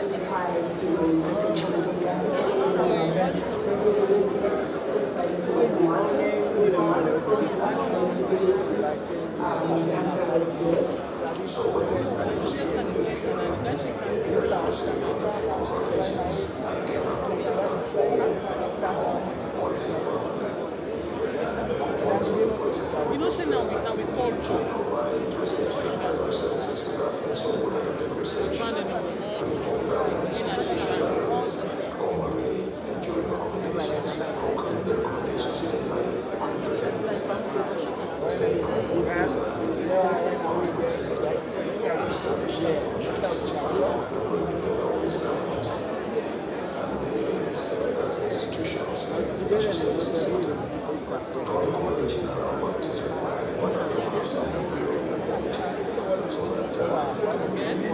justifies, distinction between the African So when this organizations that came up with the policy from and the policy now we culture. provide research and advisory services to governments on qualitative research to inform governments on issues that arise commonly during recommendations made by a second component that we found it necessary to establish that financial research platform to bring together all these governments and the sectors, institutions, and the financial services sector to have a conversation around what is required in order to have some degree of uniformity so that there can be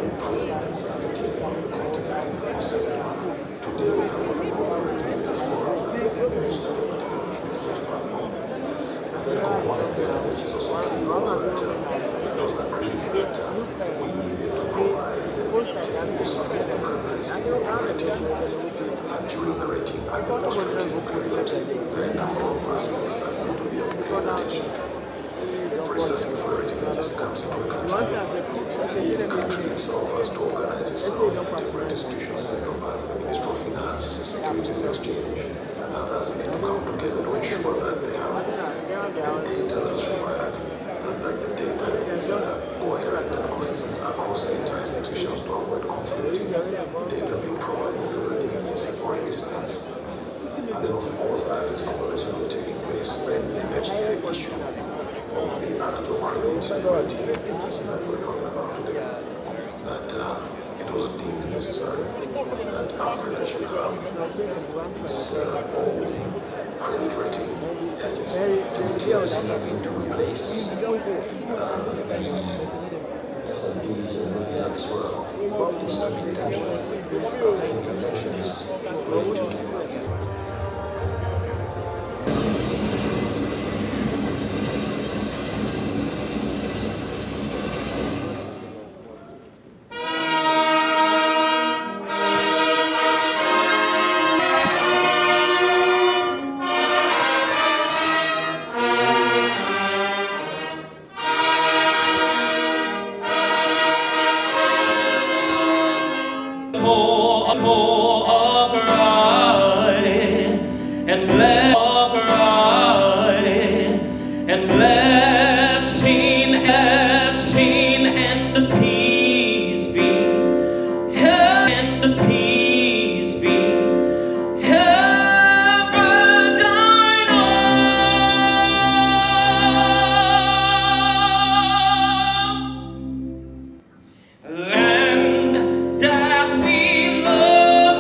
improvements undertaken on the continent or settlement. Today we have what we call the Activities Forum and the Minister of the Financial Research Platform. The third component there, which is also key, was that it was agreed that we needed to provide technical support to countries in the pre-rating and during the rating and the post-rating period. There are a number of aspects that need to be paid attention to. For instance, before a rating agency comes into a country, the country itself has to organize itself, different institutions, the Ministry of Finance, the Securities Exchange, and others need to come together to ensure that they have the data that's required and that the data is coherent and consistent across the entire institutions to avoid conflicting data being provided to the rating agency, for instance. And then, of course, as this conversation was taking place, then emerged the issue of the actual credit rating agency that we're talking about today, that it was deemed necessary that Africa should have its own credit rating agency. To to replace the S&Ps and Moody's of this world. It's not the intention. I think the intention is really to land that we love.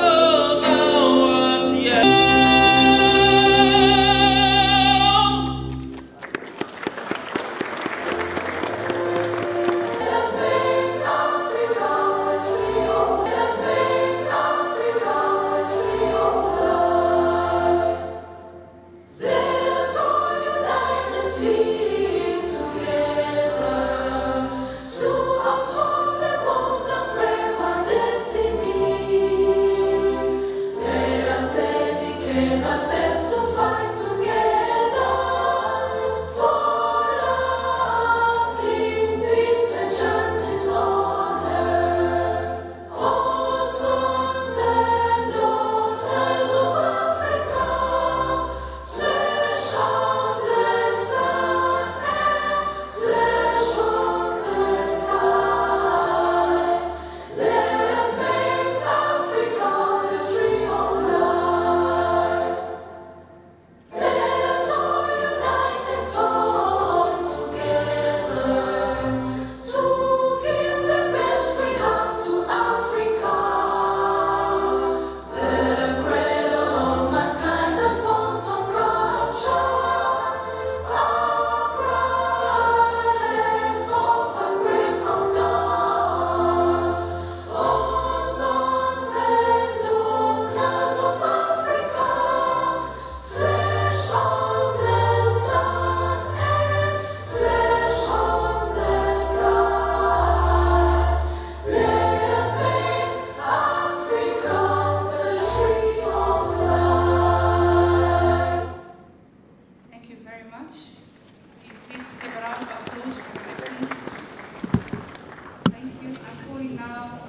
now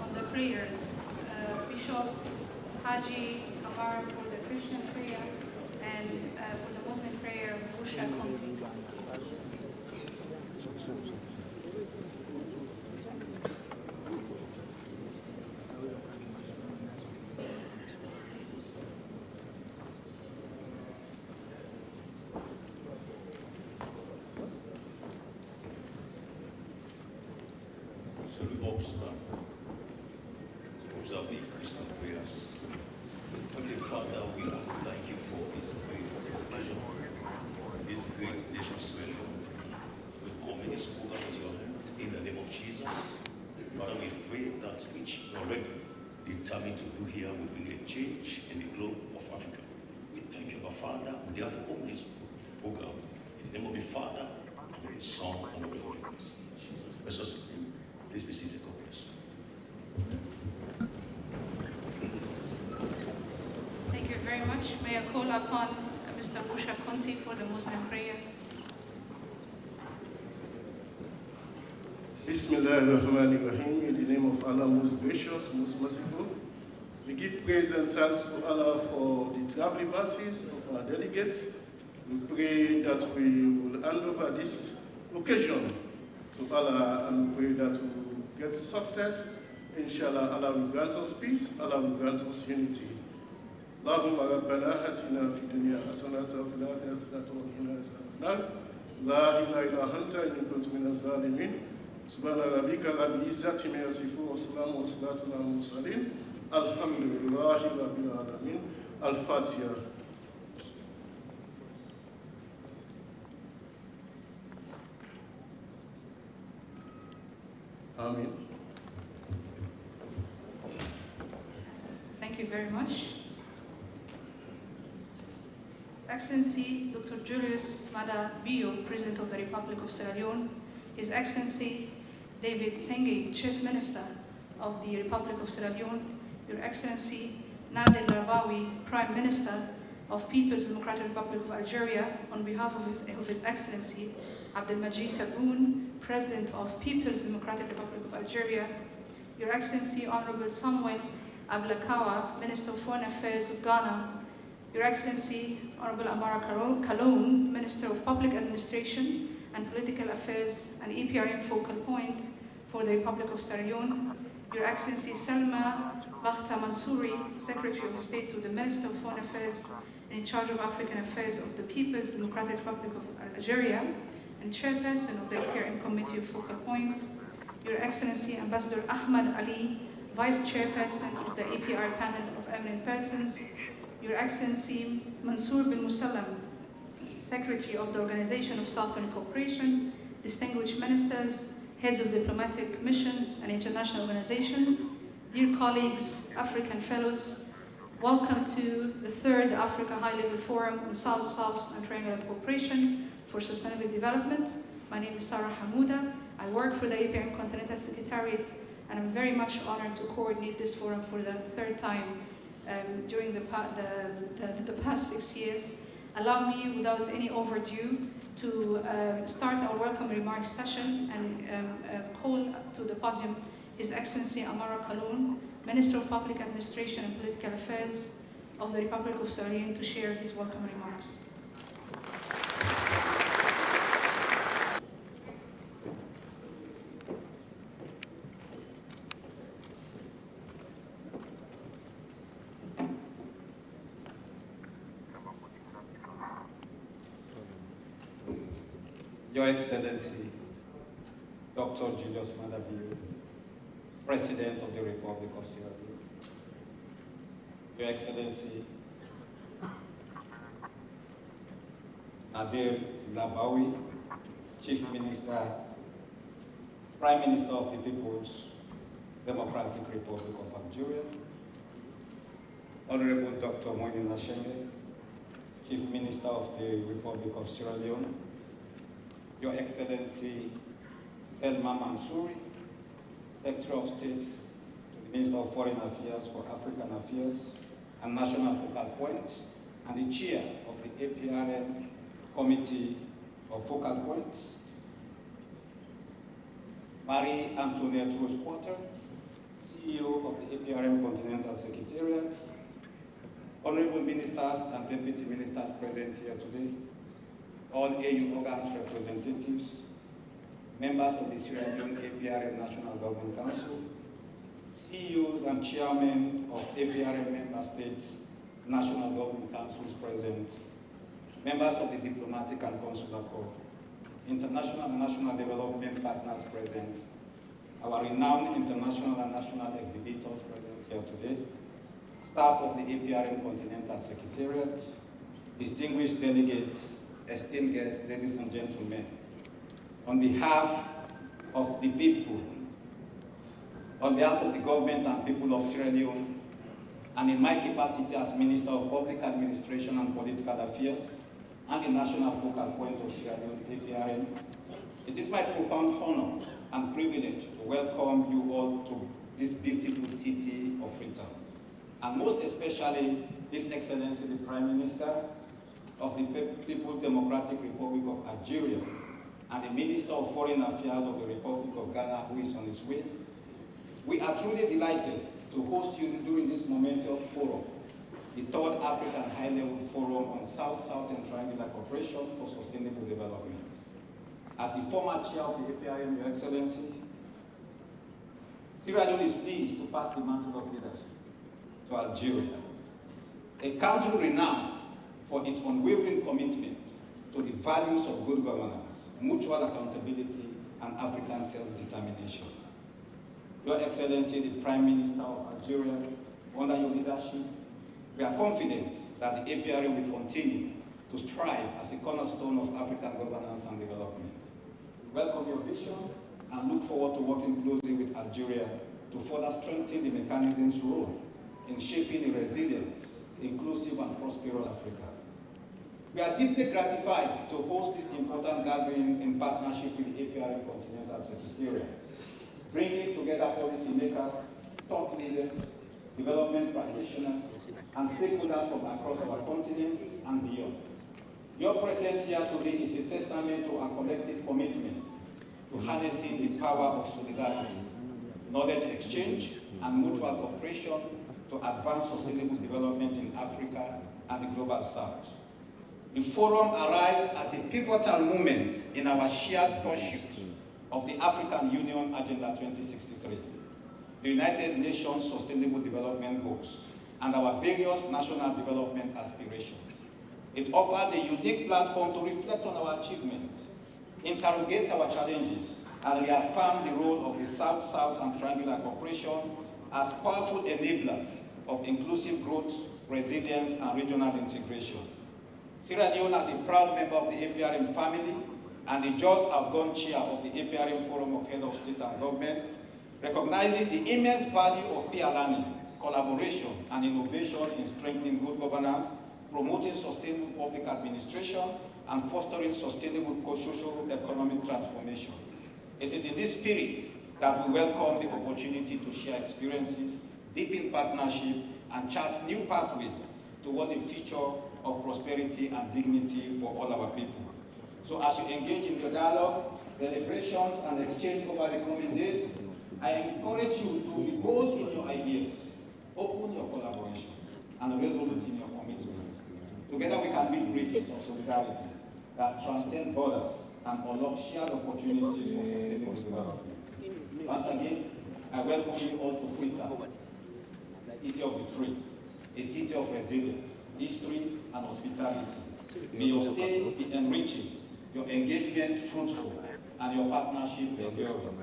on the prayers. Bishop Haji Kamar for the Christian prayer and for the Muslim prayer, Busha Conti. So we hope stand to observe the Christian prayers. Heavenly Father, we want to thank you for this great occasion, this great nation swelling. We commit this program into your hand in the name of Jesus. Father, we pray that which you already determined to do here will bring a change in the globe of Africa. We thank you, our Father. We therefore open this program in the name of the Father, and of the Son, and of the Holy Ghost. In Jesus' precious name. Please be seated, God bless you. Thank you very much. May I call upon Mr. Busha Conti for the Muslim prayers. Bismillahirrahmanirrahim. In the name of Allah, most gracious, most merciful. We give praise and thanks to Allah for the traveling mercies of our delegates. We pray that we will hand over this occasion to Allah, and we pray that we will get success. Inshallah, Allah will grant us peace, Allah will grant us unity. اللهم ربنا آتنا في الدنيا حسنة وفي الآخرة حسنة وقنا عذاب النار لا إله إلا أنت إني كنت من الظالمين سبحان ربك رب العزة عما يصفون وسلام على المرسلين الحمد لله رب العالمين الفاتحة. Amen. Thank you very much. Excellency Dr. Julius Mada Bio, President of the Republic of Sierra Leone, His Excellency David Sengi, Chief Minister of the Republic of Sierra Leone, Your Excellency Nader Larbawi, Prime Minister of People's Democratic Republic of Algeria, on behalf of His Excellency Abdelmajid Tebboune, President of People's Democratic Republic of Algeria, Your Excellency Honorable Samuel Ablakawa, Minister of Foreign Affairs of Ghana, Your Excellency Honorable Amara Kaloun, Minister of Public Administration and Political Affairs and EPRM Focal Point for the Republic of Sierra Leone, Your Excellency Selma Bakhta Mansouri, Secretary of State to the Minister of Foreign Affairs and in charge of African Affairs of the People's Democratic Republic of Algeria, and Chairperson of the EPRM Committee of Focal Points, Your Excellency Ambassador Ahmad Ali, Vice Chairperson of the APR Panel of Eminent Persons, Your Excellency Mansour bin Musallam, Secretary of the Organization of Southern Cooperation, distinguished ministers, heads of diplomatic missions and international organizations, dear colleagues, African fellows, welcome to the 3rd Africa High-Level Forum on South-South and Triangular Cooperation for Sustainable Development. My name is Sarah Hamouda. I work for the APRM Continental Secretariat, and I'm very much honored to coordinate this forum for the 3rd time during the past 6 years. Allow me, without any overdue, to start our welcome remarks session and call to the podium His Excellency Amara Kaloun, Minister of Public Administration and Political Affairs of the Republic of Sierra Leone, to share his welcome remarks. Your Excellency, Dr. Julius Mada Bio, President of the Republic of Sierra Leone, Your Excellency, Nader Larbawi, Chief Minister, Prime Minister of the People's Democratic Republic of Algeria, Honorable Dr. Moïni Lachenge, Chief Minister of the Republic of Sierra Leone, Your Excellency Selma Mansouri, Secretary of State to the Minister of Foreign Affairs for African Affairs and National Focal Point, and the Chair of the APRM Committee of Focal Points, Marie-Antoinette Rosewater, CEO of the APRM Continental Secretariat, honorable ministers and deputy ministers present here today, all AU organs representatives, members of the Sierra Leone APRM National Government Council, CEOs and chairmen of APRM member states National Government Councils present, members of the Diplomatic and Consular Corps, international and national development partners present, our renowned international and national exhibitors present here today, staff of the APRM Continental Secretariat, distinguished delegates, esteemed guests, ladies and gentlemen, on behalf of the people, on behalf of the government and people of Sierra Leone, and in my capacity as Minister of Public Administration and Political Affairs, and the national focal point of Sierra Leone APRM, it is my profound honor and privilege to welcome you all to this beautiful city of Freetown, and most especially His Excellency the Prime Minister of the People's Democratic Republic of Algeria, and the Minister of Foreign Affairs of the Republic of Ghana, who is on his way. We are truly delighted to host you during this momentous forum, the Third African High-Level Forum on South-South and Triangular Cooperation for Sustainable Development. As the former chair of the APRM, Your Excellency, Sierra Leone is pleased to pass the mantle of leadership to Algeria, a country renowned for its unwavering commitment to the values of good governance, mutual accountability, and African self-determination. Your Excellency, the Prime Minister of Algeria, under your leadership, we are confident that the APRM will continue to strive as a cornerstone of African governance and development. We welcome your vision and look forward to working closely with Algeria to further strengthen the mechanism's role in shaping a resilient, inclusive, and prosperous Africa. We are deeply gratified to host this important gathering in partnership with the APRM Continental Secretariat, bringing together policymakers, thought leaders, development practitioners, and stakeholders from across our continent and beyond. Your presence here today is a testament to our collective commitment to harnessing the power of solidarity, knowledge exchange, and mutual cooperation to advance sustainable development in Africa and the global South. The forum arrives at a pivotal moment in our shared pursuit of the African Union Agenda 2063, the United Nations Sustainable Development Goals, and our various national development aspirations. It offers a unique platform to reflect on our achievements, interrogate our challenges, and reaffirm the role of the South-South and Triangular Cooperation as powerful enablers of inclusive growth, resilience, and regional integration. Sierra Leone, as a proud member of the APRM family and the just outgone chair of the APRM Forum of Head of State and Government, recognizes the immense value of peer learning, collaboration, and innovation in strengthening good governance, promoting sustainable public administration, and fostering sustainable social economic transformation. It is in this spirit that we welcome the opportunity to share experiences, deepen partnership, and chart new pathways toward a future of prosperity and dignity for all our people. So as you engage in your dialogue, deliberations, and exchange over the coming days, I encourage you to be bold in your ideas, open your collaboration, and resolute in your commitment. Together we can build bridges of solidarity that transcend borders and unlock shared opportunities for sustainable development. Once again, I welcome you all to Freetown, the city of the free, a city of resilience, history, and hospitality. May your stay be enriching, your engagement fruitful, and your partnership enduring.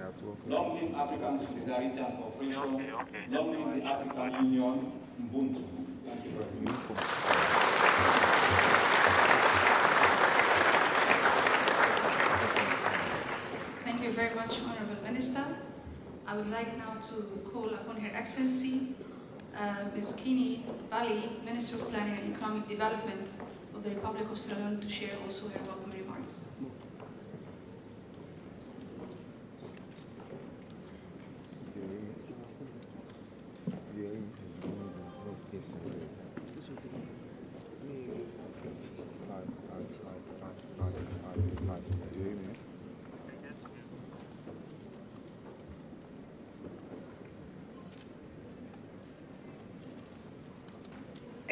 Long live African solidarity and cooperation. Long live the African Union. Ubuntu. Thank you very much. Thank you very much, Honorable Minister. I would like now to call upon Her Excellency, Ms. Kini Bali, Minister of Planning and Economic Development of the Republic of Sierra Leone, to share also her welcome remarks.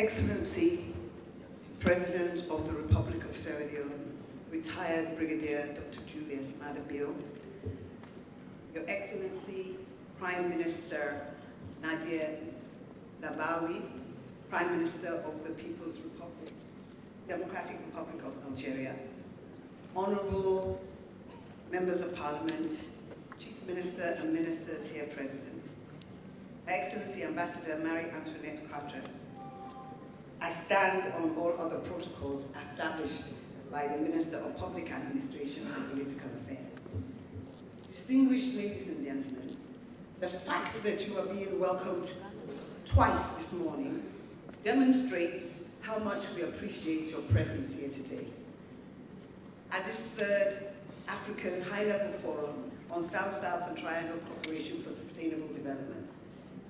Excellency, President of the Republic of Sierra Leone, retired Brigadier Dr. Julius Maada Bio, Your Excellency, Prime Minister Nadia Labawi, Prime Minister of the People's Republic, Democratic Republic of Algeria, Honorable Members of Parliament, Chief Minister and Ministers here present, Excellency Ambassador Marie-Antoinette Carter, I stand on all other protocols established by the Minister of Public Administration and Political Affairs. Distinguished ladies and gentlemen, the fact that you are being welcomed twice this morning demonstrates how much we appreciate your presence here today. At this third African High-Level Forum on South-South and Triangle Cooperation for Sustainable Development.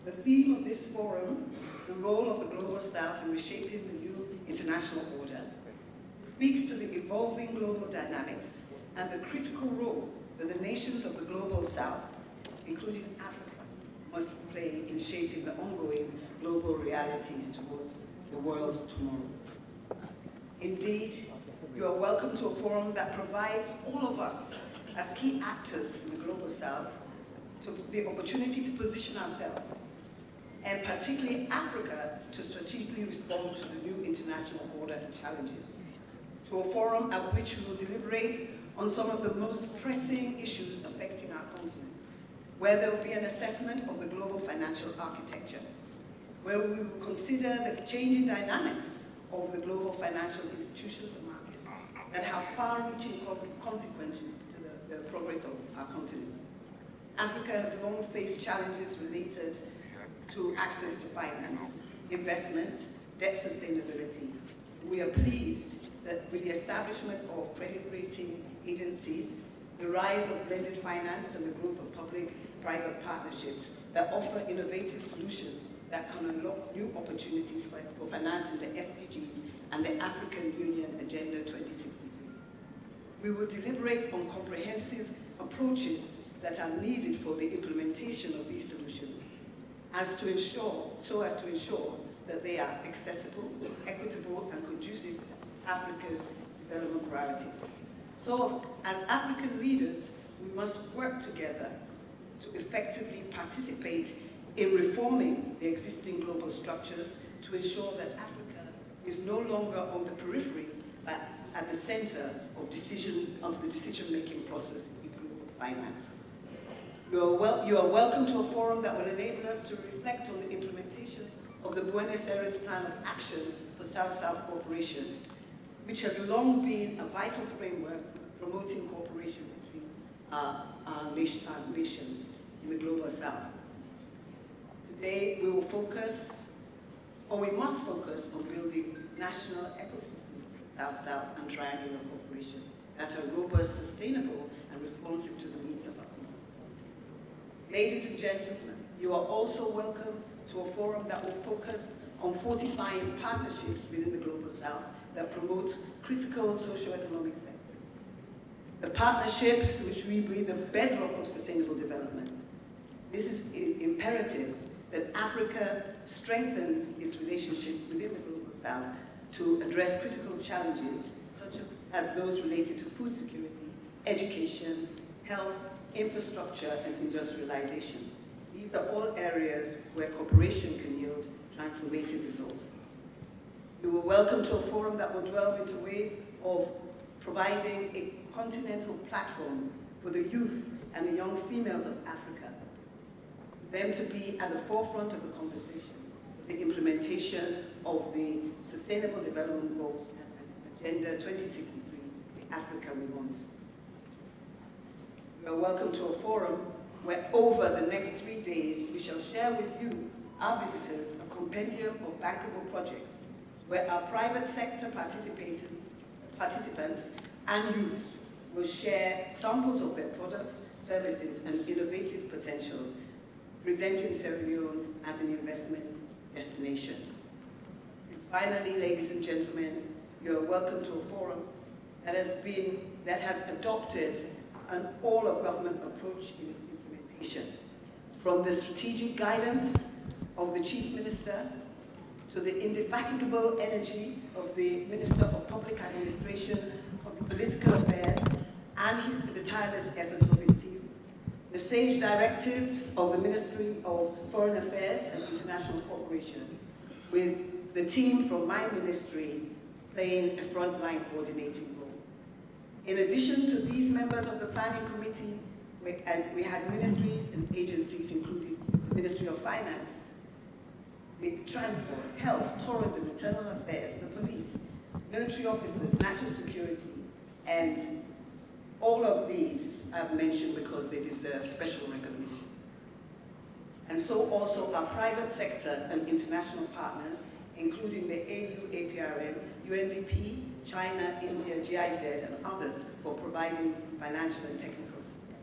The theme of this forum, the role of the Global South in reshaping the new international order, speaks to the evolving global dynamics and the critical role that the nations of the Global South, including Africa, must play in shaping the ongoing global realities towards the world's tomorrow. Indeed, you are welcome to a forum that provides all of us as key actors in the Global South to the opportunity to position ourselves, and particularly Africa, to strategically respond to the new international order and challenges. To a forum at which we will deliberate on some of the most pressing issues affecting our continent, where there will be an assessment of the global financial architecture, where we will consider the changing dynamics of the global financial institutions and markets that have far-reaching consequences to the progress of our continent. Africa has long faced challenges related to access to finance, investment, debt sustainability. We are pleased that with the establishment of credit rating agencies, the rise of blended finance and the growth of public-private partnerships that offer innovative solutions that can unlock new opportunities for financing the SDGs and the African Union Agenda 2063. We will deliberate on comprehensive approaches that are needed for the implementation of these solutions, so as to ensure that they are accessible, equitable, and conducive to Africa's development priorities. So, as African leaders, we must work together to effectively participate in reforming the existing global structures to ensure that Africa is no longer on the periphery, but at the center of the decision-making process in global finance. You are welcome to a forum that will enable us to reflect on the implementation of the Buenos Aires Plan of Action for South-South Cooperation, which has long been a vital framework promoting cooperation between our nations in the Global South. Today, we will focus, or we must focus, on building national ecosystems for South-South and triangular cooperation that are robust, sustainable, and responsive to the needs of our people. Ladies and gentlemen, you are also welcome to a forum that will focus on fortifying partnerships within the Global South that promote critical socio-economic sectors. The partnerships which we believe the bedrock of sustainable development. This is imperative that Africa strengthens its relationship within the Global South to address critical challenges such as those related to food security, education, health, infrastructure, and industrialization. These are all areas where cooperation can yield transformative results. You are welcome to a forum that will delve into ways of providing a continental platform for the youth and the young females of Africa, for them to be at the forefront of the conversation, the implementation of the Sustainable Development Goals and Agenda 2063, the Africa we want. You are welcome to a forum where over the next 3 days we shall share with you, our visitors, a compendium of bankable projects where our private sector participants and youth will share samples of their products, services, and innovative potentials, presenting Sierra Leone as an investment destination. Finally, ladies and gentlemen, you are welcome to a forum that has adopted an all-of-government approach in its implementation, from the strategic guidance of the Chief Minister to the indefatigable energy of the Minister of Public Administration of Political Affairs and the tireless efforts of his team, the sage directives of the Ministry of Foreign Affairs and International Cooperation, with the team from my ministry playing a frontline coordinating role. In addition to these members of the Planning Committee, we had ministries and agencies including the Ministry of Finance, the Transport, Health, Tourism, Internal Affairs, the police, military officers, national security, and all of these I've mentioned because they deserve special recognition. And so also our private sector and international partners, including the AU, APRM, UNDP, China, India, GIZ, and others for providing financial and technical support.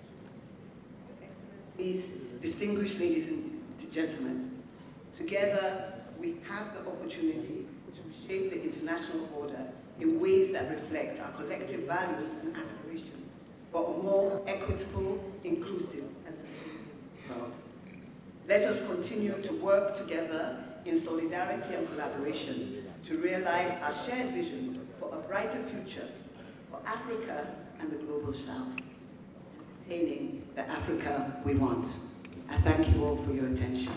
Excellencies, distinguished ladies and gentlemen, together we have the opportunity to shape the international order in ways that reflect our collective values and aspirations for a more equitable, inclusive, and sustainable world. Let us continue to work together in solidarity and collaboration to realize our shared vision for a brighter future for Africa and the global South, attaining the Africa we want. I thank you all for your attention.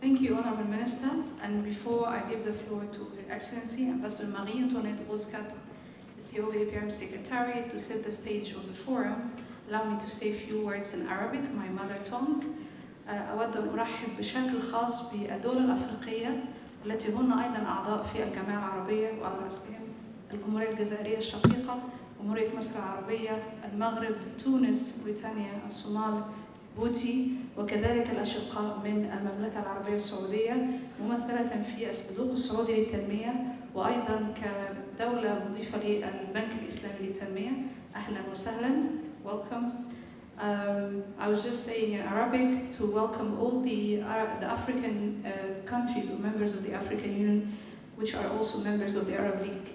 Thank you, Honorable Minister. And before I give the floor to Her Excellency, Ambassador Marie-Antoinette Rose-Quatre, the CEO of the APRM Secretariat, to set the stage of the forum, allow me to say a few words in Arabic, my mother tongue. أود أن أرحب بشكل خاص بالدول الأفريقية التي هن أيضا أعضاء في الجمعية العربية وعلى رأسهم الجمهورية الجزائرية الشقيقة، جمهورية مصر العربية، المغرب، تونس، بريطانيا، الصومال، بوتي، وكذلك الأشقاء من المملكة العربية السعودية ممثلة في الصندوق السعودي للتنمية وأيضا كدولة مضيفة للبنك الإسلامي للتنمية. أهلا وسهلا. Welcome. I was just saying in Arabic to welcome all the African countries or members of the African Union, which are also members of the Arab League.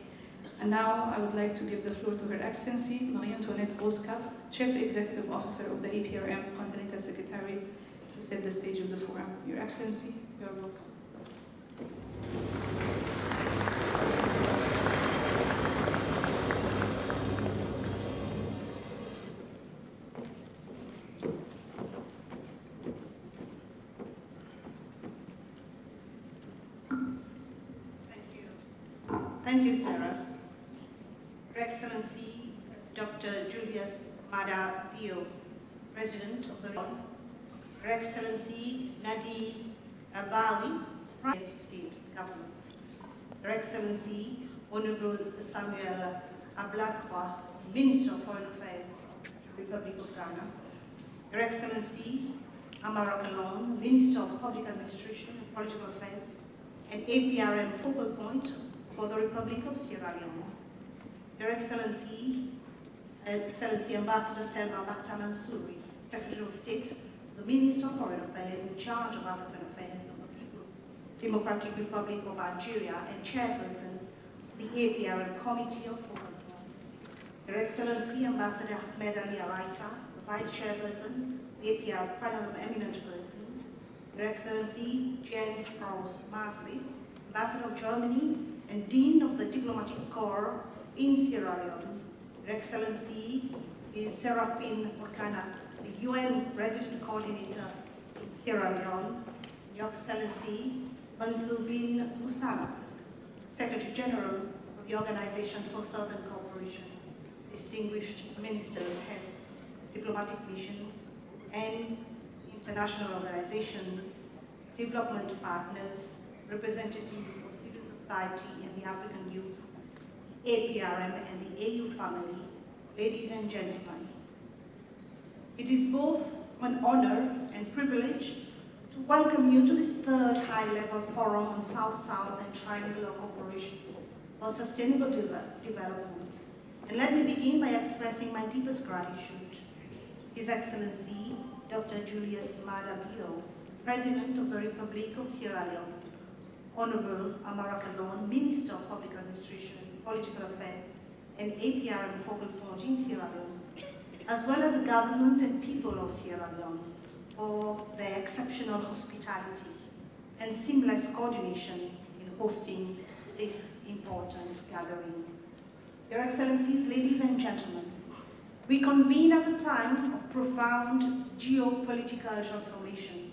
And now I would like to give the floor to Her Excellency Marie-Antoinette Rose-Quatre, Chief Executive Officer of the APRM Continental Secretariat, to set the stage of the forum. Your Excellency, you're welcome. Thank you, Sarah. Her Excellency, Dr. Julius Maada Bio, President of the Republic. Her Excellency, Nadi Abawi, Prime State Government. Her Excellency, Honorable Samuel Ablakwa, Minister of Foreign Affairs, Republic of Ghana. Her Excellency, Amara Kalon, Minister of Public Administration and Political Affairs, and APRM focal point for the Republic of Sierra Leone. Your Excellency, Ambassador Selma Bakhtar-Mansouri, Secretary of State, the Minister of Foreign Affairs in charge of African Affairs of the People's Democratic Republic of Algeria and Chairperson of the APRM Committee of Focal Points. Your Excellency, Ambassador Ahmed Ali Araita, the Vice Chairperson, APRM Panel of Eminent Persons. Your Excellency, James Strauss Marcy, Ambassador of Germany and Dean of the Diplomatic Corps in Sierra Leone. Your Excellency is Serafin Orkana, the UN Resident Coordinator in Sierra Leone. Your Excellency, Mansour bin Musala, Secretary General of the Organization for Southern Cooperation, distinguished ministers, heads, diplomatic missions, and international organization, development partners, representatives of civil society and the African youth, the APRM and the AU family, ladies and gentlemen. It is both an honor and privilege to welcome you to this third high-level forum on South-South and triangular cooperation for sustainable development. And let me begin by expressing my deepest gratitude to His Excellency, Dr. Julius Maada Bio, President of the Republic of Sierra Leone, Honorable Amara Kalon, Minister of Public Administration, Political Affairs, and APRM focal point in Sierra Leone, as well as the government and people of Sierra Leone for their exceptional hospitality and seamless coordination in hosting this important gathering. Your Excellencies, ladies and gentlemen, we convene at a time of profound geopolitical transformation,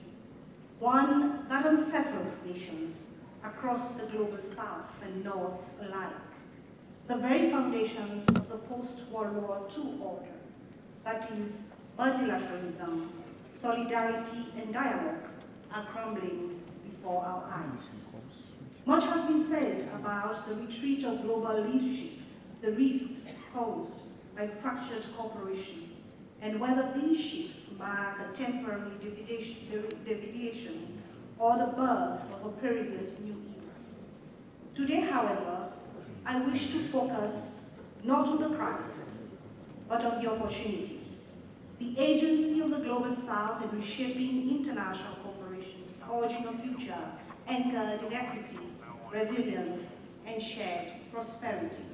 one that unsettles nations across the global south and north alike. The very foundations of the post-World War II order, that is, multilateralism, solidarity, and dialogue, are crumbling before our eyes. Much has been said about the retreat of global leadership, the risks posed by fractured cooperation, and whether these shifts mark a temporary deviation or the birth of a perilous new era. Today, however, I wish to focus not on the crisis, but on the opportunity, the agency of the Global South in reshaping international cooperation, forging a future anchored in equity, resilience, and shared prosperity.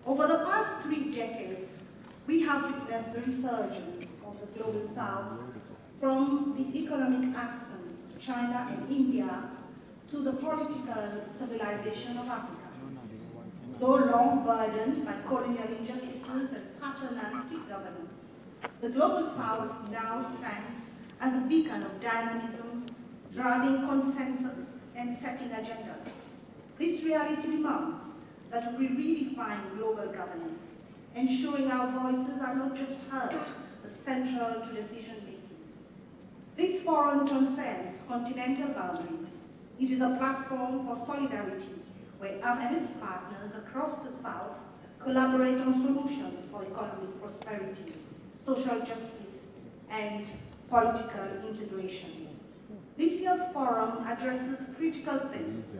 Over the past 3 decades, we have witnessed the resurgence of the Global South from the economic accent of China and India to the political stabilization of Africa. Though long burdened by colonial injustices and paternalistic governance, the Global South now stands as a beacon of dynamism, driving consensus and setting agendas. This reality demands that we redefine global governance, ensuring our voices are not just heard, but central to decision-making. This forum transcends continental boundaries. It is a platform for solidarity, where Africa and its partners across the South collaborate on solutions for economic prosperity, social justice, and political integration. This year's forum addresses critical themes: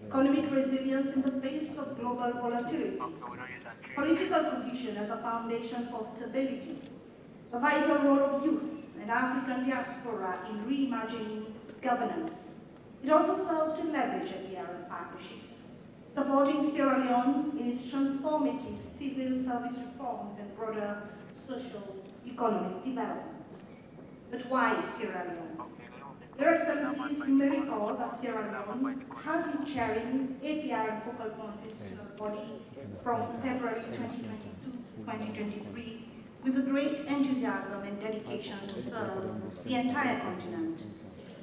economic resilience in the face of global volatility, political cohesion as a foundation for stability, the vital role of youth and African diaspora in reimagining governance. It also serves to leverage FDRF partnerships, supporting Sierra Leone in its transformative civil service reforms and broader socio-economic development. But why Sierra Leone? Your Excellencies, you may recall that Sierra Leone has been chairing APR and Focal Points Institutional Body from February 2022 to 2023 with a great enthusiasm and dedication to serve the entire continent,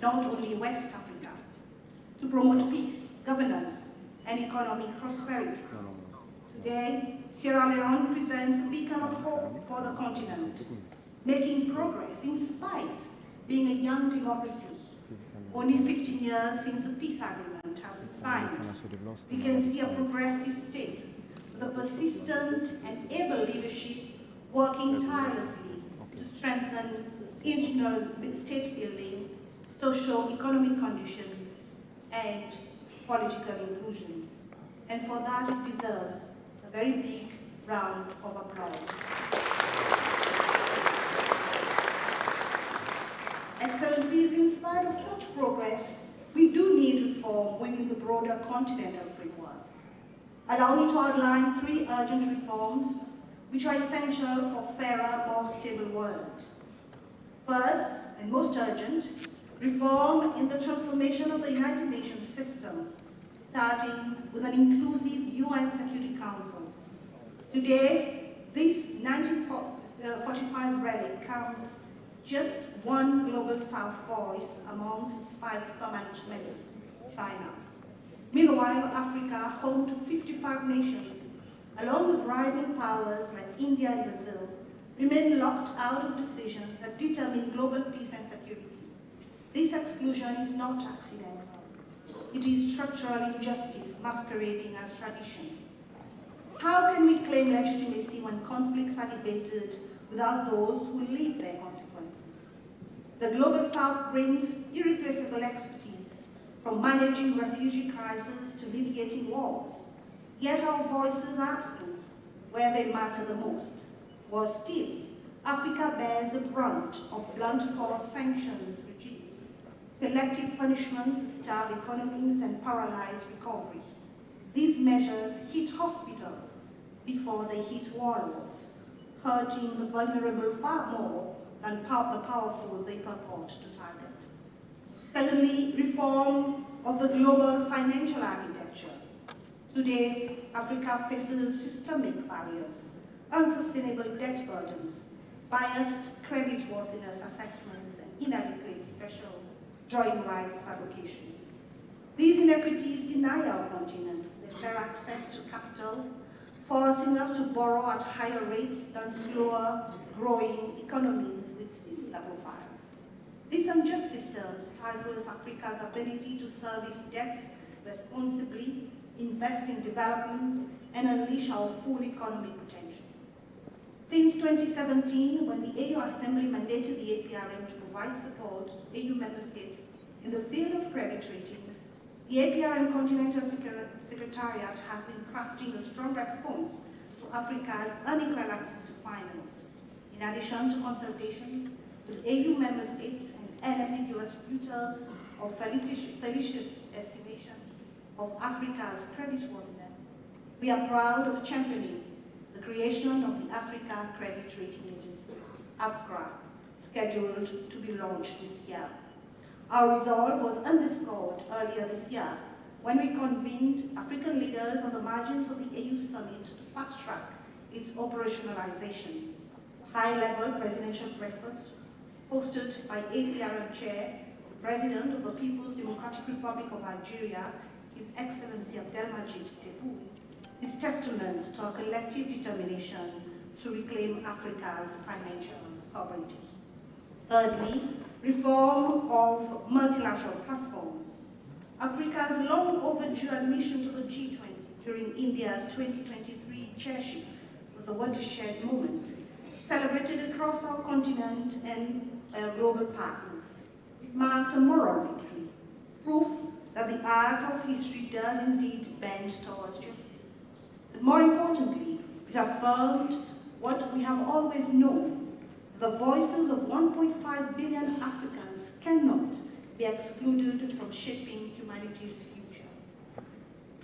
not only West Africa, to promote peace, governance, and economic prosperity. Today, Sierra Leone presents a beacon of hope for the continent, making progress in spite being a young democracy. Only 15 years since the peace agreement has been signed, we can see a progressive state with a persistent and able leadership working tirelessly to strengthen institutional state building, socio-economic conditions, and political inclusion. And for that, it deserves a very big round of applause. Excellencies, in spite of such progress, we do need reform within the broader continental framework. Allow me to outline 3 urgent reforms which are essential for a fairer, more stable world. First, and most urgent, reform in the transformation of the United Nations system, starting with an inclusive UN Security Council. Today, this 1945 relic counts just one Global South voice amongst its 5 permanent members, China. Meanwhile, Africa, home to 55 nations, along with rising powers like India and Brazil, remain locked out of decisions that determine global peace and security. This exclusion is not accidental. It is structural injustice masquerading as tradition. How can we claim legitimacy when conflicts are debated without those who live their consequences? The Global South brings irreplaceable expertise, from managing refugee crises to mediating wars. Yet our voices are absent where they matter the most. Worse still, Africa bears the brunt of blunt force sanctions regimes. Collective punishments starve economies and paralyze recovery. These measures hit hospitals before they hit warlords. hurting the vulnerable far more than the powerful they purport to target. Secondly, reform of the global financial architecture. Today, Africa faces systemic barriers, unsustainable debt burdens, biased creditworthiness assessments, and inadequate special drawing rights allocations. These inequities deny our continent the fair access to capital, forcing us to borrow at higher rates than slower growing economies with similar profiles. This unjust system stifles Africa's ability to service debts responsibly, invest in development, and unleash our full economic potential. Since 2017, when the AU Assembly mandated the APRM to provide support to AU member states in the field of credit ratings, the APRM Continental Secretariat has been crafting a strong response to Africa's unequal access to finance. In addition to consultations with AU member states and unambiguous futures of fallacious estimations of Africa's creditworthiness, we are proud of championing the creation of the Africa Credit Rating Agency, AFCRA, scheduled to be launched this year. Our resolve was underscored earlier this year when we convened African leaders on the margins of the AU Summit to fast-track its operationalization. The high-level presidential breakfast hosted by APRM Chair, the President of the People's Democratic Republic of Algeria, His Excellency Abdelmadjid Tebboune, is testament to our collective determination to reclaim Africa's financial sovereignty. Thirdly, reform of multilateral platforms. Africa's long overdue admission to the G20 during India's 2023 chairship was a watershed moment, celebrated across our continent and global partners. It marked a moral victory, proof that the arc of history does indeed bend towards justice. But more importantly, it affirmed what we have always known: the voices of 1.5 billion Africans cannot be excluded from shaping humanity's future.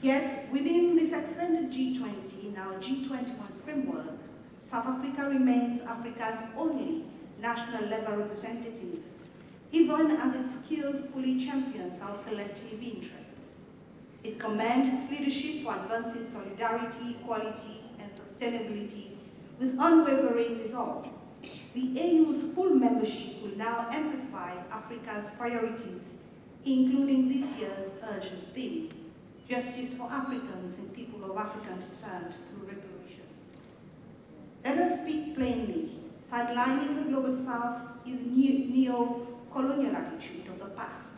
Yet, within this expanded G20, in our G21 framework, South Africa remains Africa's only national level representative, even as it skillfully champions our collective interests. It commands its leadership for advancing solidarity, equality, and sustainability with unwavering resolve. The AU's full membership will now amplify Africa's priorities, including this year's urgent theme: justice for Africans and people of African descent through reparations. Let us speak plainly. Sidelining the Global South is a neo-colonial attitude of the past.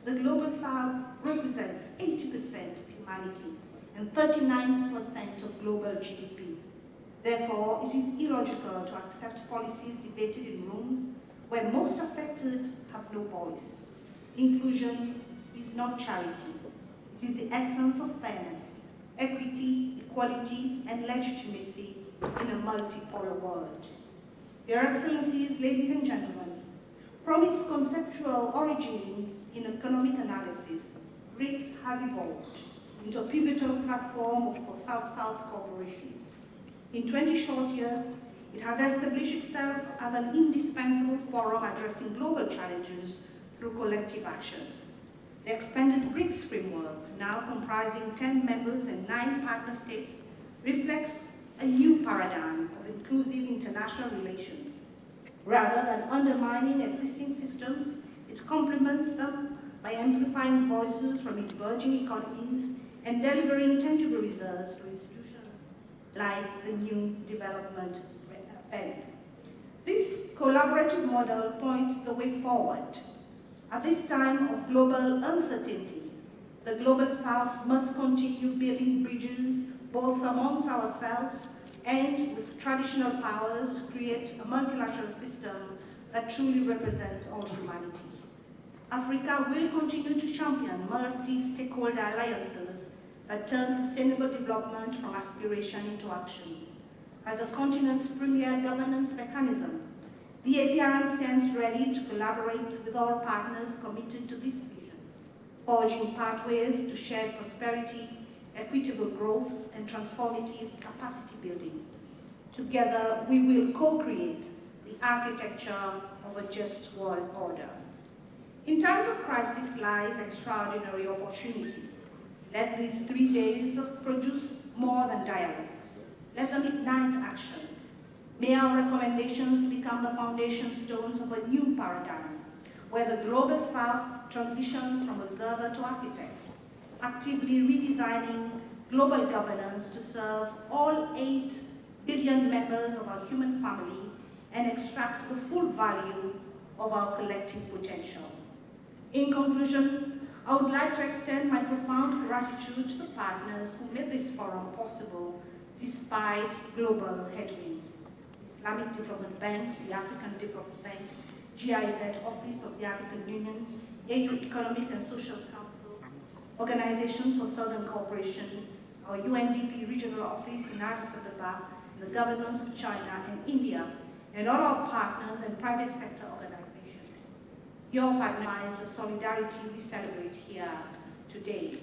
The Global South represents 80% of humanity and 39% of global GDP. Therefore, it is illogical to accept policies debated in rooms where most affected have no voice. Inclusion is not charity. It is the essence of fairness, equity, equality, and legitimacy in a multipolar world. Your Excellencies, ladies and gentlemen, from its conceptual origins in economic analysis, BRICS has evolved into a pivotal platform for South-South cooperation. In 20 short years, it has established itself as an indispensable forum addressing global challenges through collective action. The expanded BRICS framework, now comprising 10 members and 9 partner states, reflects a new paradigm of inclusive international relations. Rather than undermining existing systems, it complements them by amplifying voices from emerging economies and delivering tangible results to institutions like the New Development Bank. This collaborative model points the way forward. At this time of global uncertainty, the Global South must continue building bridges both amongst ourselves and with traditional powers to create a multilateral system that truly represents all humanity. Africa will continue to champion multi-stakeholder alliances that turn sustainable development from aspiration into action. As a continent's premier governance mechanism, the APRM stands ready to collaborate with all partners committed to this vision, forging pathways to shared prosperity, equitable growth, and transformative capacity building. Together, we will co-create the architecture of a just world order. In times of crisis lies extraordinary opportunity. Let these 3 days produce more than dialogue. Let them ignite action. May our recommendations become the foundation stones of a new paradigm, where the Global South transitions from observer to architect, actively redesigning global governance to serve all 8 billion members of our human family and extract the full value of our collective potential. In conclusion, I would like to extend my profound gratitude to the partners who made this forum possible despite global headwinds. Islamic Development Bank, the African Development Bank, GIZ Office of the African Union, AU Economic and Social Council, Organization for Southern Cooperation, our UNDP Regional Office in Addis Ababa, the governments of China and India, and all our partners and private sector organizations. Your partner is the solidarity we celebrate here today.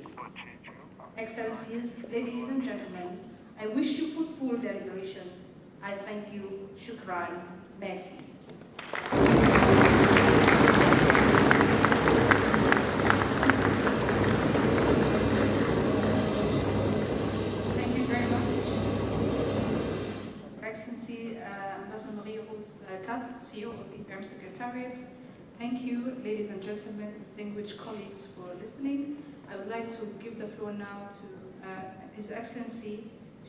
Excellencies, ladies and gentlemen, I wish you fruitful deliberations. I thank you. Shukran. Merci. Thank you very much. Your Excellency, Ambassador Marie-Rose Kat, CEO of the IPRM Secretariat. Thank you, ladies and gentlemen, distinguished colleagues, for listening. I would like to give the floor now to His Excellency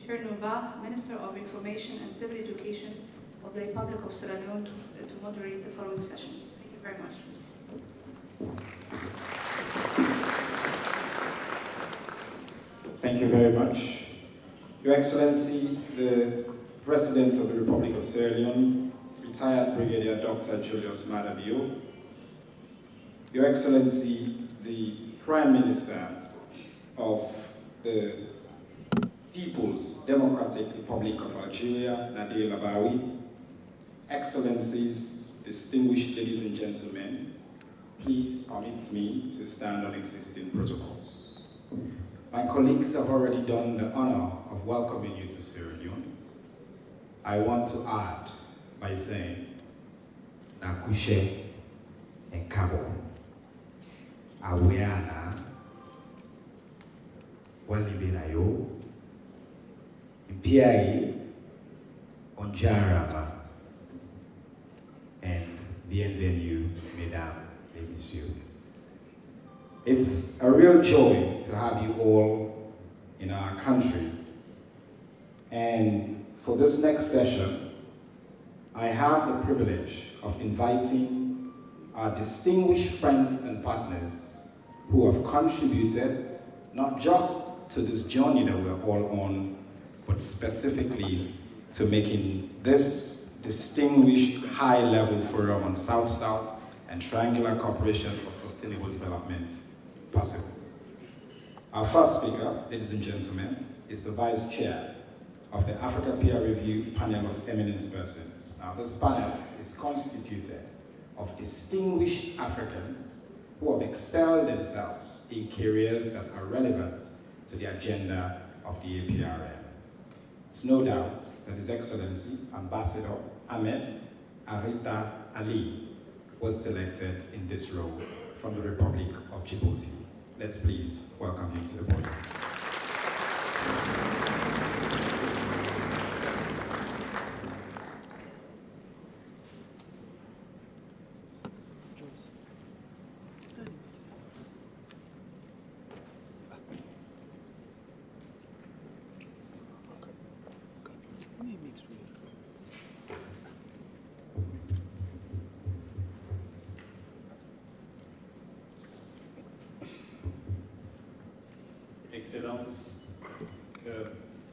Cherno-Ba, Minister of Information and Civil Education of the Republic of Sierra Leone, to moderate the following session. Thank you very much. Thank you very much. Your Excellency, the President of the Republic of Sierra Leone, retired Brigadier Dr. Julius Maada Bio, Your Excellency, the Prime Minister of the People's Democratic Republic of Algeria, Nadir Labawi, Excellencies, distinguished ladies and gentlemen, please permit me to stand on existing protocols. My colleagues have already done the honor of welcoming you to Sierra Leone. I want to add by saying, Nakushe and Kabo, Aweana, Walibinayo, Impiai, Onjarama, and bienvenue, mesdames et messieurs. It's a real joy to have you all in our country. And for this next session, I have the privilege of inviting our distinguished friends and partners who have contributed not just to this journey that we're all on, but specifically to making this distinguished high-level forum on South-South and Triangular Cooperation for Sustainable Development possible. Our first speaker, ladies and gentlemen, is the Vice Chair of the Africa Peer Review Panel of Eminent Persons. Now, this panel is constituted of distinguished Africans who have excelled themselves in careers that are relevant to the agenda of the APRM. It's no doubt that His Excellency Ambassador Ahmed Arita Ali was selected in this role from the Republic of Djibouti. Let's please welcome him to the podium. Excellence,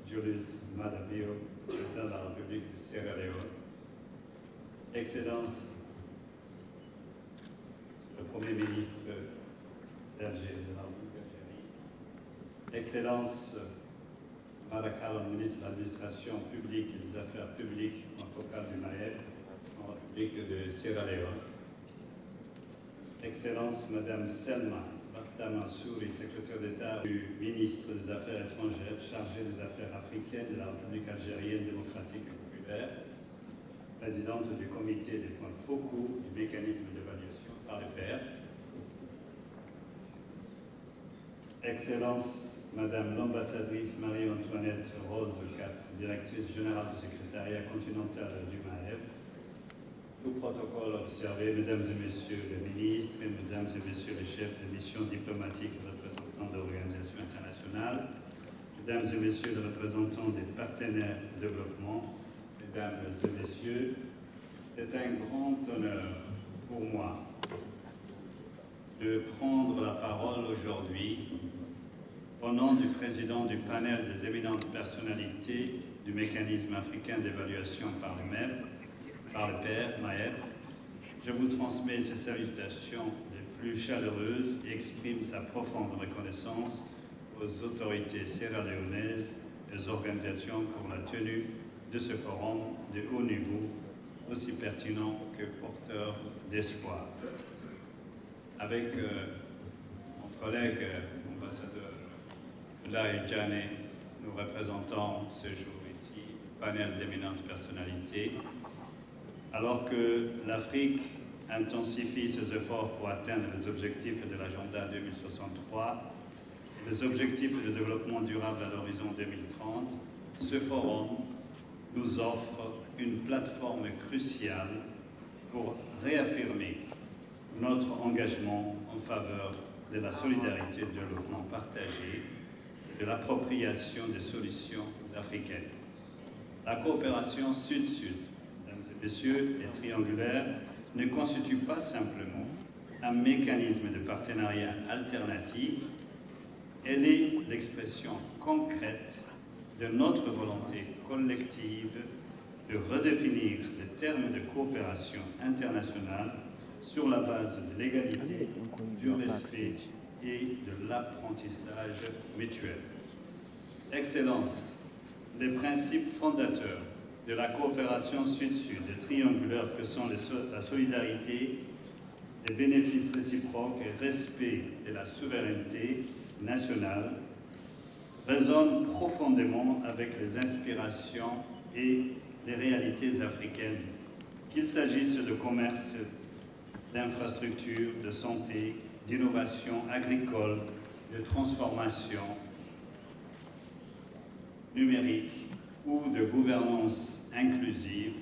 Julius Maada Bio, Président de la République de Sierra Leone, Excellence, le Premier ministre d'Algérie, de la République d'Algérie, Excellence, Mada Kallon, ministre de l'Administration publique et des Affaires publiques en focal du Maghreb, en République de Sierra Leone, Excellence, Madame Selma Bakta Mansouri, secrétaire d'État du ministre des Affaires étrangères, chargé des Affaires africaines de la République algérienne démocratique et populaire. Hubert, présidente du comité des points focaux du mécanisme d'évaluation par les pairs. Excellence, Madame l'ambassadrice Marie-Antoinette Rose IV, directrice générale du secrétariat continental du MAEP. Tout protocole observé, Mesdames et Messieurs les ministres, et Mesdames et Messieurs les chefs de missions diplomatiques et représentants d'organisations internationales, Mesdames et Messieurs les représentants des partenaires de développement, Mesdames et Messieurs, c'est un grand honneur pour moi de prendre la parole aujourd'hui au nom du président du panel des éminentes personnalités du mécanisme africain d'évaluation par le pairs, MAEP. Je vous transmets ces salutations les plus chaleureuses et exprime sa profonde reconnaissance aux autorités sierra-léonaises et aux organisations pour la tenue de ce forum de haut niveau, aussi pertinent que porteur d'espoir. Avec mon collègue ambassadeur Lai Djane, nous représentons ce jour ici le panel d'éminentes personnalités. Alors que l'Afrique intensifie ses efforts pour atteindre les objectifs de l'agenda 2063, les objectifs de développement durable à l'horizon 2030, ce forum nous offre une plateforme cruciale pour réaffirmer notre engagement en faveur de la solidarité et du développement partagé et de l'appropriation des solutions africaines. La coopération sud-sud, mesdames et messieurs, et triangulaire ne constitue pas simplement un mécanisme de partenariat alternatif, elle est l'expression concrète de notre volonté collective de redéfinir les termes de coopération internationale sur la base de l'égalité, du respect et de l'apprentissage mutuel. Excellence, les principes fondateurs de la coopération sud-sud et triangulaire que sont la solidarité, les bénéfices réciproques et respect de la souveraineté nationale résonnent profondément avec les inspirations et les réalités africaines, qu'il s'agisse de commerce, d'infrastructures, de santé, d'innovation agricole, de transformation numérique ou de gouvernance inclusive.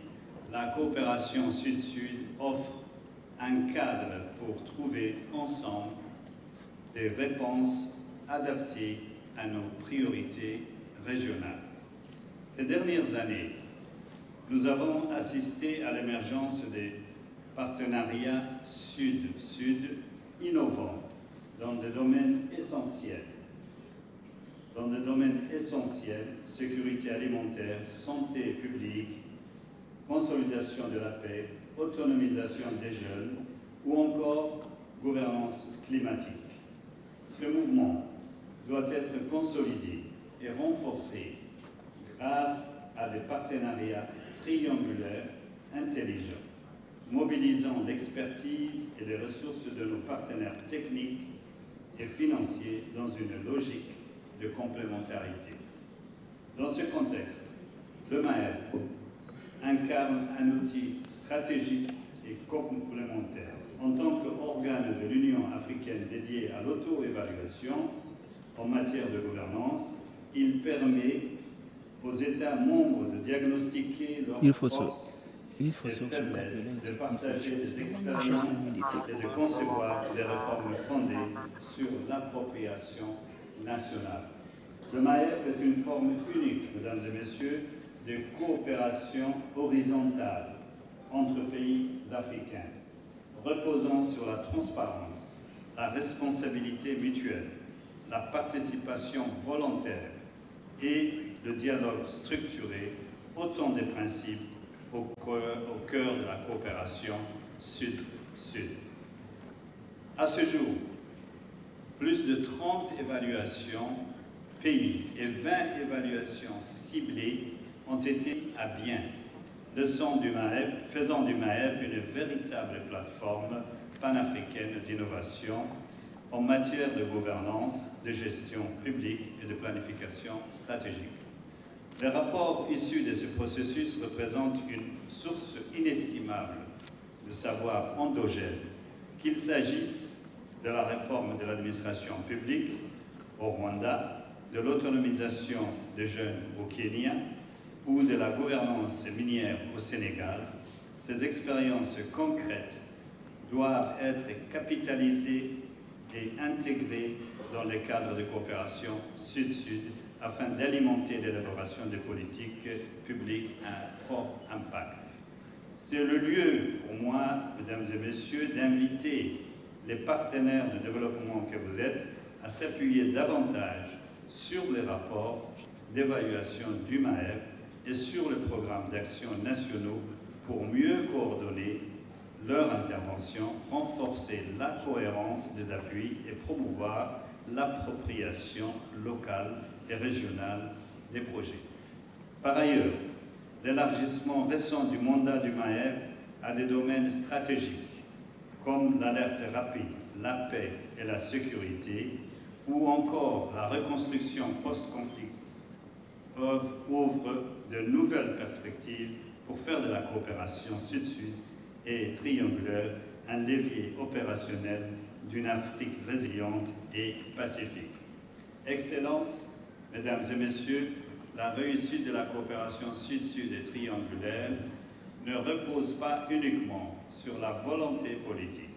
La coopération sud-sud offre un cadre pour trouver ensemble des réponses adaptées à nos priorités régionales. Ces dernières années, nous avons assisté à l'émergence des partenariats sud-sud innovants dans des domaines essentiels. Sécurité alimentaire, santé publique, consolidation de la paix, autonomisation des jeunes ou encore gouvernance climatique. Ce mouvement doit être consolidé et renforcé grâce à des partenariats triangulaires intelligents, mobilisant l'expertise et les ressources de nos partenaires techniques et financiers dans une logique de complémentarité. Dans ce contexte, le MAEP incarne un outil stratégique et complémentaire. En tant qu'organe de l'Union africaine dédié à l'auto-évaluation en matière de gouvernance, il permet aux États membres de diagnostiquer leurs forces et faiblesses, de partager des expériences et de concevoir des réformes fondées sur l'appropriation nationale. Le MAEP est une forme unique, mesdames et messieurs, de coopération horizontale entre pays africains, reposant sur la transparence, la responsabilité mutuelle, la participation volontaire et le dialogue structuré, autant des principes au cœur de la coopération sud-sud. À ce jour, plus de 30 évaluations pays et 20 évaluations ciblées ont été à bien, faisant du MAEP une véritable plateforme panafricaine d'innovation en matière de gouvernance, de gestion publique et de planification stratégique. Les rapports issus de ce processus représentent une source inestimable de savoir endogène, qu'il s'agisse de la réforme de l'administration publique au Rwanda, de l'autonomisation des jeunes au Kenya ou de la gouvernance minière au Sénégal. Ces expériences concrètes doivent être capitalisées et intégrées dans le cadre de coopération Sud-Sud afin d'alimenter l'élaboration de politiques publiques à fort impact. C'est le lieu pour moi, mesdames et messieurs, d'inviter les partenaires de développement que vous êtes à s'appuyer davantage sur les rapports d'évaluation du MAEP et sur le programme d'action nationaux pour mieux coordonner leur intervention, renforcer la cohérence des appuis et promouvoir l'appropriation locale et régionale des projets. Par ailleurs, l'élargissement récent du mandat du MAEP à des domaines stratégiques comme l'alerte rapide, la paix et la sécurité, ou encore la reconstruction post-conflit, ouvre de nouvelles perspectives pour faire de la coopération Sud-Sud et triangulaire un levier opérationnel d'une Afrique résiliente et pacifique. Excellences, Mesdames et Messieurs, la réussite de la coopération Sud-Sud et triangulaire ne repose pas uniquement sur la volonté politique.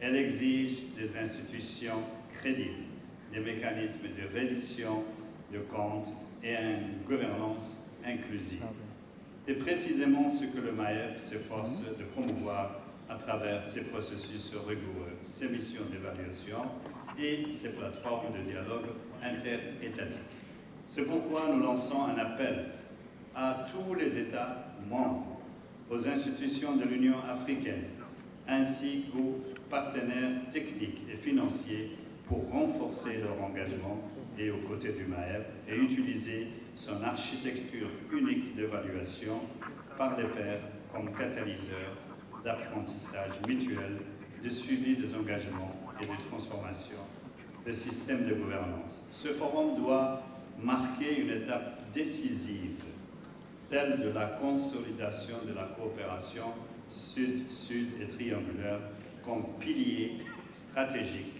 Elle exige des institutions crédibles, des mécanismes de reddition de comptes et une gouvernance inclusive. C'est précisément ce que le MAEP s'efforce de promouvoir à travers ses processus rigoureux, ses missions d'évaluation et ses plateformes de dialogue interétatiques. C'est pourquoi nous lançons un appel à tous les États membres, aux institutions de l'Union africaine, ainsi qu'aux partenaires techniques et financiers pour renforcer leur engagement et aux côtés du MAEP et utiliser son architecture unique d'évaluation par les pairs comme catalyseur d'apprentissage mutuel, de suivi des engagements et de transformation des systèmes de gouvernance. Ce forum doit marquer une étape décisive, celle de la consolidation de la coopération Sud-Sud et triangulaire comme pilier stratégique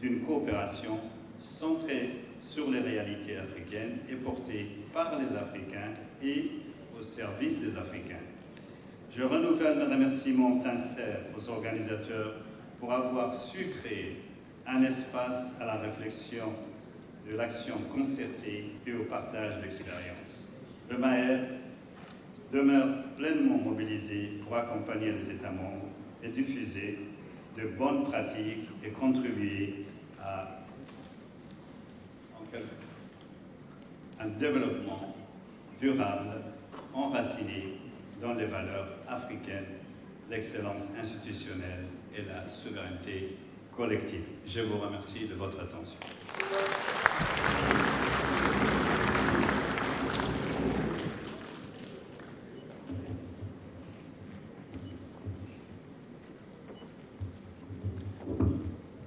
d'une coopération centrée sur les réalités africaines et portée par les Africains et au service des Africains. Je renouvelle mes remerciements sincères aux organisateurs pour avoir su créer un espace à la réflexion de l'action concertée et au partage d'expériences. Le MAEP demeure pleinement mobilisé pour accompagner les États membres et diffuser de bonnes pratiques et contribuer à un développement durable, enraciné dans les valeurs africaines, l'excellence institutionnelle et la souveraineté collective. Je vous remercie de votre attention.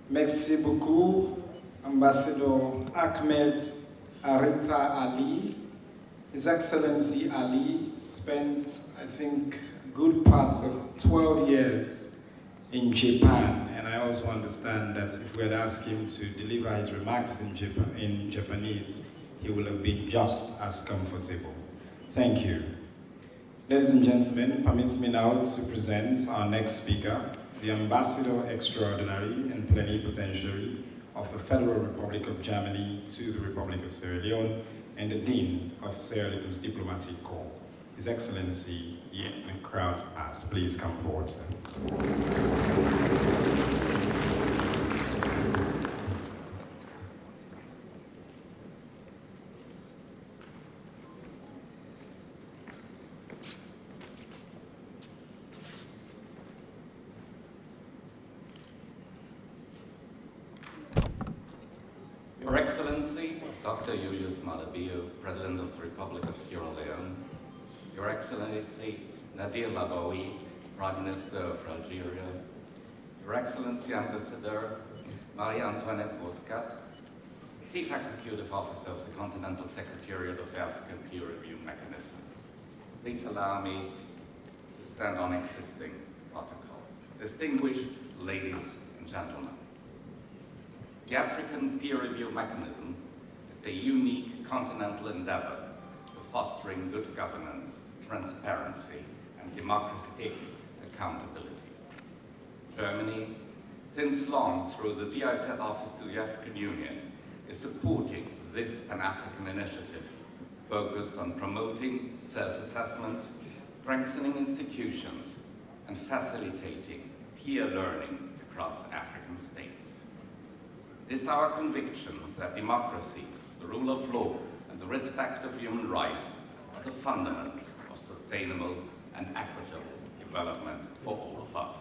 Merci beaucoup, Ambassador Ahmed Arita Ali. His Excellency Ali spent, I think, good parts of 12 years in Japan, and I also understand that if we had asked him to deliver his remarks in Japanese, he would have been just as comfortable. Thank you. Ladies and gentlemen, permit me now to present our next speaker, the Ambassador Extraordinary and Plenipotentiary of the Federal Republic of Germany to the Republic of Sierra Leone and the Dean of Sierra Leone's Diplomatic Corps. His Excellency Yen Crowd Pass. Please come forward, sir. Your Excellency, Dr. Julius Maada Bio, President of the Republic of Sierra Leone, Your Excellency Nadir Labaoui, Prime Minister of Algeria, Your Excellency Ambassador Marie-Antoinette Muscat, Chief Executive Officer of the Continental Secretariat of the African Peer Review Mechanism. Please allow me to stand on existing protocol. Distinguished ladies and gentlemen, the African Peer Review Mechanism is a unique continental endeavor to fostering good governance, transparency, and democratic accountability. Germany, since long through the GIZ Office to the African Union, is supporting this Pan-African initiative focused on promoting self-assessment, strengthening institutions, and facilitating peer learning across African states. It is our conviction that democracy, the rule of law, and the respect of human rights are the fundamentals of sustainable and equitable development for all of us.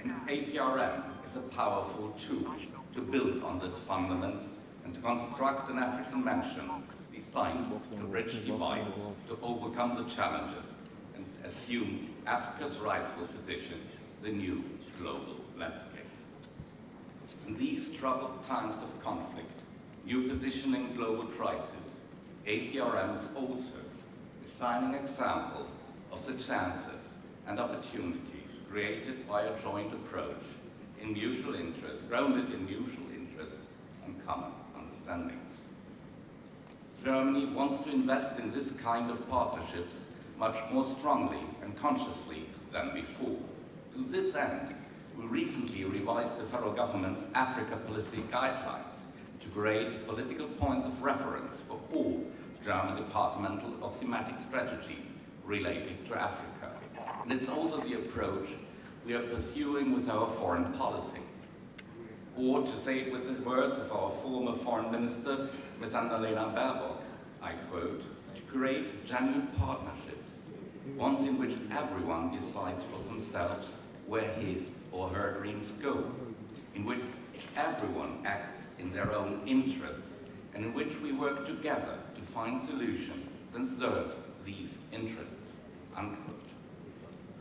And APRM is a powerful tool to build on these fundamentals and to construct an African mansion designed to bridge divides, to overcome the challenges, and assume Africa's rightful position in the new global landscape. In these troubled times of conflict, new positioning global crisis, APRM is also a shining example of the chances and opportunities created by a joint approach in mutual interest, grounded in mutual interest and common understandings. Germany wants to invest in this kind of partnerships much more strongly and consciously than before. To this end, we recently revised the federal government's Africa policy guidelines to create political points of reference for all German departmental or thematic strategies related to Africa. And it's also the approach we are pursuing with our foreign policy. Or to say it with the words of our former foreign minister, Ms. Annalena Baerbock, I quote, to create genuine partnerships, ones in which everyone decides for themselves where his or her dreams go, in which everyone acts in their own interests, and in which we work together to find solutions that serve these interests, unquote.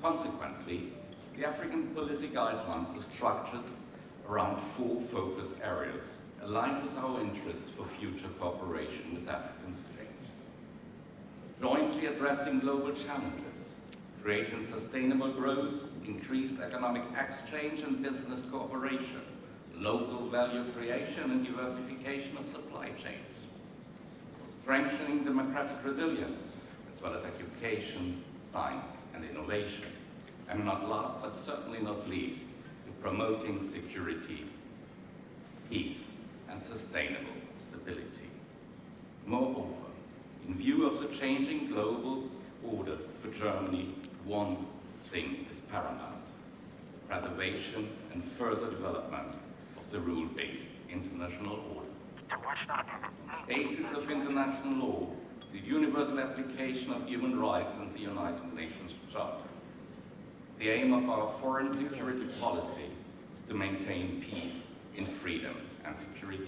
Consequently, the African policy guidelines are structured around 4 focus areas, aligned with our interests for future cooperation with African states. Jointly addressing global challenges, creating sustainable growth, increased economic exchange and business cooperation, local value creation and diversification of supply chains, strengthening democratic resilience, as well as education, science, and innovation, and not last but certainly not least, promoting security, peace, and sustainable stability. Moreover, in view of the changing global order for Germany, one thing is paramount: preservation and further development of the rule-based international order. Basis of international law, the universal application of human rights and the United Nations Charter. The aim of our foreign security policy is to maintain peace in freedom and security.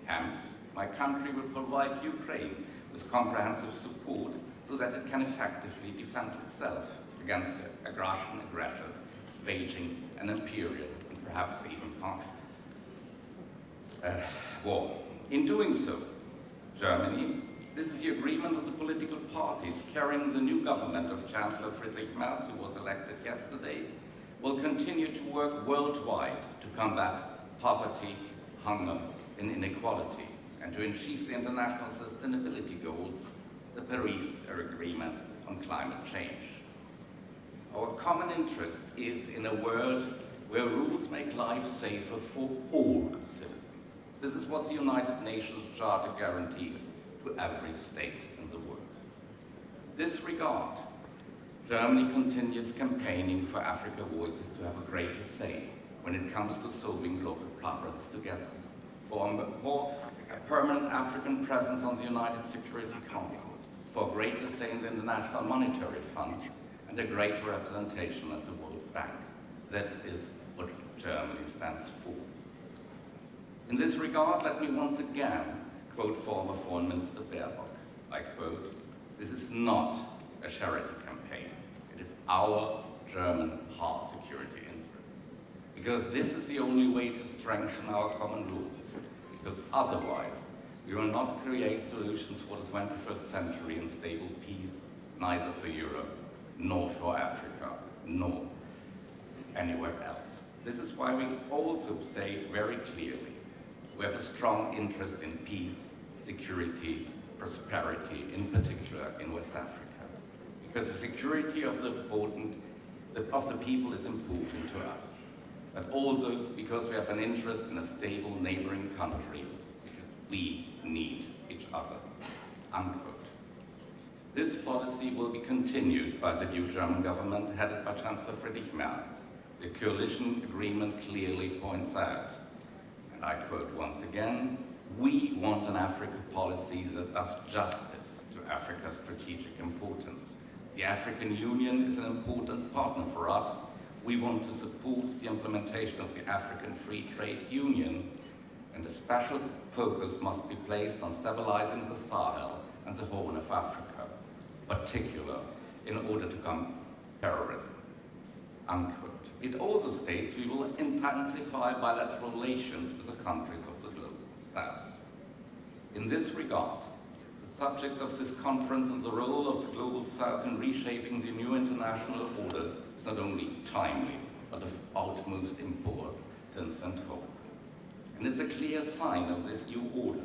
Hence, my country will provide Ukraine with comprehensive support so that it can effectively defend itself against aggressors waging an imperial and perhaps even war. In doing so, Germany, this is the agreement of the political parties carrying the new government of Chancellor Friedrich Merz, who was elected yesterday, will continue to work worldwide to combat poverty, hunger, and inequality, and to achieve the international sustainability goals, the Paris Agreement on climate change. Our common interest is in a world where rules make life safer for all citizens. This is what the United Nations Charter guarantees to every state in the world. In this regard, Germany continues campaigning for Africa voices to have a greater say when it comes to solving global problems together, for a permanent African presence on the United Security Council, for greater say in the International Monetary Fund, and a greater representation at the World Bank. That is what Germany stands for. In this regard, let me once again quote former Foreign Minister Baerbock. I quote, "This is not a charity campaign. It is our German hard security interest. Because this is the only way to strengthen our common rules, because otherwise we will not create solutions for the 21st century and stable peace, neither for Europe, nor for Africa, nor anywhere else. This is why we also say very clearly, we have a strong interest in peace, security, prosperity, in particular in West Africa. Because the security of the people is important to us, but also because we have an interest in a stable neighboring country, because we need each other, unquote. This policy will be continued by the new German government headed by Chancellor Friedrich Merz. The coalition agreement clearly points out, and I quote once again, we want an Africa policy that does justice to Africa's strategic importance. The African Union is an important partner for us. We want to support the implementation of the African Free Trade Union, and a special focus must be placed on stabilizing the Sahel and the Horn of Africa, particularly in order to combat terrorism, unquote. It also states we will intensify bilateral relations with the countries of the Global South. In this regard, the subject of this conference and the role of the Global South in reshaping the new international order is not only timely, but of utmost importance and hope. And it's a clear sign of this new order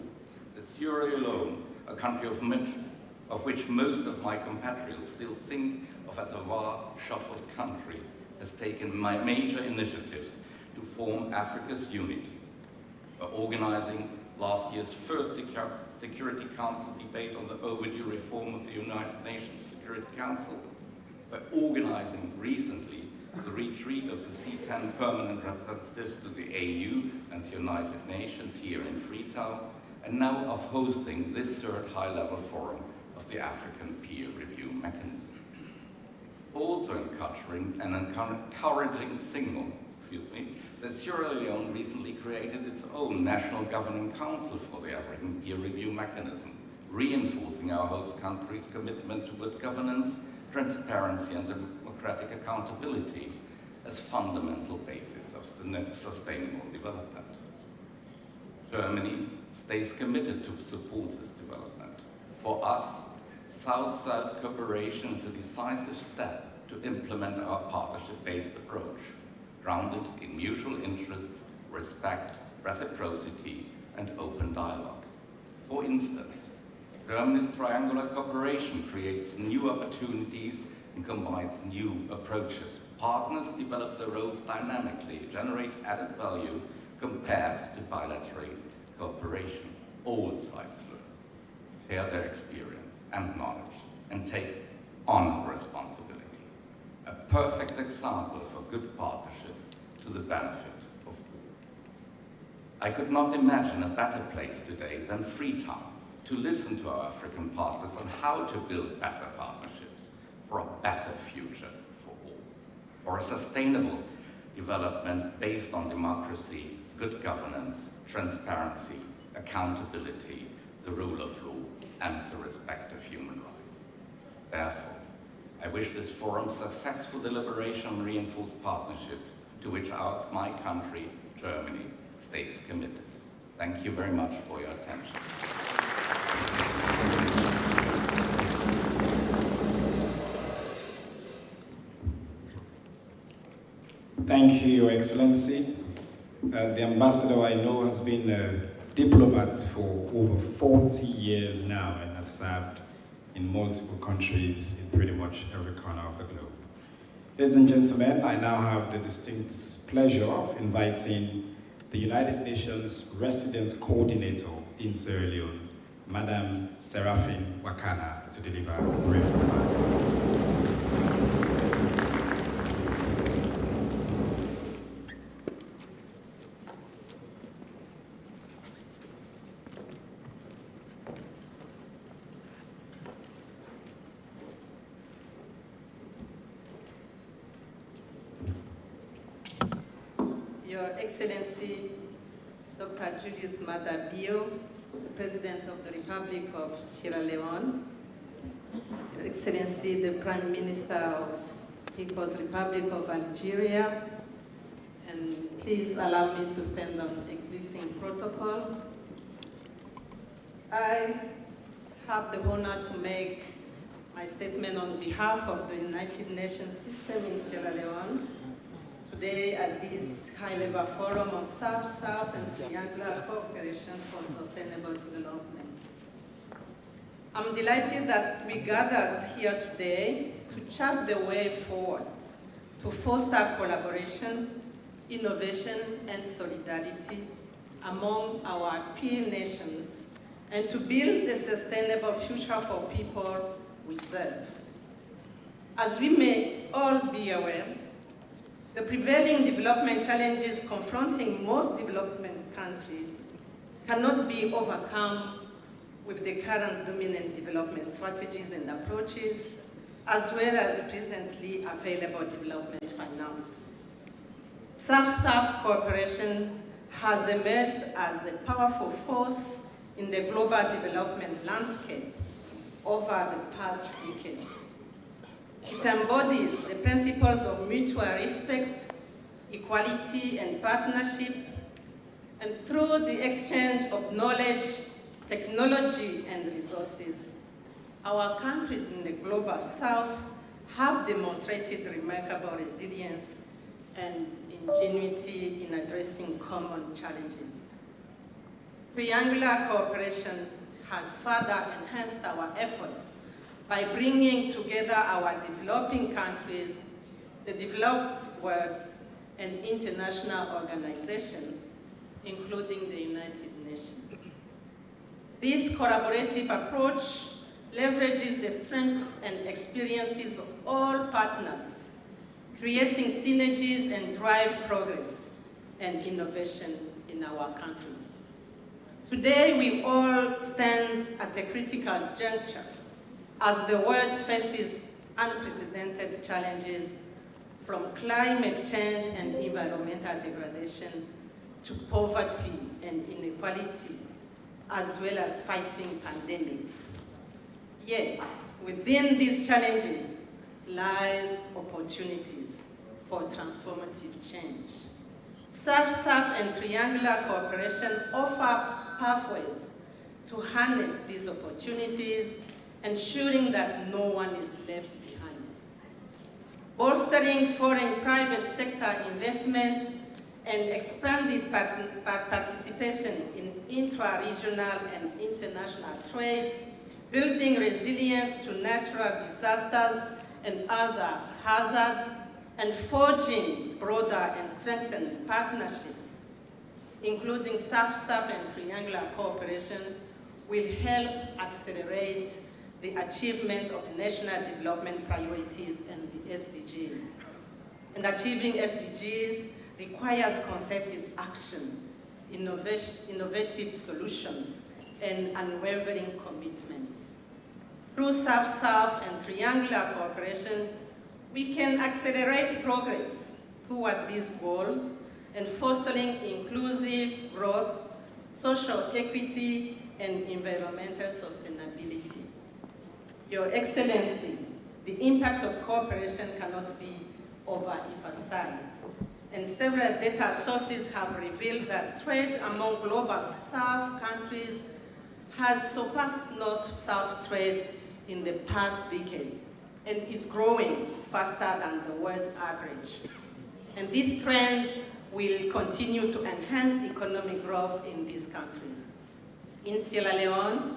that Sierra Leone, a country of which most of my compatriots still think of as a war-shuffled country, has taken major initiatives to form Africa's unity, by organizing last year's first Security Council debate on the overdue reform of the United Nations Security Council, by organizing recently the retreat of the C10 permanent representatives to the AU and the United Nations here in Freetown, and now of hosting this third high-level forum of the African Peer Review Mechanism. It's also an encouraging signal, that Sierra Leone recently created its own National Governing Council for the African Peer Review Mechanism, reinforcing our host country's commitment to good governance, transparency and democratic accountability as fundamental basis of sustainable development. Germany stays committed to support this development. For us, South-South cooperation is a decisive step to implement our partnership-based approach, grounded in mutual interest, respect, reciprocity, and open dialogue. For instance, Germany's triangular cooperation creates new opportunities and combines new approaches. Partners develop their roles dynamically, generate added value compared to bilateral cooperation. All sides learn, share their experience and knowledge, and take on responsibility. A perfect example for good partnership to the benefit of all. I could not imagine a better place today than Freetown to listen to our African partners on how to build better partnerships for a better future for all, for a sustainable development based on democracy, good governance, transparency, accountability, the rule of law, and the respect of human rights. Therefore, I wish this forum successful deliberation and reinforced partnership to which my country, Germany, stays committed. Thank you very much for your attention. Thank you, Your Excellency. The ambassador, I know, has been a diplomat for over 40 years now and has served in multiple countries in pretty much every corner of the globe. Ladies and gentlemen, I now have the distinct pleasure of inviting the United Nations Resident Coordinator in Sierra Leone, Madam Seraphine Wakana, to deliver brief remarks. Your Excellency, Dr. Julius Maada Bio, the President of the Republic of Sierra Leone, Your Excellency, the Prime Minister of People's Republic of Algeria, and please allow me to stand on existing protocol. I have the honor to make my statement on behalf of the United Nations system in Sierra Leone today at this high-level forum on South-South and triangular cooperation for sustainable development. I'm delighted that we gathered here today to chart the way forward to foster collaboration, innovation, and solidarity among our peer nations, and to build a sustainable future for people we serve. As we may all be aware, the prevailing development challenges confronting most development countries cannot be overcome with the current dominant development strategies and approaches, as well as presently available development finance. South-South cooperation has emerged as a powerful force in the global development landscape over the past decades. It embodies the principles of mutual respect, equality, and partnership, and through the exchange of knowledge, technology, and resources, our countries in the global south have demonstrated remarkable resilience and ingenuity in addressing common challenges. Triangular cooperation has further enhanced our efforts by bringing together our developing countries, the developed world, and international organizations, including the United Nations. This collaborative approach leverages the strength and experiences of all partners, creating synergies and drive progress and innovation in our countries. Today, we all stand at a critical juncture as the world faces unprecedented challenges from climate change and environmental degradation to poverty and inequality, as well as fighting pandemics. Yet, within these challenges lie opportunities for transformative change. South-South and triangular cooperation offer pathways to harness these opportunities, ensuring that no one is left behind. Bolstering foreign private sector investment and expanded participation in intra-regional and international trade, building resilience to natural disasters and other hazards, and forging broader and strengthened partnerships, including South-South and triangular cooperation, will help accelerate the achievement of national development priorities and the SDGs. And achieving SDGs requires concerted action, innovative solutions, and unwavering commitment. Through South-South and triangular cooperation, we can accelerate progress toward these goals and fostering inclusive growth, social equity, and environmental sustainability. Your Excellency, the impact of cooperation cannot be overemphasized, and several data sources have revealed that trade among global South countries has surpassed North-South trade in the past decades and is growing faster than the world average. And this trend will continue to enhance economic growth in these countries. In Sierra Leone,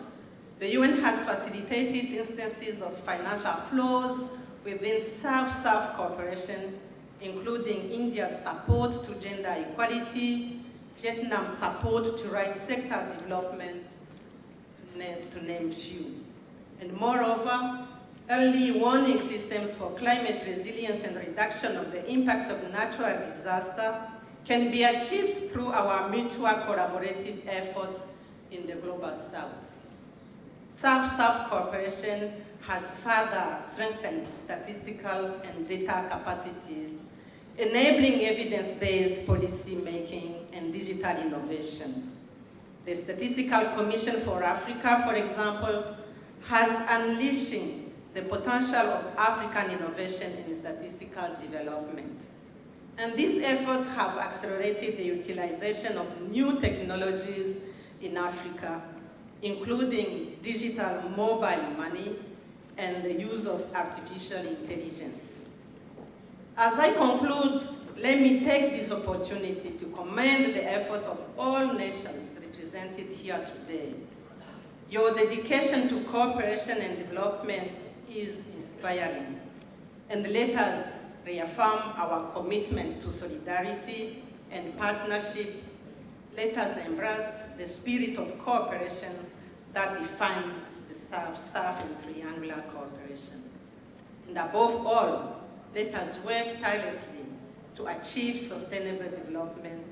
the UN has facilitated instances of financial flows within South-South cooperation, including India's support to gender equality, Vietnam's support to rice sector development, to name few. And moreover, early warning systems for climate resilience and reduction of the impact of natural disaster can be achieved through our mutual collaborative efforts in the global South. South-South cooperation has further strengthened statistical and data capacities, enabling evidence-based policy making and digital innovation. The Statistical Commission for Africa, for example, has unleashing the potential of African innovation in statistical development. And these efforts have accelerated the utilization of new technologies in Africa, including digital mobile money and the use of artificial intelligence. As I conclude, let me take this opportunity to commend the effort of all nations represented here today. Your dedication to cooperation and development is inspiring, and let us reaffirm our commitment to solidarity and partnership. Let us embrace the spirit of cooperation that defines the South-South and triangular cooperation. And above all, let us work tirelessly to achieve sustainable development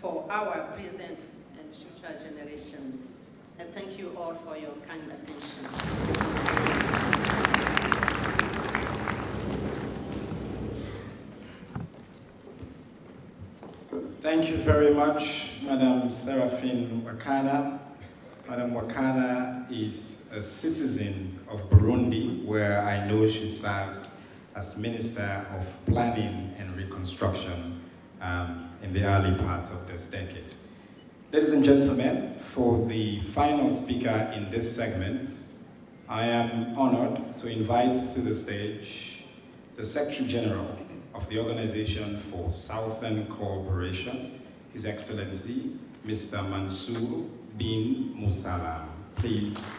for our present and future generations. And thank you all for your kind attention. Thank you very much, Madam Seraphine Wakana. Madam Wakana is a citizen of Burundi, where I know she served as Minister of Planning and Reconstruction in the early parts of this decade. Ladies and gentlemen, for the final speaker in this segment, I am honored to invite to the stage the Secretary General of the Organization for Southern Cooperation, His Excellency, Mr. Mansour bin Musalam. Please.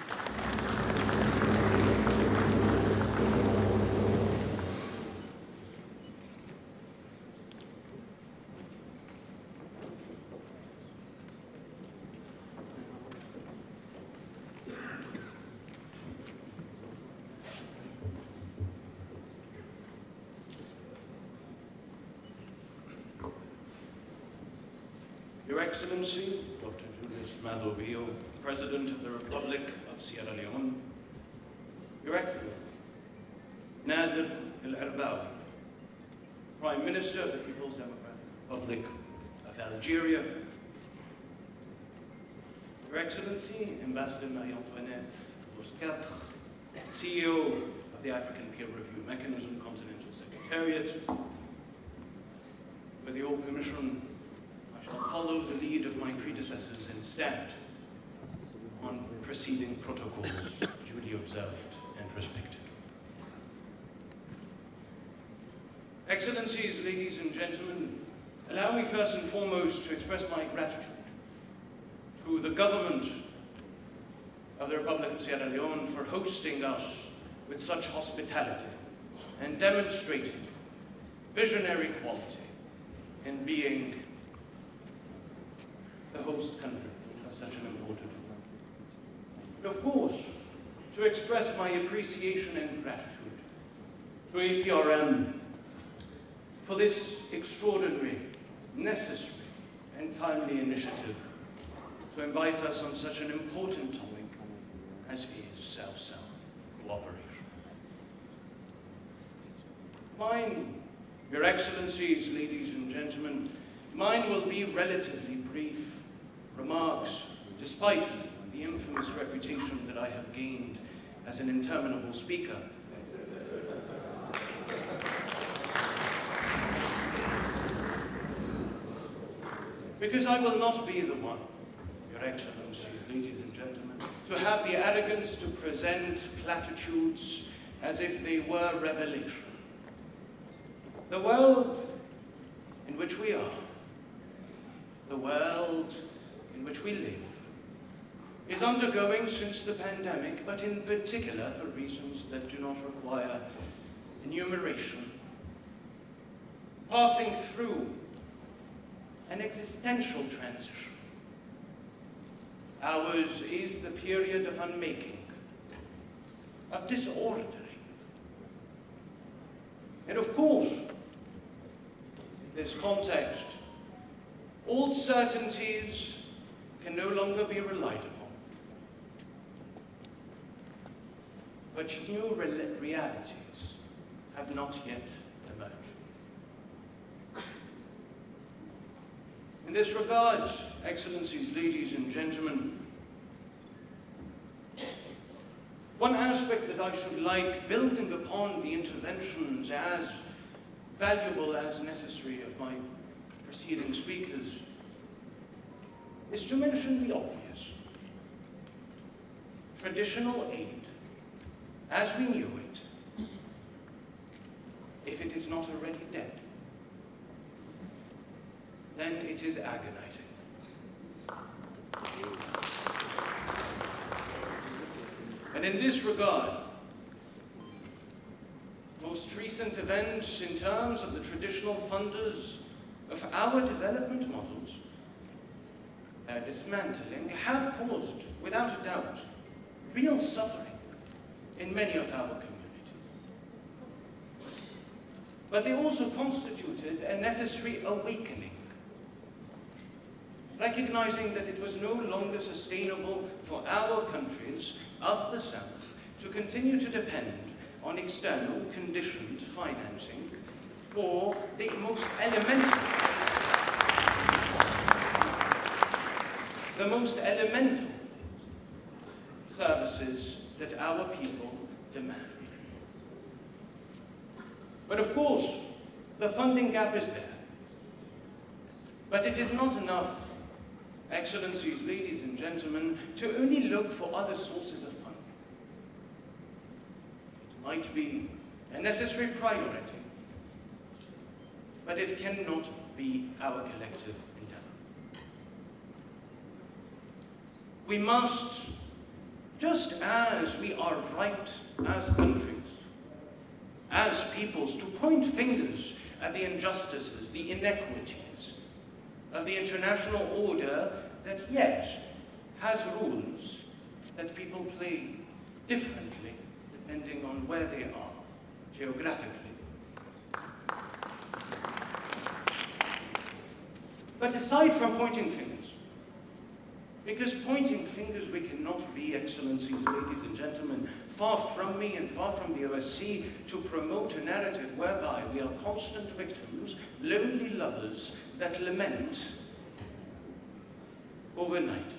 Your Excellency, Dr. Julius Maada Bio, President of the Republic of Sierra Leone, Your Excellency, Nader El-Erbawi, Prime Minister of the People's Democratic Republic of Algeria, Your Excellency, Ambassador Marie-Antoinette Bosquatre, CEO of the African Peer Review Mechanism, Continental Secretariat, with your permission, I'll follow the lead of my predecessors and stand on preceding protocols duly observed and respected. Excellencies, ladies and gentlemen, allow me first and foremost to express my gratitude to the government of the Republic of Sierra Leone for hosting us with such hospitality and demonstrating visionary quality in being the host country of such an important event. And of course, to express my appreciation and gratitude to APRM for this extraordinary, necessary, and timely initiative to invite us on such an important topic as is South-South cooperation. Mine, Your Excellencies, ladies and gentlemen, mine will be relatively brief remarks, despite the infamous reputation that I have gained as an interminable speaker. Because I will not be the one, Your Excellencies, ladies and gentlemen, to have the arrogance to present platitudes as if they were revelation. The world in which we are, the world in which we live, is undergoing since the pandemic, but in particular for reasons that do not require enumeration, passing through an existential transition. Ours is the period of unmaking, of disordering. And of course, in this context, all certainties can no longer be relied upon. But new realities have not yet emerged. In this regard, Excellencies, ladies and gentlemen, one aspect that I should like, building upon the interventions as valuable as necessary of my preceding speakers, is to mention the obvious. traditional aid, as we knew it, if it is not already dead, then it is agonizing. And in this regard, most recent events in terms of the traditional funders of our development models, their dismantling, have caused, without a doubt, real suffering in many of our communities. But they also constituted a necessary awakening, recognizing that it was no longer sustainable for our countries of the South to continue to depend on external conditioned financing for the most elemental services that our people demand. But of course, the funding gap is there. But it is not enough, Excellencies, ladies and gentlemen, to only look for other sources of funding. It might be a necessary priority, but it cannot be our collective endeavor. We must, just as we are right as countries, as peoples, to point fingers at the injustices, the inequities of the international order that yet has rules that people play differently depending on where they are geographically. But aside from pointing fingers, because pointing fingers we cannot be, Excellencies, ladies and gentlemen, far from me and far from the OSCE to promote a narrative whereby we are constant victims, lonely lovers that lament overnight.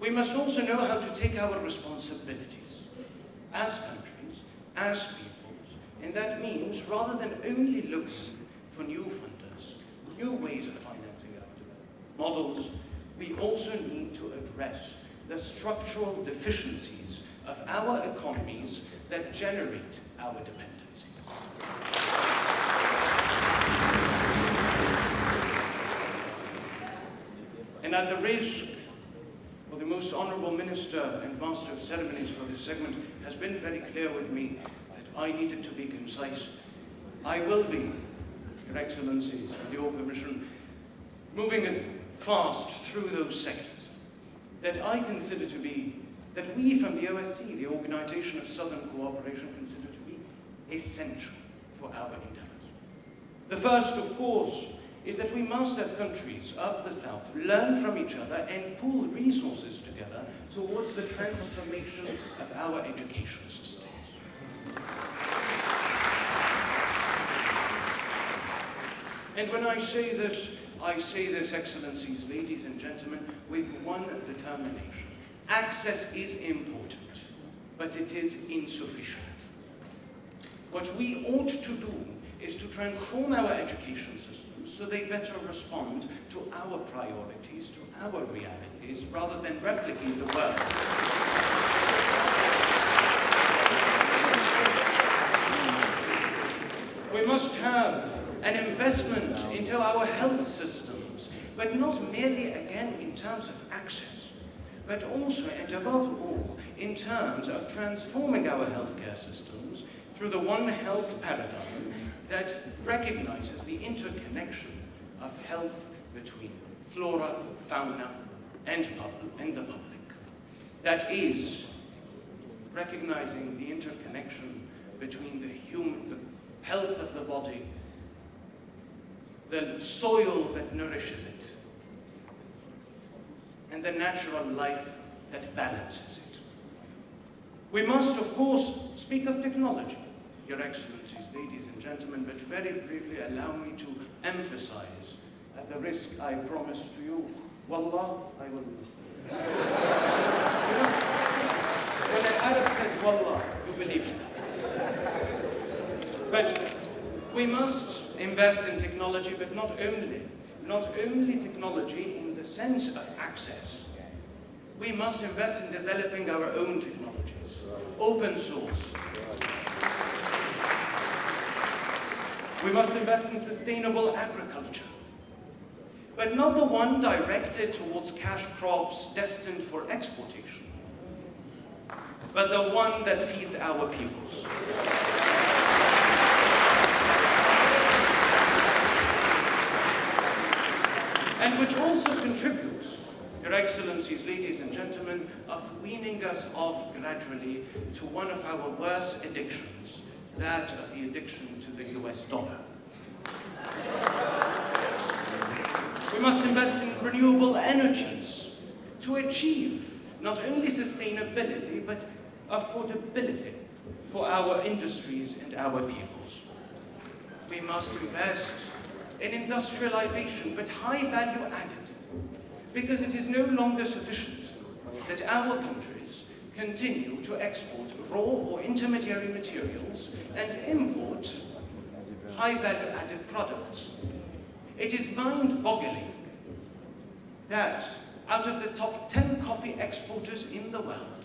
We must also know how to take our responsibilities as countries, as peoples, and that means rather than only looking for new funders, new ways of financing our models, we also need to address the structural deficiencies of our economies that generate our dependency. And at the risk, well, the most honorable Minister and Master of Ceremonies for this segment has been very clear with me that I needed to be concise. I will be, Your Excellencies, with your permission, moving fast through those sectors that I consider to be, that we from the OSCE, the Organization of Southern Cooperation, consider to be essential for our endeavors. The first, of course, is that we must, as countries of the South, learn from each other and pool resources together towards the transformation of our education systems. And when I say this, Excellencies, ladies and gentlemen, with one determination. Access is important, but it is insufficient. What we ought to do is to transform our education systems so they better respond to our priorities, to our realities, rather than replicate the world. We must have an investment into our health systems, but not merely, again, in terms of access, but also, and above all, in terms of transforming our healthcare systems through the One Health paradigm that recognizes the interconnection of health between flora, fauna, and the public. That is, recognizing the interconnection between the health of the body, the soil that nourishes it, and the natural life that balances it. We must, of course, speak of technology, Your Excellencies, ladies and gentlemen, but very briefly allow me to emphasize, at the risk I promised to you, Wallah, I will. You know, when an Arab says Wallah, you believe it. But we must invest in technology, but not only technology in the sense of access. We must invest in developing our own technologies, open source. We must invest in sustainable agriculture, but not the one directed towards cash crops destined for exportation, but the one that feeds our peoples. And which also contributes, Your Excellencies, ladies and gentlemen, of weaning us off gradually to one of our worst addictions, that of the addiction to the US dollar. We must invest in renewable energies to achieve not only sustainability, but affordability for our industries and our peoples. We must invest in industrialization, but high value added, because it is no longer sufficient that our countries continue to export raw or intermediary materials and import high value added products. It is mind-boggling that out of the top 10 coffee exporters in the world,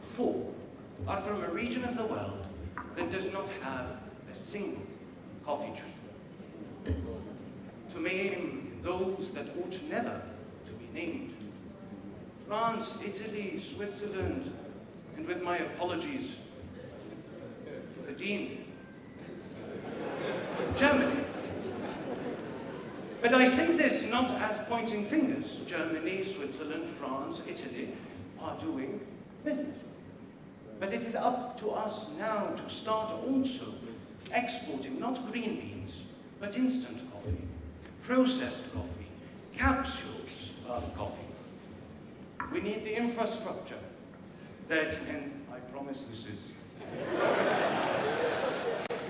4 are from a region of the world that does not have a single coffee tree. To name those that ought never to be named: France, Italy, Switzerland, and with my apologies to the Dean, Germany. But I say this not as pointing fingers. Germany, Switzerland, France, Italy are doing business. But it is up to us now to start also exporting not green beans, but instant coffee, processed coffee, capsules of coffee. We need the infrastructure that, and I promise this is,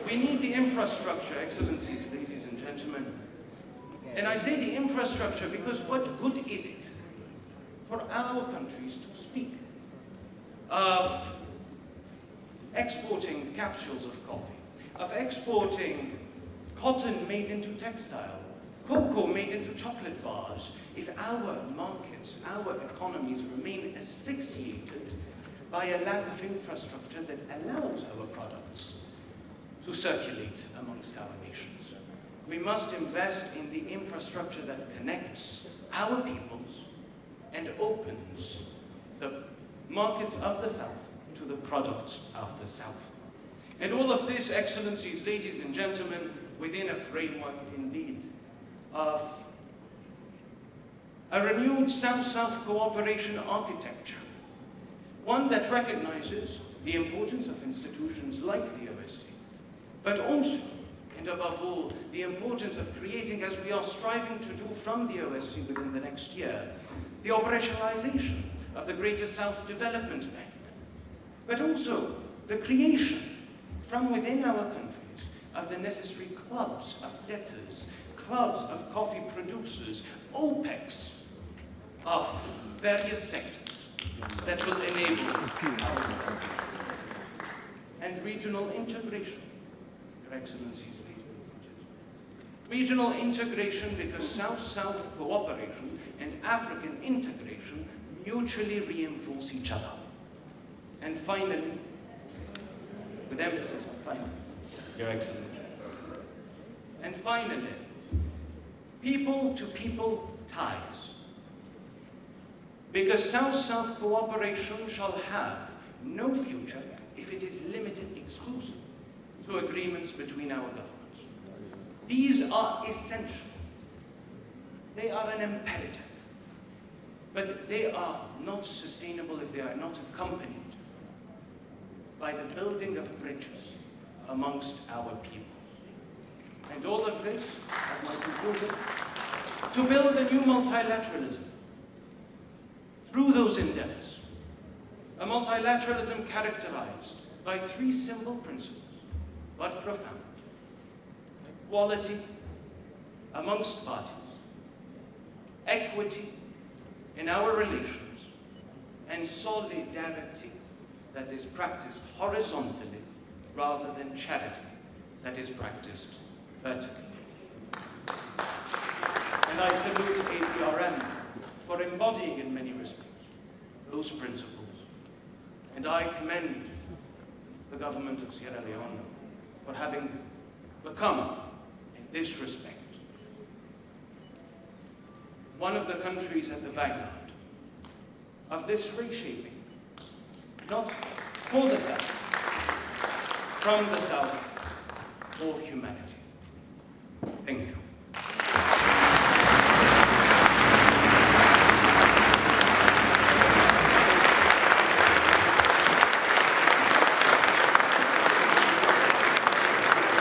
we need the infrastructure, Excellencies, ladies and gentlemen. And I say the infrastructure because what good is it for our countries to speak of exporting capsules of coffee, of exporting cotton made into textile, cocoa made into chocolate bars, if our markets, our economies remain asphyxiated by a lack of infrastructure that allows our products to circulate amongst our nations. We must invest in the infrastructure that connects our peoples and opens the markets of the South to the products of the South. And all of this, Excellencies, ladies and gentlemen, within a framework indeed of a renewed South-South cooperation architecture, one that recognizes the importance of institutions like the OSCE, but also, and above all, the importance of creating, as we are striving to do from the OSCE within the next year, the operationalization of the Greater South Development Bank, but also the creation from within our countries of the necessary clubs of debtors, clubs of coffee producers, OPECs of various sectors that will enable our growth. And regional integration, Your Excellencies. Regional integration, because South-South cooperation and African integration mutually reinforce each other. And finally, with emphasis on finally, Your Excellency. And finally, people-to-people ties. Because South-South cooperation shall have no future if it is limited exclusively to agreements between our governments. These are essential. They are an imperative. But they are not sustainable if they are not accompanied by the building of bridges amongst our people. And all of this, as my conclusion, to build a new multilateralism through those endeavors. A multilateralism characterized by 3 simple principles, but profound. Equality amongst parties, equity in our relations, and solidarity that is practiced horizontally rather than charity that is practiced vertically. And I salute APRM for embodying in many respects those principles. And I commend the government of Sierra Leone for having become, in this respect, one of the countries at the vanguard of this reshaping, not for the South, from the South, for humanity. Thank you.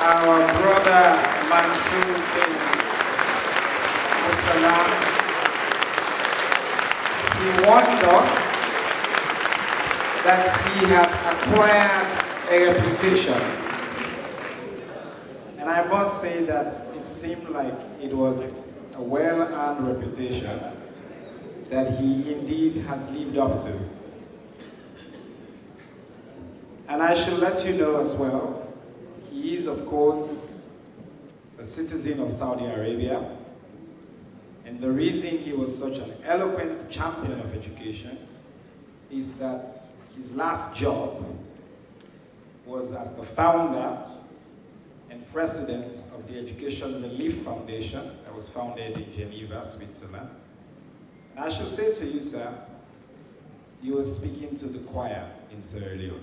Our brother Mansour bin Salam, he warned us that he had acquired a reputation. And I must say that it seemed like it was a well-earned reputation that he indeed has lived up to. And I should let you know as well, he is, of course, a citizen of Saudi Arabia. And the reason he was such an eloquent champion of education is that his last job was as the founder and president of the Education Relief Foundation that was founded in Geneva, Switzerland. And I should say to you, sir, you were speaking to the choir in Sierra Leone.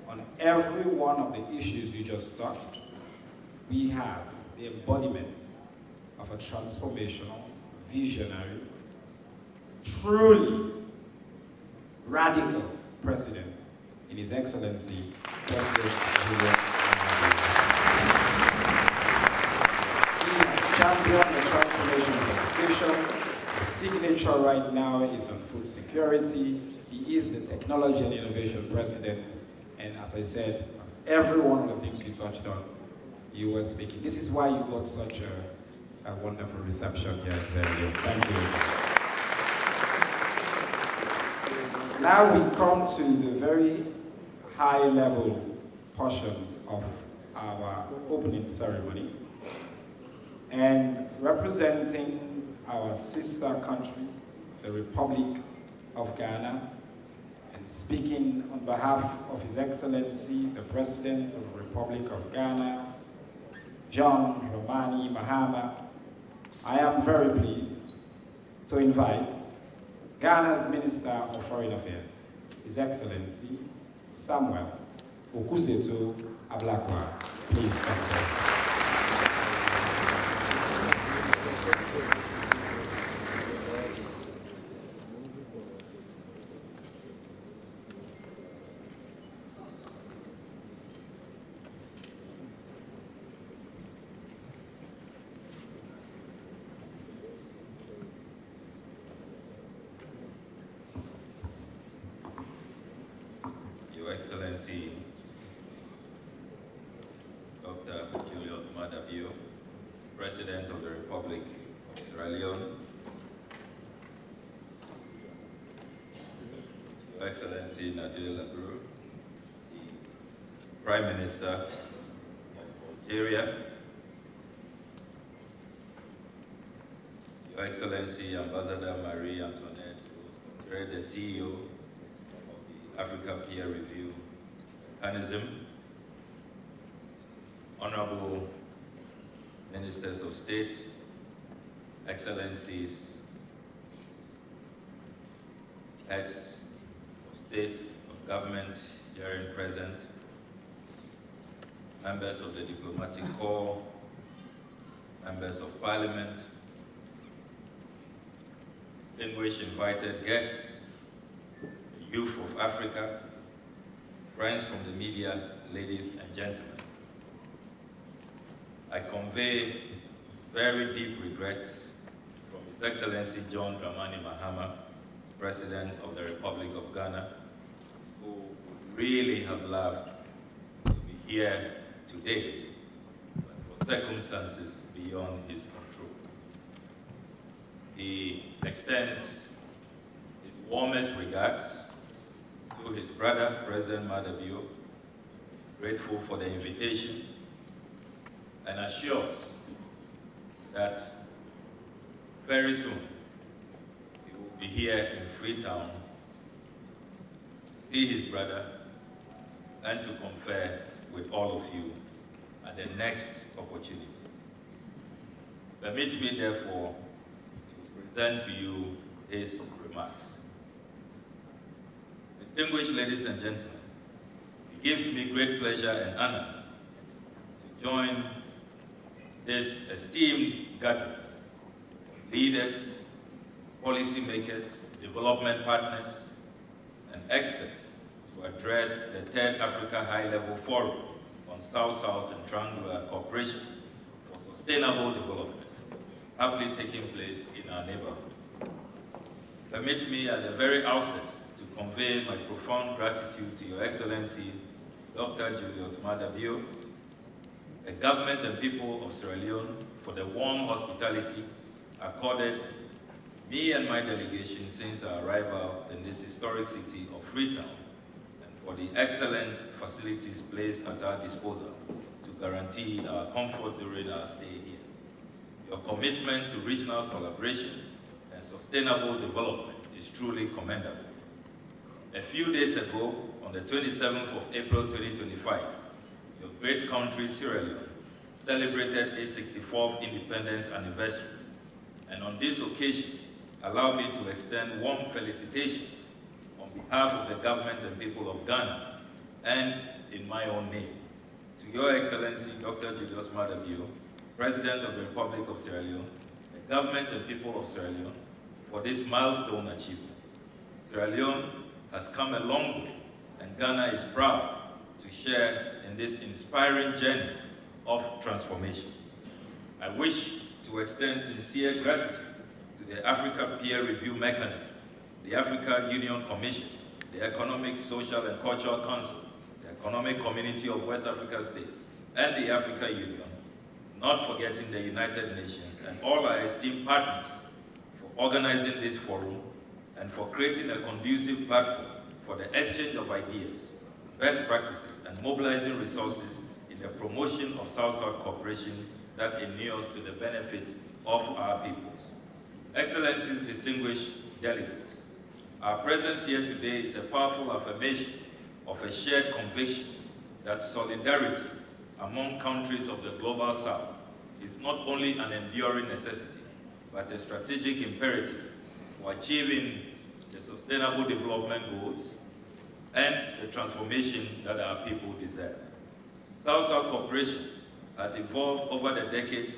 On every one of the issues you just touched, we have the embodiment of a transformational, visionary, truly radical president in His Excellency, President Julius He has championed the transformation of education. His signature right now is on food security. He is the technology and innovation president. And as I said, every one of the things you touched on, you were speaking. This is why you got such a wonderful reception here at Sierra Leone. Thank you. Now we come to the very high-level portion of our opening ceremony. And representing our sister country, the Republic of Ghana, and speaking on behalf of His Excellency, the President of the Republic of Ghana, John Dramani Mahama, I am very pleased to invite Ghana's Minister of Foreign Affairs, His Excellency Samuel Okuseto Ablakwa. Please come forward. Your Excellency, Dr. Julius Maada Bio, President of the Republic of Sierra Leone, Your Excellency Nadir Labru, the Prime Minister of Algeria, Your Excellency Ambassador Marie Antoinette Rose, the CEO Africa Peer Review Mechanism, Honorable Ministers of State, Excellencies, Heads of State, of Government, herein present, members of the Diplomatic Corps, members of Parliament, distinguished invited guests, youth of Africa, friends from the media, ladies and gentlemen. I convey very deep regrets from His Excellency John Dramani Mahama, President of the Republic of Ghana, who would really have loved to be here today, but for circumstances beyond his control. He extends his warmest regards to his brother, President Maada Bio, grateful for the invitation, and assures that very soon he will be here in Freetown see his brother and to confer with all of you at the next opportunity. Permit me, therefore, to present to you his remarks. Distinguished ladies and gentlemen, it gives me great pleasure and honor to join this esteemed gathering of leaders, policymakers, development partners, and experts to address the Third Africa High-Level Forum on South-South and Triangular Cooperation for Sustainable Development, happily taking place in our neighborhood. Permit me at the very outset to convey my profound gratitude to Your Excellency, Dr. Julius Maada Bio, the government and people of Sierra Leone for the warm hospitality accorded me and my delegation since our arrival in this historic city of Freetown, and for the excellent facilities placed at our disposal to guarantee our comfort during our stay here. Your commitment to regional collaboration and sustainable development is truly commendable. A few days ago, on the 27th of April 2025, your great country, Sierra Leone, celebrated its 64th independence anniversary. And on this occasion, allow me to extend warm felicitations on behalf of the government and people of Ghana, and in my own name, to Your Excellency, Dr. Julius Maada Bio, President of the Republic of Sierra Leone, the government and people of Sierra Leone, for this milestone achievement. Sierra Leone has come a long way, and Ghana is proud to share in this inspiring journey of transformation. I wish to extend sincere gratitude to the Africa Peer Review Mechanism, the African Union Commission, the Economic, Social and Cultural Council, the Economic Community of West Africa States, and the Africa Union, not forgetting the United Nations and all our esteemed partners for organizing this forum and for creating a conducive platform for the exchange of ideas, best practices, and mobilizing resources in the promotion of South-South cooperation that inures to the benefit of our peoples. Excellencies, distinguished delegates, our presence here today is a powerful affirmation of a shared conviction that solidarity among countries of the Global South is not only an enduring necessity, but a strategic imperative for achieving the sustainable development goals and the transformation that our people deserve. South-South cooperation has evolved over the decades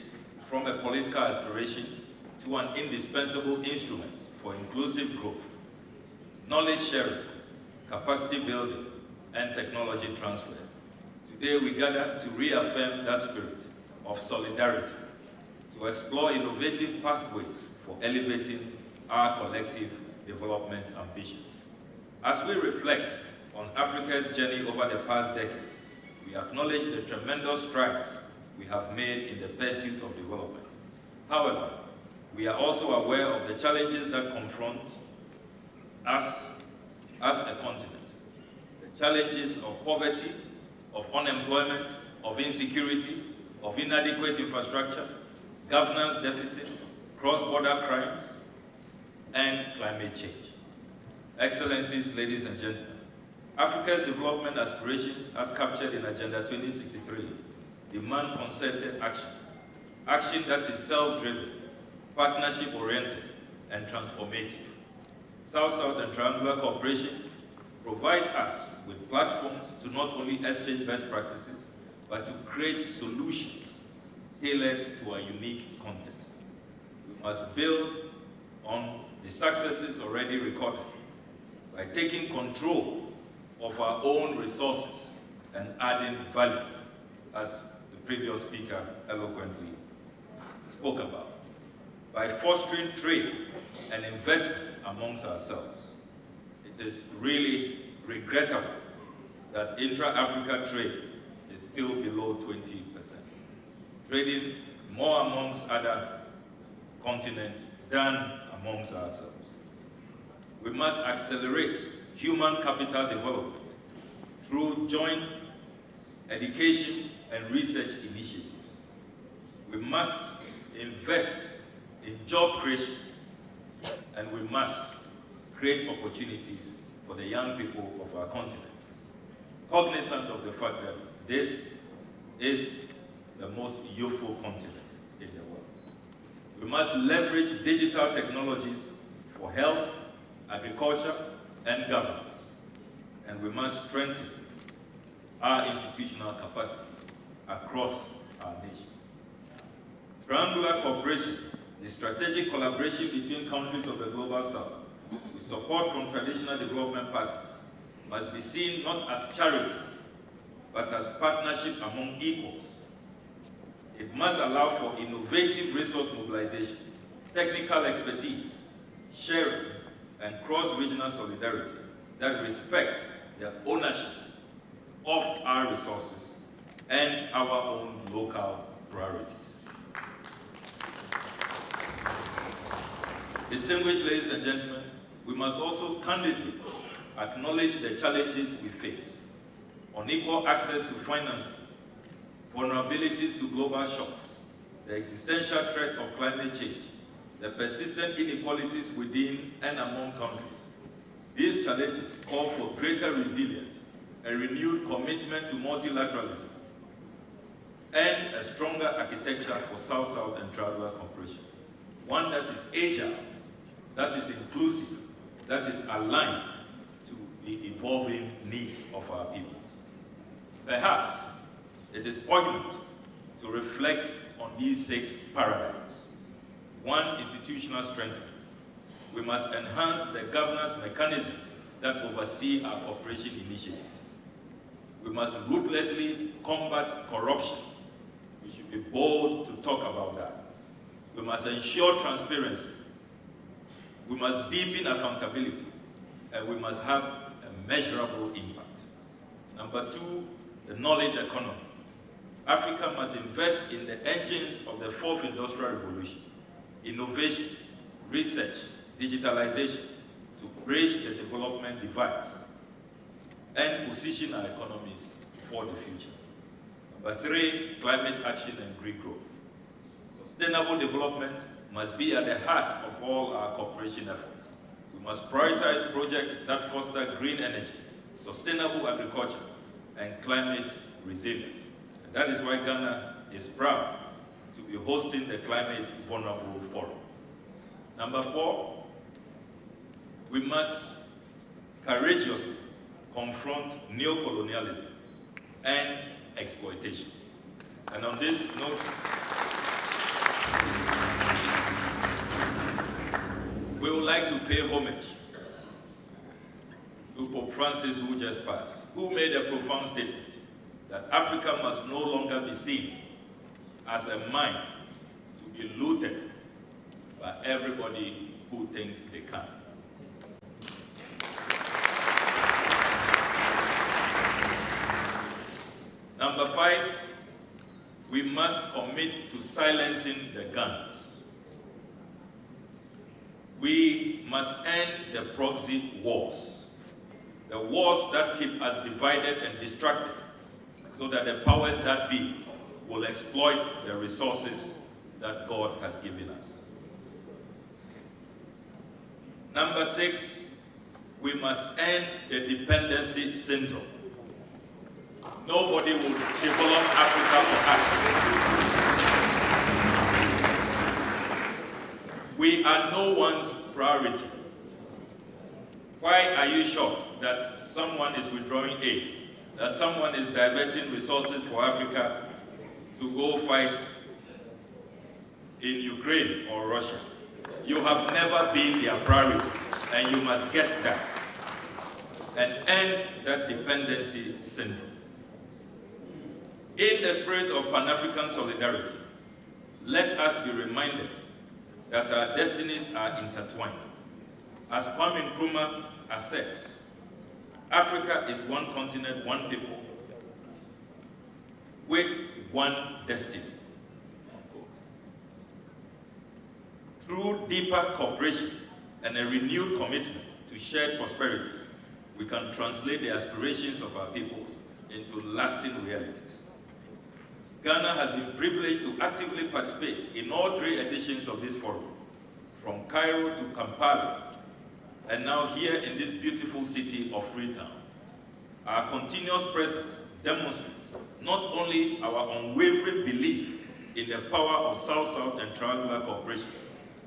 from a political aspiration to an indispensable instrument for inclusive growth, knowledge sharing, capacity building, and technology transfer. Today we gather to reaffirm that spirit of solidarity, to explore innovative pathways for elevating our collective development ambitions. As we reflect on Africa's journey over the past decades, we acknowledge the tremendous strides we have made in the pursuit of development. However, we are also aware of the challenges that confront us as a continent. The challenges of poverty, of unemployment, of insecurity, of inadequate infrastructure, governance deficits, cross-border crimes, and climate change. Excellencies, ladies and gentlemen, Africa's development aspirations, as captured in Agenda 2063, demand concerted action, action that is self-driven, partnership-oriented, and transformative. South-South and Triangular Cooperation provides us with platforms to not only exchange best practices, but to create solutions tailored to our unique context. We must build on the successes already recorded by taking control of our own resources and adding value, as the previous speaker eloquently spoke about, by fostering trade and investment amongst ourselves. It is really regrettable that intra-Africa trade is still below 20%. Trading more amongst other continents than amongst ourselves. We must accelerate human capital development through joint education and research initiatives. We must invest in job creation, and we must create opportunities for the young people of our continent. Cognizant of the fact that this is the most youthful continent in the world. We must leverage digital technologies for health, agriculture, and governance. And we must strengthen our institutional capacity across our nation. Triangular cooperation, the strategic collaboration between countries of the Global South, with support from traditional development partners, must be seen not as charity, but as partnership among equals. It must allow for innovative resource mobilization, technical expertise, sharing, and cross-regional solidarity that respects the ownership of our resources and our own local priorities. Distinguished ladies and gentlemen, we must also candidly acknowledge the challenges we face: unequal access to financing, vulnerabilities to global shocks, the existential threat of climate change, the persistent inequalities within and among countries. These challenges call for greater resilience, a renewed commitment to multilateralism, and a stronger architecture for South-South and triangular cooperation. One that is agile, that is inclusive, that is aligned to the evolving needs of our peoples. Perhaps it is poignant to reflect on these 6 paradigms. 1, institutional strengthening. We must enhance the governance mechanisms that oversee our cooperation initiatives. We must ruthlessly combat corruption. We should be bold to talk about that. We must ensure transparency. We must deepen accountability, and we must have a measurable impact. Number 2, the knowledge economy. Africa must invest in the engines of the 4th industrial revolution: innovation, research, digitalization, to bridge the development divides and position our economies for the future. Number 3, climate action and green growth. Sustainable development must be at the heart of all our cooperation efforts. We must prioritize projects that foster green energy, sustainable agriculture, and climate resilience. And that is why Ghana is proud to be hosting the Climate Vulnerable Forum. Number 4, we must courageously confront neocolonialism and exploitation. And on this note, we would like to pay homage to Pope Francis, who just passed, who made a profound statement that Africa must no longer be seen as a mine to be looted by everybody who thinks they can. Number 5, we must commit to silencing the guns. We must end the proxy wars, the wars that keep us divided and distracted, so that the powers that be will exploit the resources that God has given us. Number 6, we must end the dependency syndrome. Nobody will develop Africa for us. We are no one's priority. Why are you shocked that someone is withdrawing aid, that someone is diverting resources for Africa to go fight in Ukraine or Russia? You have never been their priority, and you must get that and end that dependency syndrome. In the spirit of Pan-African solidarity, let us be reminded that our destinies are intertwined. As Kwame Nkrumah asserts, Africa is one continent, one people, with one destiny. Through deeper cooperation and a renewed commitment to shared prosperity, we can translate the aspirations of our peoples into lasting realities. Ghana has been privileged to actively participate in all 3 editions of this forum, from Cairo to Kampala, and now here in this beautiful city of Freetown. Our continuous presence demonstrates not only our unwavering belief in the power of South-South and triangular cooperation,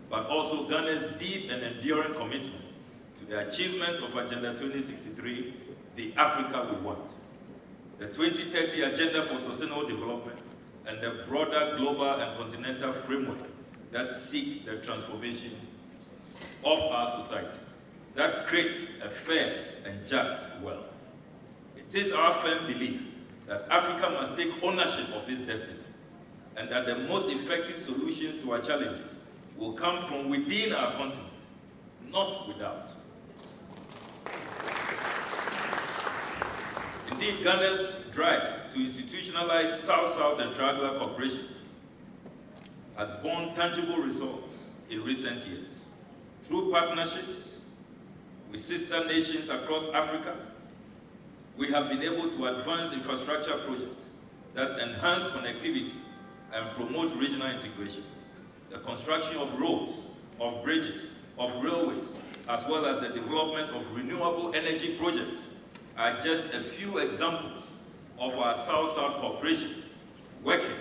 but also Ghana's deep and enduring commitment to the achievement of Agenda 2063, the Africa we want, the 2030 Agenda for Sustainable Development, and the broader global and continental framework that seek the transformation of our society, that creates a fair and just world. It is our firm belief that Africa must take ownership of its destiny, and that the most effective solutions to our challenges will come from within our continent, not without. Indeed, Ghana's drive to institutionalize South-South and triangular cooperation has borne tangible results in recent years. Through partnerships with sister nations across Africa, we have been able to advance infrastructure projects that enhance connectivity and promote regional integration. The construction of roads, of bridges, of railways, as well as the development of renewable energy projects are just a few examples of our South-South cooperation, working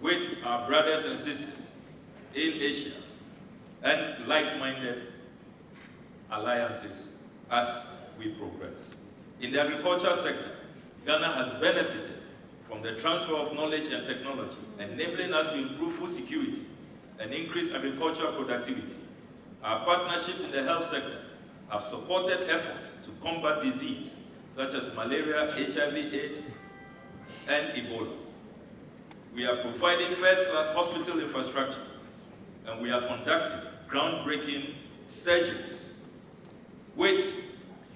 with our brothers and sisters in Asia and like-minded alliances as we progress. In the agricultural sector, Ghana has benefited from the transfer of knowledge and technology, enabling us to improve food security and increase agricultural productivity. Our partnerships in the health sector have supported efforts to combat disease such as malaria, HIV/AIDS, and Ebola. We are providing first-class hospital infrastructure, and we are conducting groundbreaking surgeries with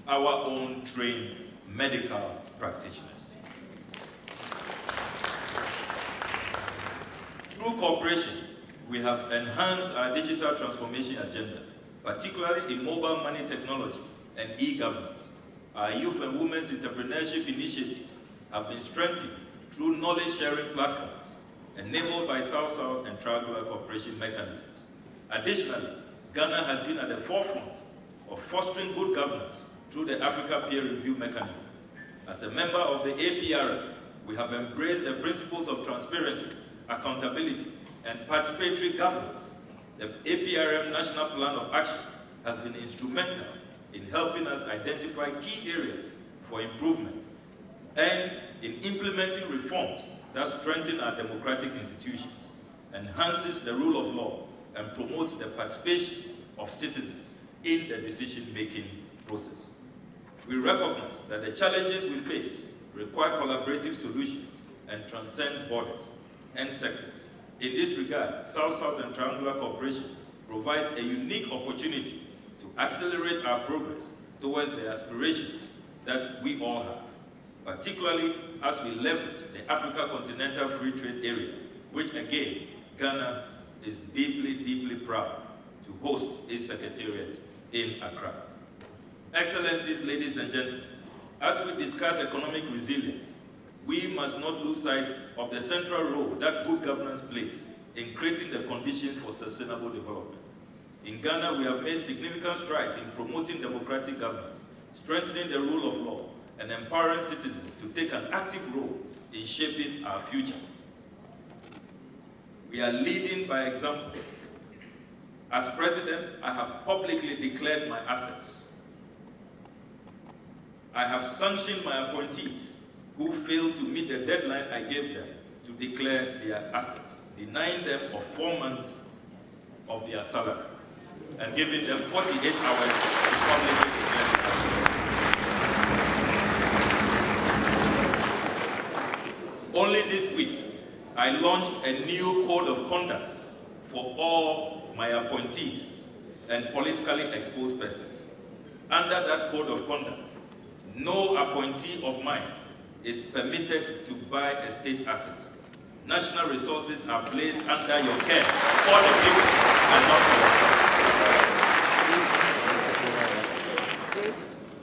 our own trained medical practitioners. Through cooperation, we have enhanced our digital transformation agenda, particularly in mobile money technology and e-governance. Our youth and women's entrepreneurship initiatives have been strengthened through knowledge-sharing platforms enabled by South-South and triangular cooperation mechanisms. Additionally, Ghana has been at the forefront of fostering good governance through the Africa Peer Review Mechanism. As a member of the APRM, we have embraced the principles of transparency, accountability, and participatory governance. The APRM National Plan of Action has been instrumental in helping us identify key areas for improvement and in implementing reforms that strengthen our democratic institutions, enhances the rule of law, and promotes the participation of citizens in the decision-making process. We recognize that the challenges we face require collaborative solutions and transcends borders and sectors. In this regard, South-South and triangular cooperation provides a unique opportunity to accelerate our progress towards the aspirations that we all have, particularly as we leverage the Africa Continental Free Trade Area, which again, Ghana is deeply, deeply proud to host its secretariat in Accra. Excellencies, ladies and gentlemen, as we discuss economic resilience, we must not lose sight of the central role that good governance plays in creating the conditions for sustainable development. In Ghana, we have made significant strides in promoting democratic governance, strengthening the rule of law, and empowering citizens to take an active role in shaping our future. We are leading by example. As president, I have publicly declared my assets. I have sanctioned my appointees who failed to meet the deadline I gave them to declare their assets, denying them of 4 months of their salary and giving them 48 hours to publicly declare their assets. Only this week, I launched a new code of conduct for all my appointees and politically exposed persons. Under that code of conduct, no appointee of mine is permitted to buy a state asset. National resources are placed under your care for the people and not for the.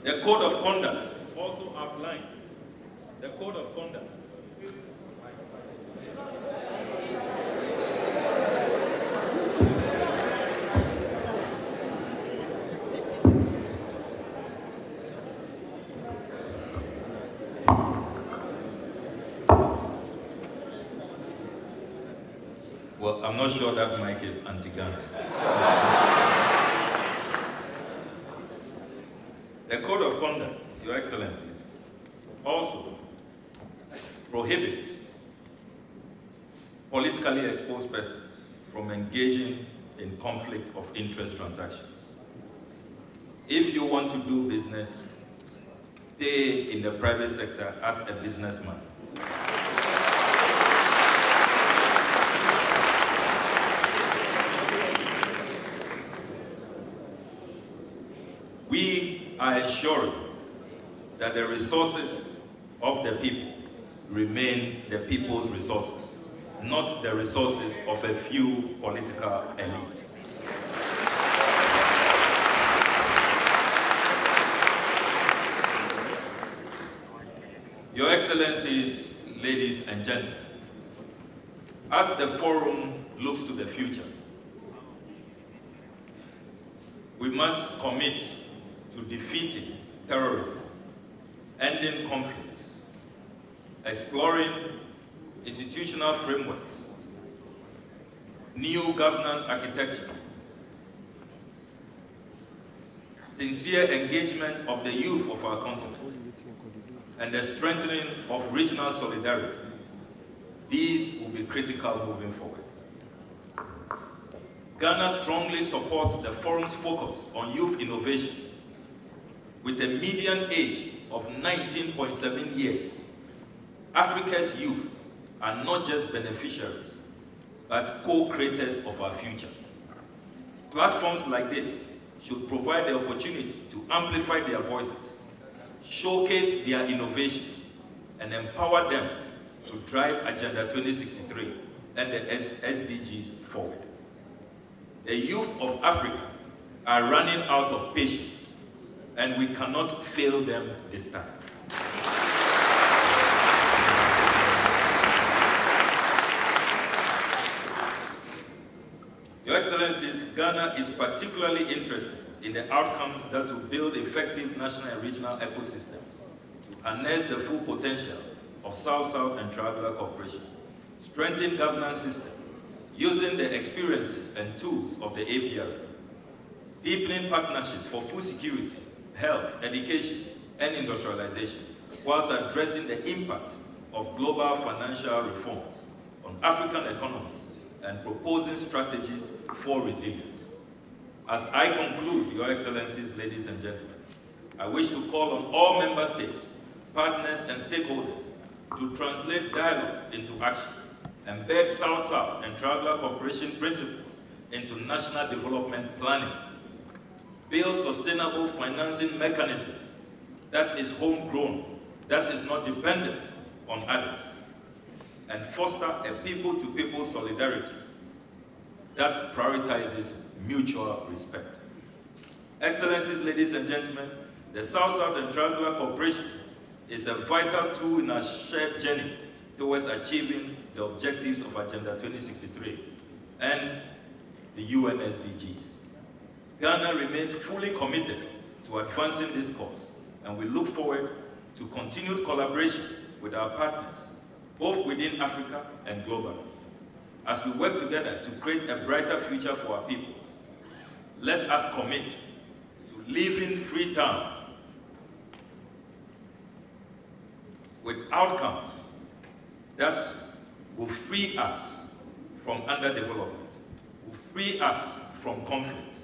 The code of conduct also outlines the code of conduct. Well, I'm not sure that mic is anti-Ghana. The Code of Conduct, Your Excellencies, also prohibits politically exposed persons from engaging in conflict of interest transactions. If you want to do business, stay in the private sector as a businessman. We are ensuring that the resources of the people remain the people's resources, not the resources of a few political elite. Your Excellencies, ladies and gentlemen, as the forum looks to the future, we must commit to defeating terrorism, ending conflicts, exploring institutional frameworks, new governance architecture, sincere engagement of the youth of our continent, and the strengthening of regional solidarity. These will be critical moving forward. Ghana strongly supports the forum's focus on youth innovation. With a median age of 19.7 years, Africa's youth are not just beneficiaries, but co-creators of our future. Platforms like this should provide the opportunity to amplify their voices, showcase their innovations, and empower them to drive Agenda 2063 and the SDGs forward. The youth of Africa are running out of patience, and we cannot fail them this time. Your Excellencies, Ghana is particularly interested in the outcomes that will build effective national and regional ecosystems to harness the full potential of South-South and triangular cooperation, strengthen governance systems, using the experiences and tools of the APR, deepening partnerships for food security, health, education, and industrialization, whilst addressing the impact of global financial reforms on African economies and proposing strategies for resilience. As I conclude, Your Excellencies, ladies and gentlemen, I wish to call on all member states, partners, and stakeholders to translate dialogue into action, embed South-South and triangular cooperation principles into national development planning, build sustainable financing mechanisms that is homegrown, that is not dependent on others, and foster a people-to-people solidarity that prioritizes mutual respect. Excellencies, ladies and gentlemen, the South-South and triangular cooperation is a vital tool in our shared journey towards achieving the objectives of Agenda 2063 and the UN SDGs. Ghana remains fully committed to advancing this cause, and we look forward to continued collaboration with our partners, both within Africa and globally, as we work together to create a brighter future for our peoples. Let us commit to living Freetown with outcomes that will free us from underdevelopment, will free us from conflict,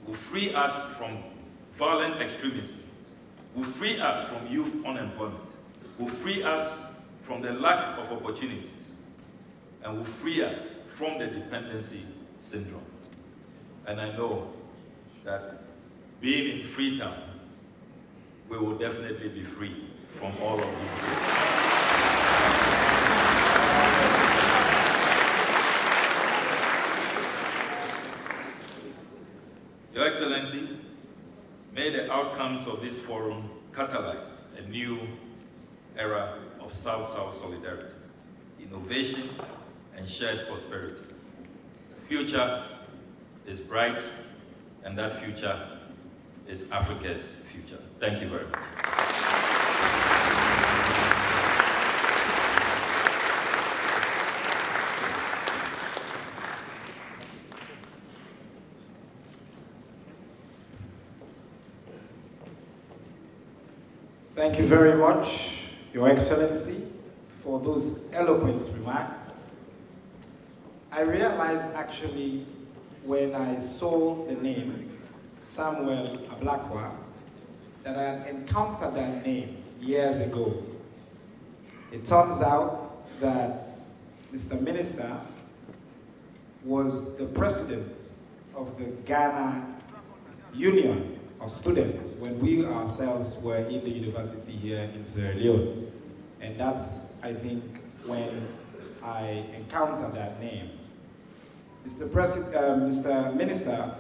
will free us from violent extremism, will free us from youth unemployment, will free us from the lack of opportunities, and will free us from the dependency syndrome. And I know that being in Freetown, we will definitely be free from all of these things. Your Excellency, may the outcomes of this forum catalyze a new era of South-South solidarity, innovation, and shared prosperity. The future is bright, and that future is Africa's future. Thank you very much. Thank you very much, Your Excellency, for those eloquent remarks. I realized actually when I saw the name Samuel Ablakwa that I had encountered that name years ago. It turns out that Mr. Minister was the president of the Ghana Union of Students when we ourselves were in the university here in Sierra Leone. And that's, I think, when I encountered that name. Mr. Minister,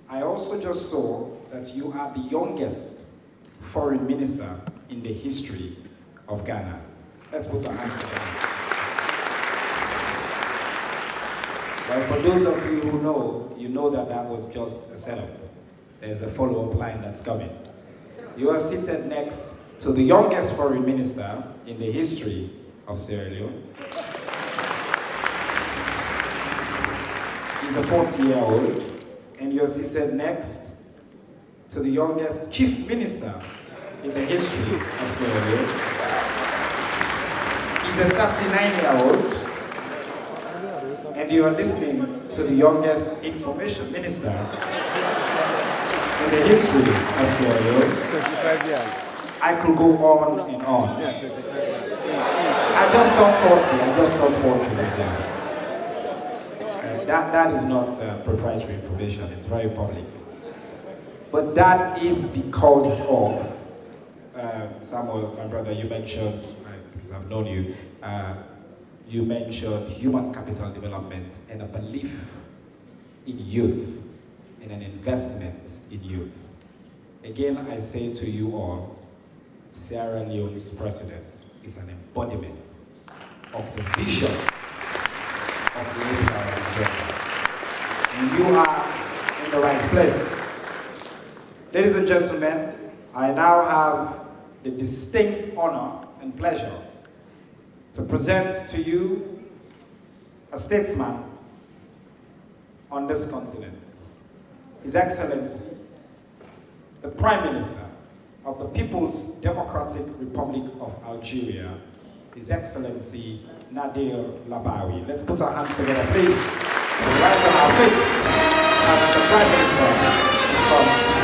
I also just saw that you are the youngest foreign minister in the history of Ghana. Let's put our hands together. Well, for those of you who know, you know that that was just a setup. There's a follow-up line that's coming. You are seated next to the youngest foreign minister in the history of Sierra Leone. He's a 40-year-old, and you're seated next to the youngest chief minister in the history of Sierra Leone. He's a 39-year-old, and you are listening to the youngest information minister in the history of Sierra Leone. I could go on and on. I just turned 40 this year. That is not proprietary information, it's very public. But that is because of, Samuel, my brother, you mentioned, because I've known you, you mentioned human capital development and a belief in youth, and an investment in youth. Again, I say to you all, Sierra Leone's president is an embodiment of the vision of the APR agenda. And you are in the right place. Ladies and gentlemen, I now have the distinct honor and pleasure to present to you a statesman on this continent. His Excellency, the Prime Minister of the People's Democratic Republic of Algeria, His Excellency Nadir Labawi. Let's put our hands together, please. And rise on our feet as the Prime Minister comes.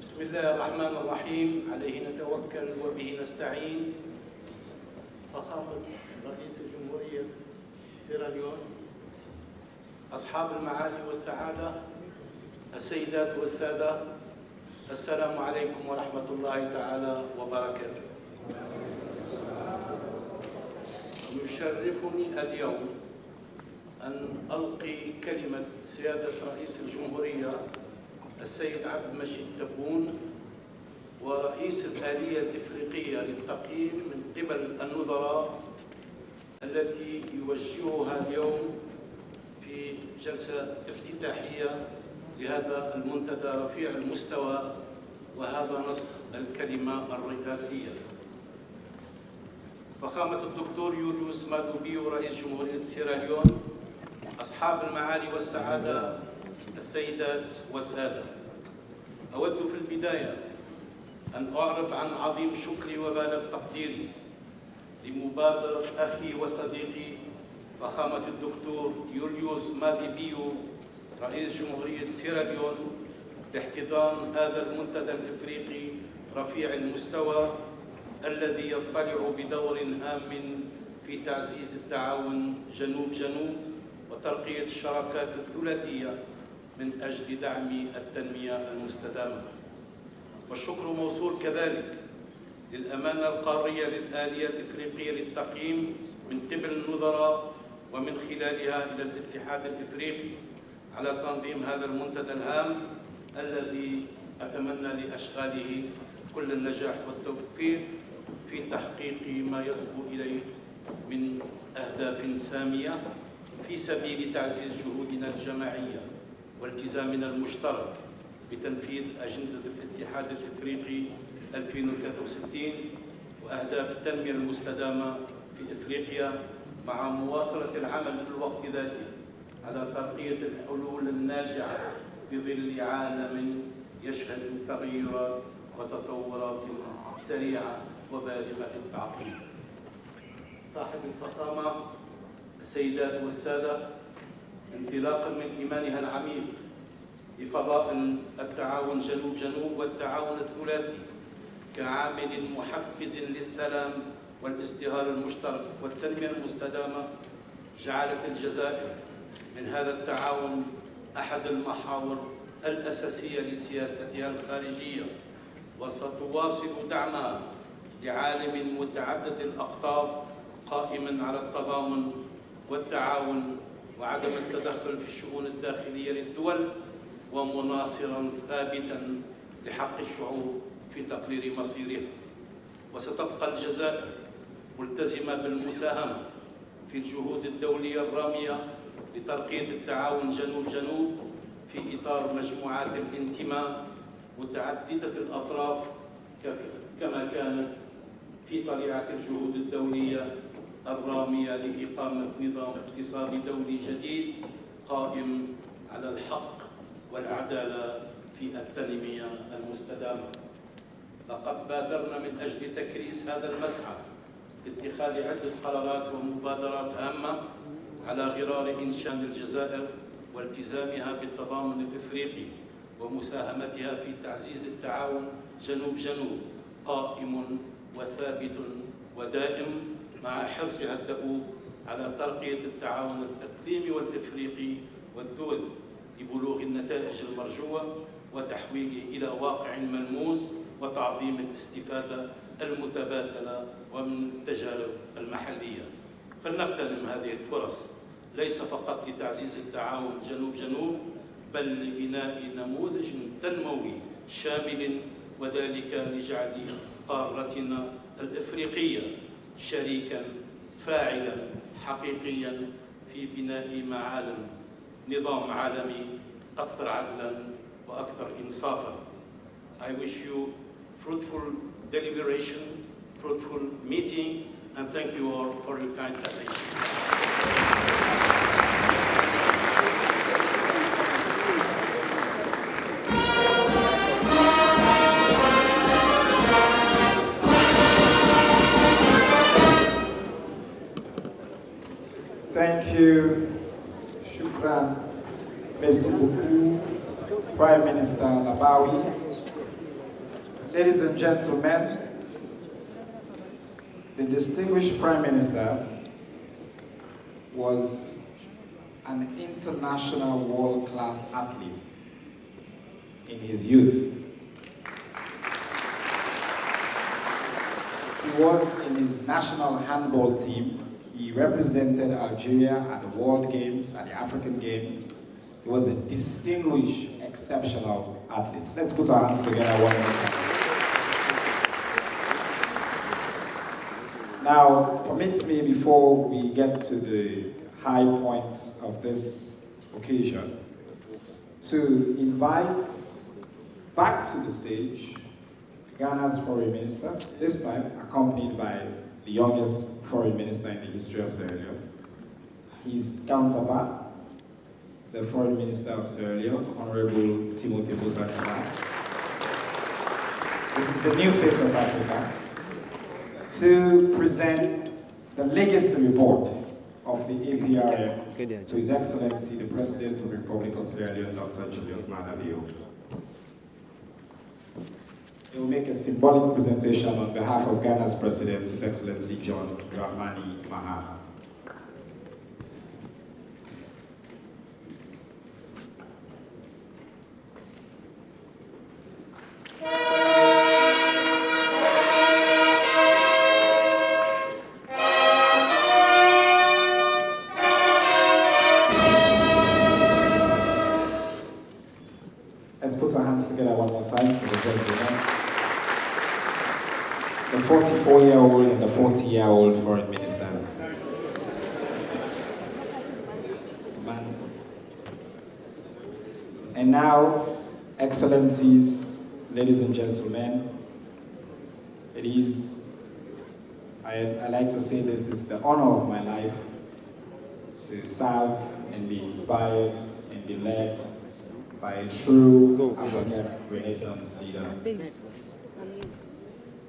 بسم الله الرحمن الرحيم عليه نتوكل وبه نستعين. فخامة رئيس الجمهورية سيراليون، أصحاب المعالي والسعادة، السيدات والسادة، السلام عليكم ورحمة الله تعالى وبركاته. يشرفني اليوم أن ألقي كلمة سيادة رئيس الجمهورية السيد عبد المجيد تبون ورئيس الآلية الإفريقية للتقييم من قبل النظراء التي يوجهها اليوم في جلسة افتتاحية لهذا المنتدى رفيع المستوى، وهذا نص الكلمة الرئاسية. فخامة الدكتور يوليوس مادو بيو رئيس جمهورية سيراليون، أصحاب المعالي والسعادة، السيدات والسادة، أود في البداية أن أعرب عن عظيم شكري وبالغ تقديري لمبادرة أخي وصديقي فخامة الدكتور يوليوس مادي بيو رئيس جمهورية سيراليون لاحتضان هذا المنتدى الإفريقي رفيع المستوى الذي يضطلع بدور هام في تعزيز التعاون جنوب جنوب وترقية الشراكات الثلاثية من أجل دعم التنمية المستدامة. والشكر موصول كذلك للأمانة القارية للآلية الإفريقية للتقييم من قبل النظراء ومن خلالها إلى الاتحاد الإفريقي على تنظيم هذا المنتدى الهام الذي أتمنى لأشغاله كل النجاح والتوفيق في تحقيق ما يصبو إليه من أهداف سامية في سبيل تعزيز جهودنا الجماعية والتزامنا المشترك بتنفيذ أجندة الاتحاد الإفريقي 2063 وأهداف التنمية المستدامة في إفريقيا، مع مواصلة العمل في الوقت ذاته على ترقية الحلول الناجعة في ظل عالم يشهد تغيرات وتطورات سريعة وبالغة التعقيد. صاحب الفخامة السيدات والسادة، انطلاقا من إيمانها العميق بفضائل التعاون جنوب-جنوب والتعاون الثلاثي كعامل محفز للسلام والازدهار المشترك والتنمية المستدامة، جعلت الجزائر من هذا التعاون أحد المحاور الأساسية لسياستها الخارجية، وستواصل دعمها لعالم متعدد الأقطاب قائما على التضامن والتعاون وعدم التدخل في الشؤون الداخلية للدول، ومناصرا ثابتا لحق الشعوب في تقرير مصيرها. وستبقى الجزائر ملتزمة بالمساهمة في الجهود الدولية الرامية لترقية التعاون جنوب-جنوب في إطار مجموعات الانتماء متعددة الأطراف، كما كانت في طليعة الجهود الدولية الرامية لإقامة نظام اقتصادي دولي جديد قائم على الحق والعدالة في التنمية المستدامة. لقد بادرنا من أجل تكريس هذا المسعى باتخاذ عدة قرارات ومبادرات هامة على غرار إنشاء الجزائر والتزامها بالتضامن الإفريقي ومساهمتها في تعزيز التعاون جنوب-جنوب قائم وثابت ودائم، مع حرصها الدؤوب على ترقية التعاون الإقليمي والإفريقي والدول لبلوغ النتائج المرجوة وتحويله إلى واقع ملموس وتعظيم الاستفادة المتبادلة ومن التجارب المحلية. فلنغتنم هذه الفرص ليس فقط لتعزيز التعاون جنوب-جنوب، بل لبناء نموذج تنموي شامل، وذلك لجعل قارتنا الإفريقية شريكا فاعلا حقيقيا في بناء معالم نظام عالمي أكثر عدلا وأكثر إنصافا. I wish you fruitful deliberation, fruitful meeting, and thank you all for your kind attention. Thank you. Shukran. Merci beaucoup, Prime Minister Labawi. Ladies and gentlemen, the distinguished Prime Minister was an international world-class athlete in his youth. He was in his national handball team. He represented Algeria at the World Games, at the African Games. He was a distinguished, exceptional athlete. Let's put our hands together one more time. Now, permit me, before we get to the high points of this occasion, to invite back to the stage Ghana's Foreign Minister, this time accompanied by the youngest Foreign Minister in the history of Sierra Leone. His counterpart, the Foreign Minister of Sierra Leone, Honorable Timothy Busakaba. This is the new face of Africa, to present the legacy reports of the APRM to His Excellency, the President of the Republic of Sierra Leone, Dr. Julius Maada Bio. He will make a symbolic presentation on behalf of Ghana's President, His Excellency John Dramani Mahama. Let's put our hands together one more time for the gentleman. the 44-year-old and the 40-year-old foreign ministers. And now, Excellencies, ladies and gentlemen, I like to say this is the honor of my life to serve and be inspired and be led by a true African Renaissance leader,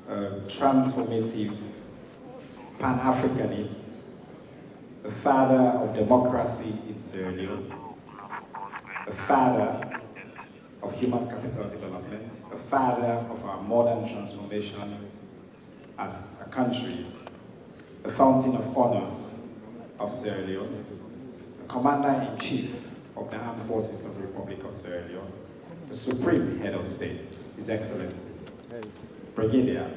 a transformative Pan-Africanist, the father of democracy in Sierra Leone, the father of human capital development, the father of our modern transformation as a country, the fountain of honor of Sierra Leone, the commander-in-chief of the armed forces of the Republic of Sierra Leone, the supreme head of state, His Excellency, Brigadier,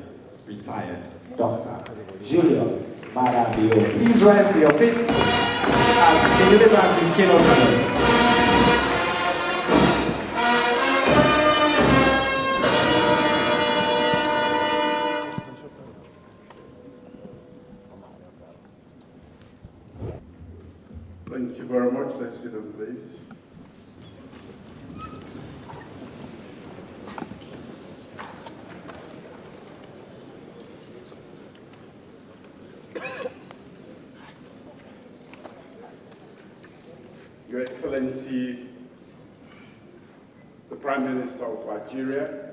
retired Dr. Julius Maada Bio. Please rise to your feet as he delivers his keynote address. Thank you very much. Let's sit down, please. Your Excellency, the Prime Minister of Algeria,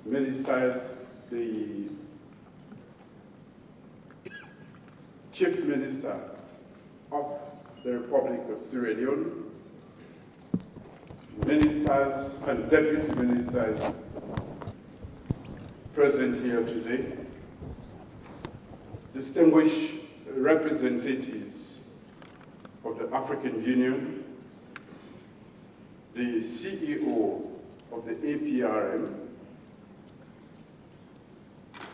Ministers, the Chief Minister of the Republic of Sierra Leone, Ministers and Deputy Ministers present here today, distinguished representatives of the African Union, the CEO of the APRM,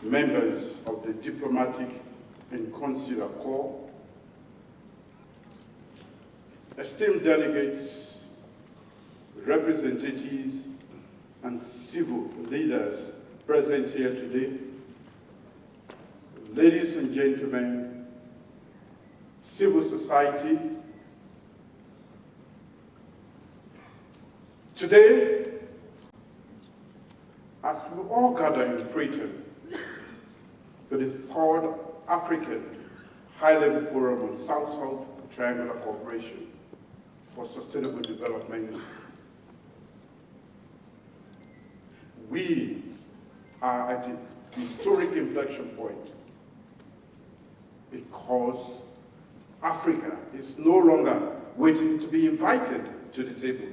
members of the Diplomatic and Consular Corps, esteemed delegates, representatives, and civil leaders present here today, ladies and gentlemen, civil society. Today, as we all gather in Freetown for the third African High-Level Forum on South-South Triangular Cooperation for Sustainable Development, we are at a historic inflection point because Africa is no longer waiting to be invited to the table.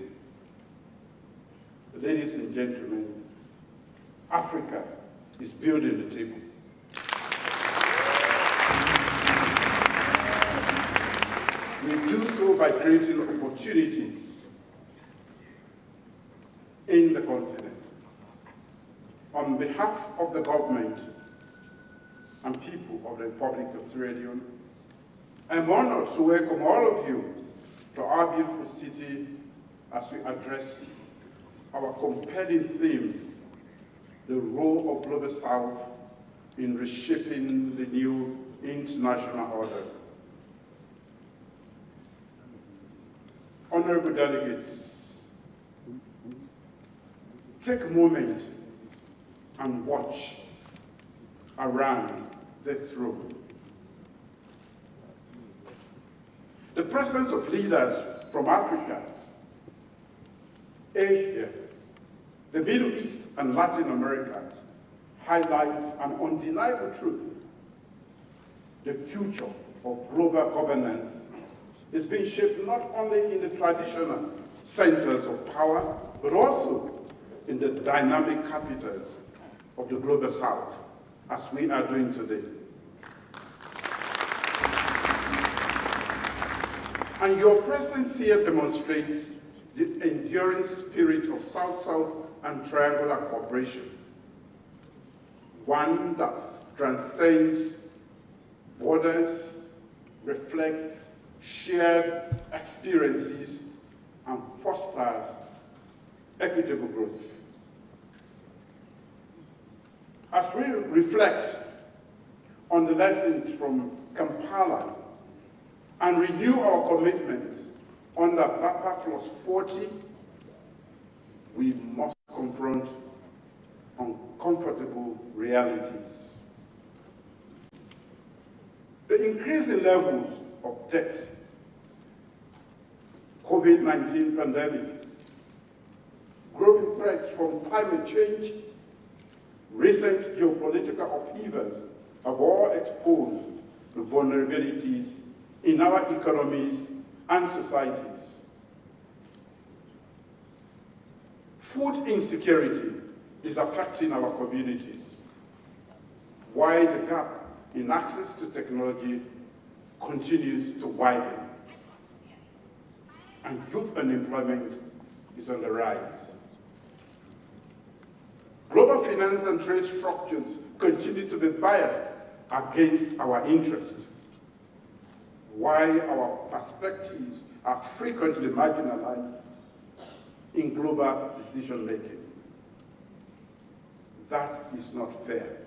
Ladies and gentlemen, Africa is building the table. We do so by creating opportunities in the continent. On behalf of the government and people of the Republic of Sierra Leone, I'm honored to welcome all of you to our beautiful city as we address our compelling theme, the role of Global South in reshaping the new international order. Honorable delegates, take a moment and watch around this room. The presence of leaders from Africa, Asia, the Middle East, and Latin America highlights an undeniable truth. The future of global governance is being shaped not only in the traditional centers of power, but also in the dynamic capitals of the Global South, as we are doing today. And your presence here demonstrates the enduring spirit of South-South and triangular cooperation, one that transcends borders, reflects shared experiences, and fosters equitable growth. As we reflect on the lessons from Kampala and renew our commitments under BAPA Plus 40, we must confront uncomfortable realities. The increasing levels of debt, COVID-19 pandemic, growing threats from climate change, recent geopolitical upheavals have all exposed the vulnerabilities in our economies and societies. Food insecurity is affecting our communities, while the gap in access to technology continues to widen, and youth unemployment is on the rise. Global finance and trade structures continue to be biased against our interests, while our perspectives are frequently marginalized in global decision-making. That is not fair.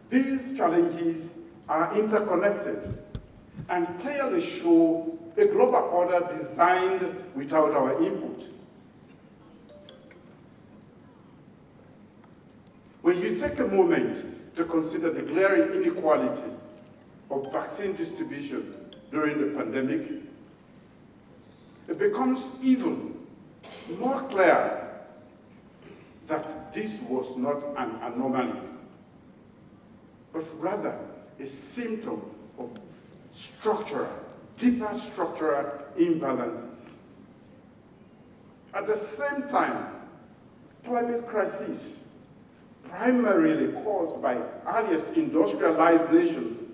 These challenges are interconnected and clearly show a global order designed without our input. When you take a moment to consider the glaring inequality of vaccine distribution during the pandemic, it becomes even more clear that this was not an anomaly, but rather a symptom of deeper structural imbalances. At the same time, climate crisis, primarily caused by earliest industrialized nations,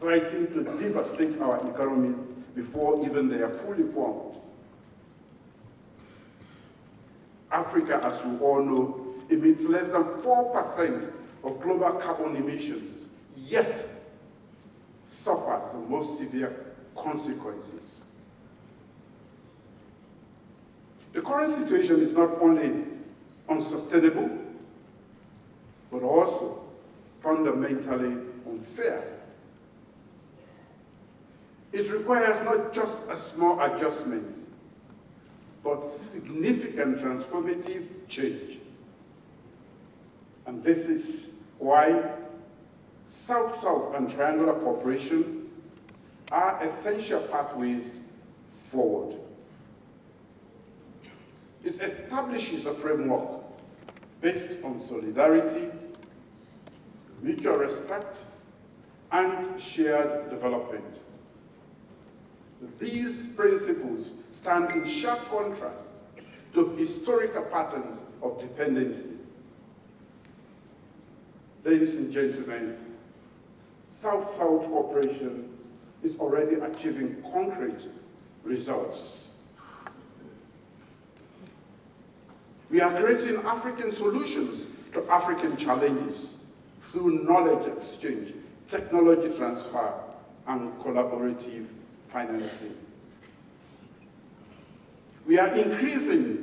threaten to devastate our economies before even they are fully formed. Africa, as we all know, emits less than 4% of global carbon emissions, yet suffers the most severe consequences. The current situation is not only unsustainable, but also fundamentally unfair. It requires not just a small adjustment, but significant transformative change. And this is why South-South and triangular cooperation are essential pathways forward. It establishes a framework based on solidarity, mutual respect, and shared development. These principles stand in sharp contrast to historical patterns of dependency. Ladies and gentlemen, South-South cooperation is already achieving concrete results. We are creating African solutions to African challenges through knowledge exchange, technology transfer, and collaborative financing. We are increasingly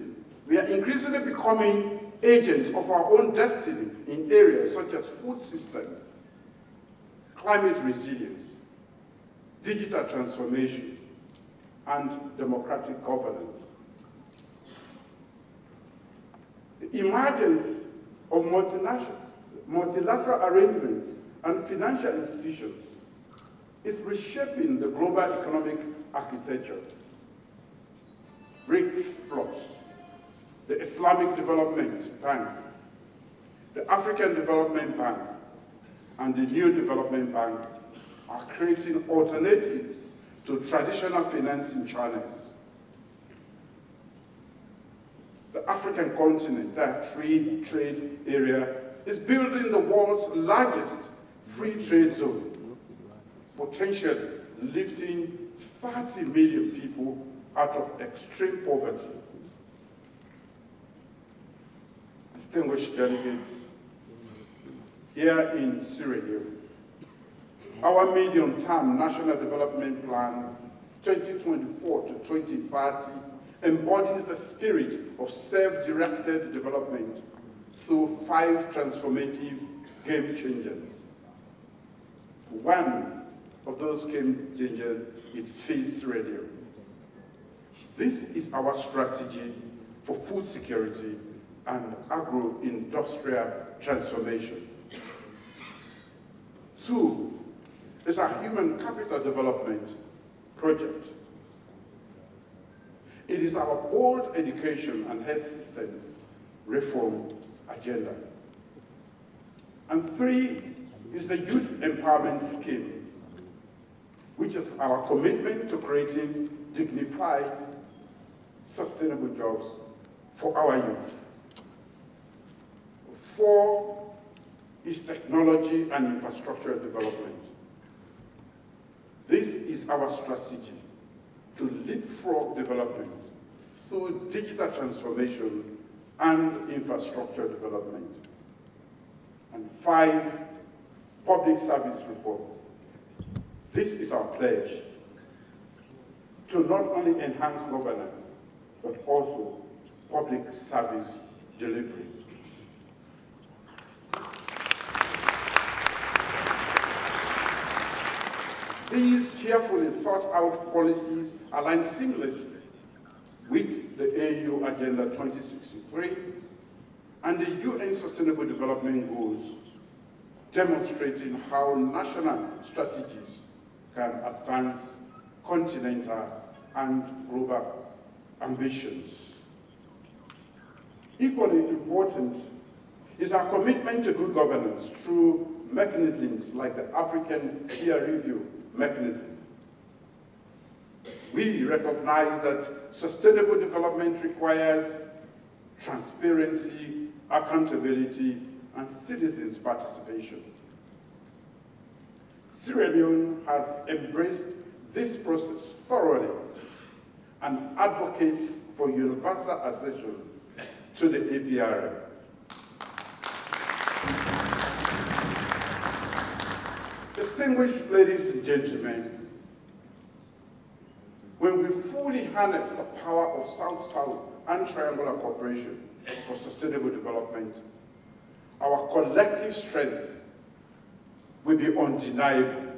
becoming agents of our own destiny in areas such as food systems, climate resilience, digital transformation, and democratic governance. The emergence of multilateral arrangements and financial institutions is reshaping the global economic architecture. BRICS Plus, the Islamic Development Bank, the African Development Bank, and the New Development Bank are creating alternatives to traditional financing channels. The African continent, that free trade area, is building the world's largest free trade zone, potentially lifting 30 million people out of extreme poverty. Distinguished delegates, here in Sierra Leone, our medium-term National Development Plan 2024 to 2030 embodies the spirit of self-directed development through 5 transformative game changers. One of those game changers is Feed Sierra Leone. This is our strategy for food security and agro-industrial transformation. 2 is our human capital development project. It is our bold education and health systems reform agenda. And 3 is the Youth Empowerment Scheme, which is our commitment to creating dignified, sustainable jobs for our youth. 4 is technology and infrastructure development. This is our strategy to leapfrog development through digital transformation and infrastructure development. And 5, public service reform. This is our pledge to not only enhance governance, but also public service delivery. These carefully thought out policies align seamlessly with the AU Agenda 2063 and the UN Sustainable Development Goals, demonstrating how national strategies can advance continental and global ambitions. Equally important is our commitment to good governance through mechanisms like the African Peer Review Mechanism. We recognize that sustainable development requires transparency, accountability, and citizens' participation. Sierra Leone has embraced this process thoroughly and advocates for universal accession to the APRM. Distinguished ladies and gentlemen, when we fully harness the power of South-South and triangular cooperation for sustainable development, our collective strength will be undeniable.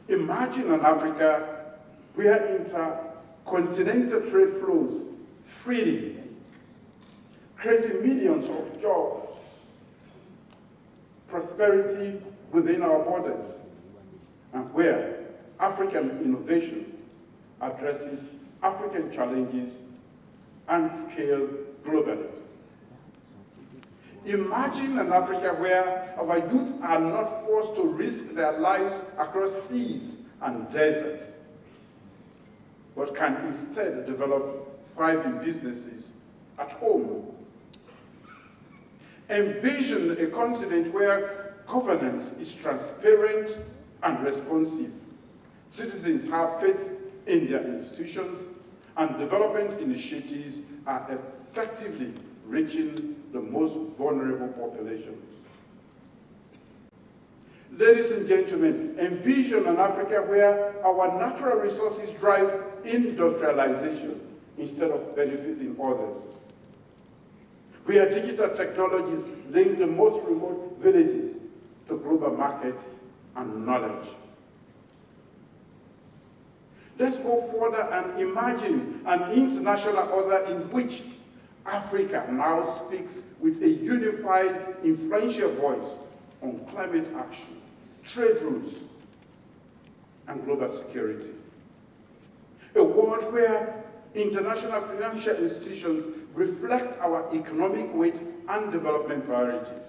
Imagine an Africa where intercontinental trade flows freely, creating millions of jobs, prosperity within our borders, and where African innovation addresses African challenges and scale globally. Imagine an Africa where our youth are not forced to risk their lives across seas and deserts, but can instead develop thriving businesses at home. Envision a continent where governance is transparent and responsive. Citizens have faith in their institutions, and development initiatives are effectively reaching the most vulnerable populations. Ladies and gentlemen, envision an Africa where our natural resources drive industrialization instead of benefiting others. Where digital technologies link the most remote villages to global markets and knowledge. Let's go further and imagine an international order in which Africa now speaks with a unified, influential voice on climate action, trade routes, and global security. A world where international financial institutions reflect our economic weight and development priorities,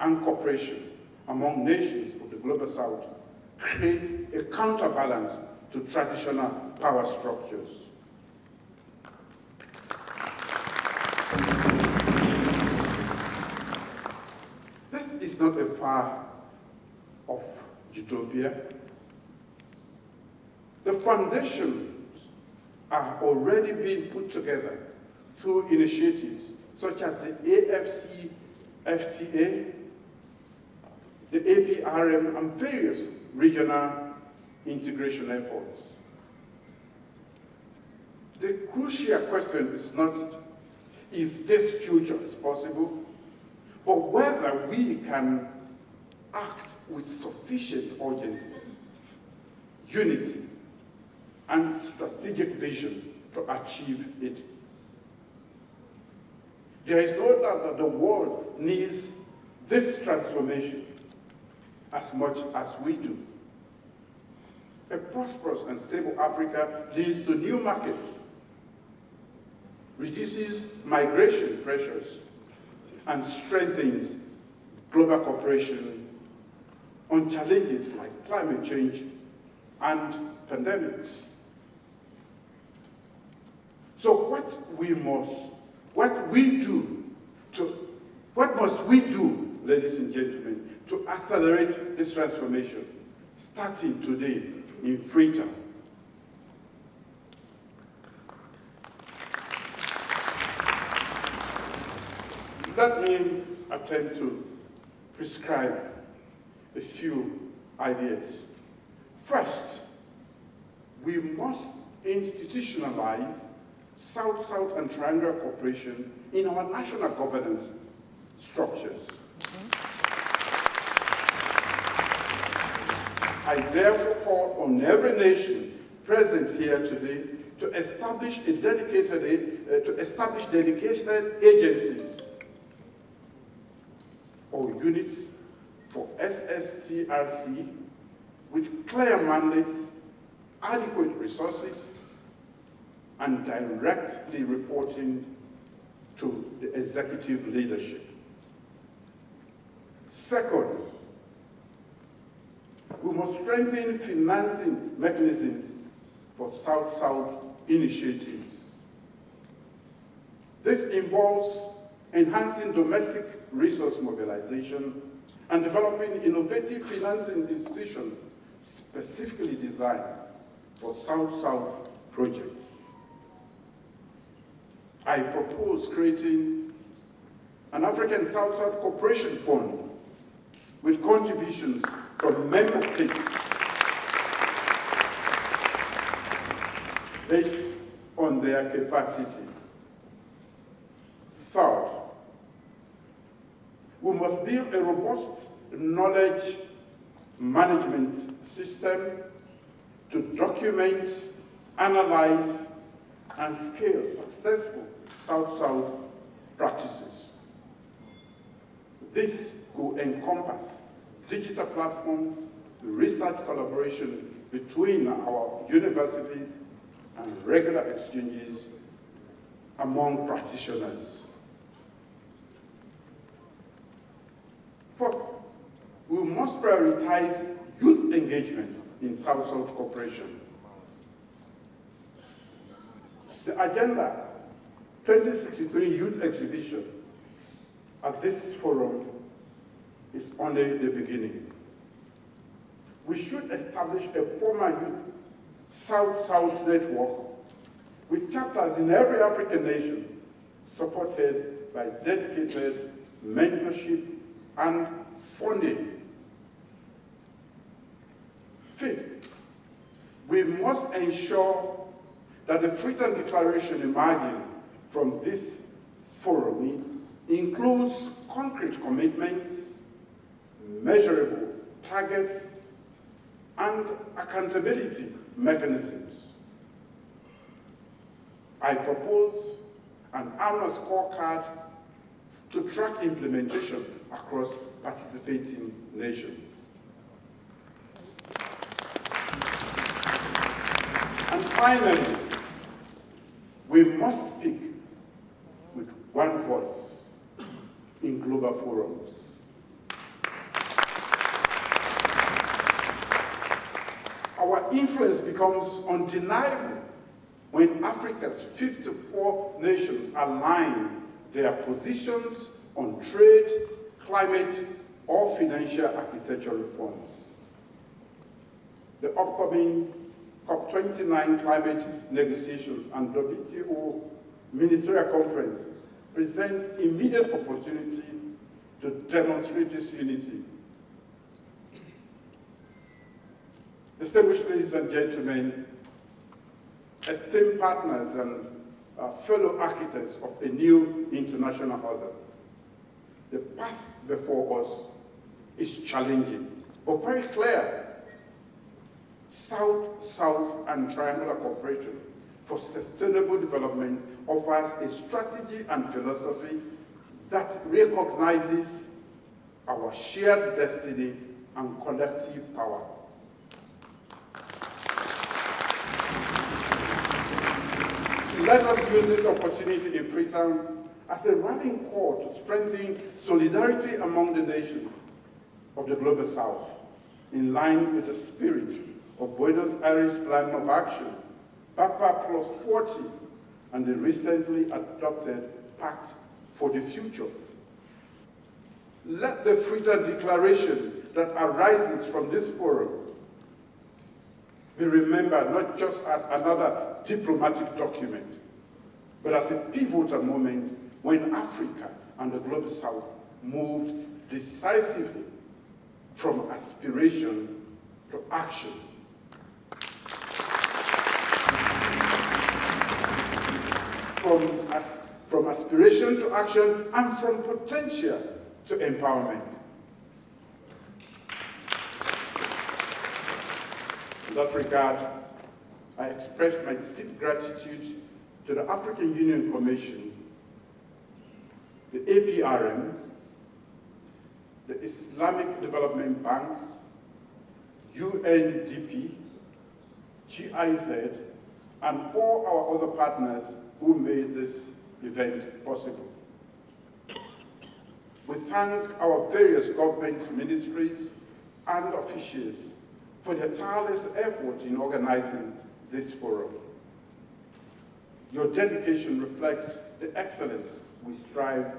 and cooperation among nations of the Global South create a counterbalance to traditional power structures. This is not a far-off utopia. The foundations are already being put together through initiatives such as the AFCFTA, the APRM, and various regional integration efforts. The crucial question is not if this future is possible, but whether we can act with sufficient urgency, unity, and strategic vision to achieve it. There is no doubt that the world needs this transformation as much as we do. A prosperous and stable Africa leads to new markets, reduces migration pressures, and strengthens global cooperation on challenges like climate change and pandemics. So what must we do, ladies and gentlemen, to accelerate this transformation, starting today in Freetown? Let me attempt to prescribe a few ideas. First, we must institutionalize South-South and triangular cooperation in our national governance structures. I therefore call on every nation present here today to establish dedicated agencies or units for SSTRC with clear mandates, adequate resources, and directly reporting to the executive leadership. Second, we must strengthen financing mechanisms for South-South initiatives. This involves enhancing domestic resource mobilization and developing innovative financing institutions specifically designed for South-South projects. I propose creating an African South-South Cooperation Fund with contributions from member states based on their capacity. Third, we must build a robust knowledge management system to document, analyze, and scale successful South-South practices. This will encompass digital platforms, research collaboration between our universities, and regular exchanges among practitioners. Fourth, we must prioritize youth engagement in South-South cooperation. The Agenda 2063 Youth Exhibition at this forum is only the beginning. We should establish a formal youth South-South network with chapters in every African nation, supported by dedicated mentorship and funding. Fifth, we must ensure that the Freetown Declaration emerging from this forum includes concrete commitments, measurable targets, and accountability mechanisms. I propose an annual scorecard to track implementation across participating nations. And finally, we must speak with one voice in global forums. Our influence becomes undeniable when Africa's 54 nations align their positions on trade, climate, or financial architecture reforms. The upcoming COP29 climate negotiations and WTO Ministerial Conference presents immediate opportunity to demonstrate this unity. Distinguished ladies and gentlemen, esteemed partners and fellow architects of a new international order. The path before us is challenging, but very clear. South-South and triangular cooperation for sustainable development offers a strategy and philosophy that recognizes our shared destiny and collective power. Let us use this opportunity in Freetown as a rallying call to strengthen solidarity among the nations of the Global South, in line with the spirit of Buenos Aires Plan of Action, PAPA Plus 40, and the recently adopted Pact for the Future. Let the Freetown Declaration that arises from this forum be remembered not just as another diplomatic document, but as a pivotal moment when Africa and the Global South moved decisively from aspiration to action. From aspiration to action, and from potential to empowerment. In that regard, I express my deep gratitude to the African Union Commission, the APRM, the Islamic Development Bank, UNDP, GIZ, and all our other partners who made this event possible. We thank our various government ministries and officials for their tireless effort in organizing this forum. Your dedication reflects the excellence we strive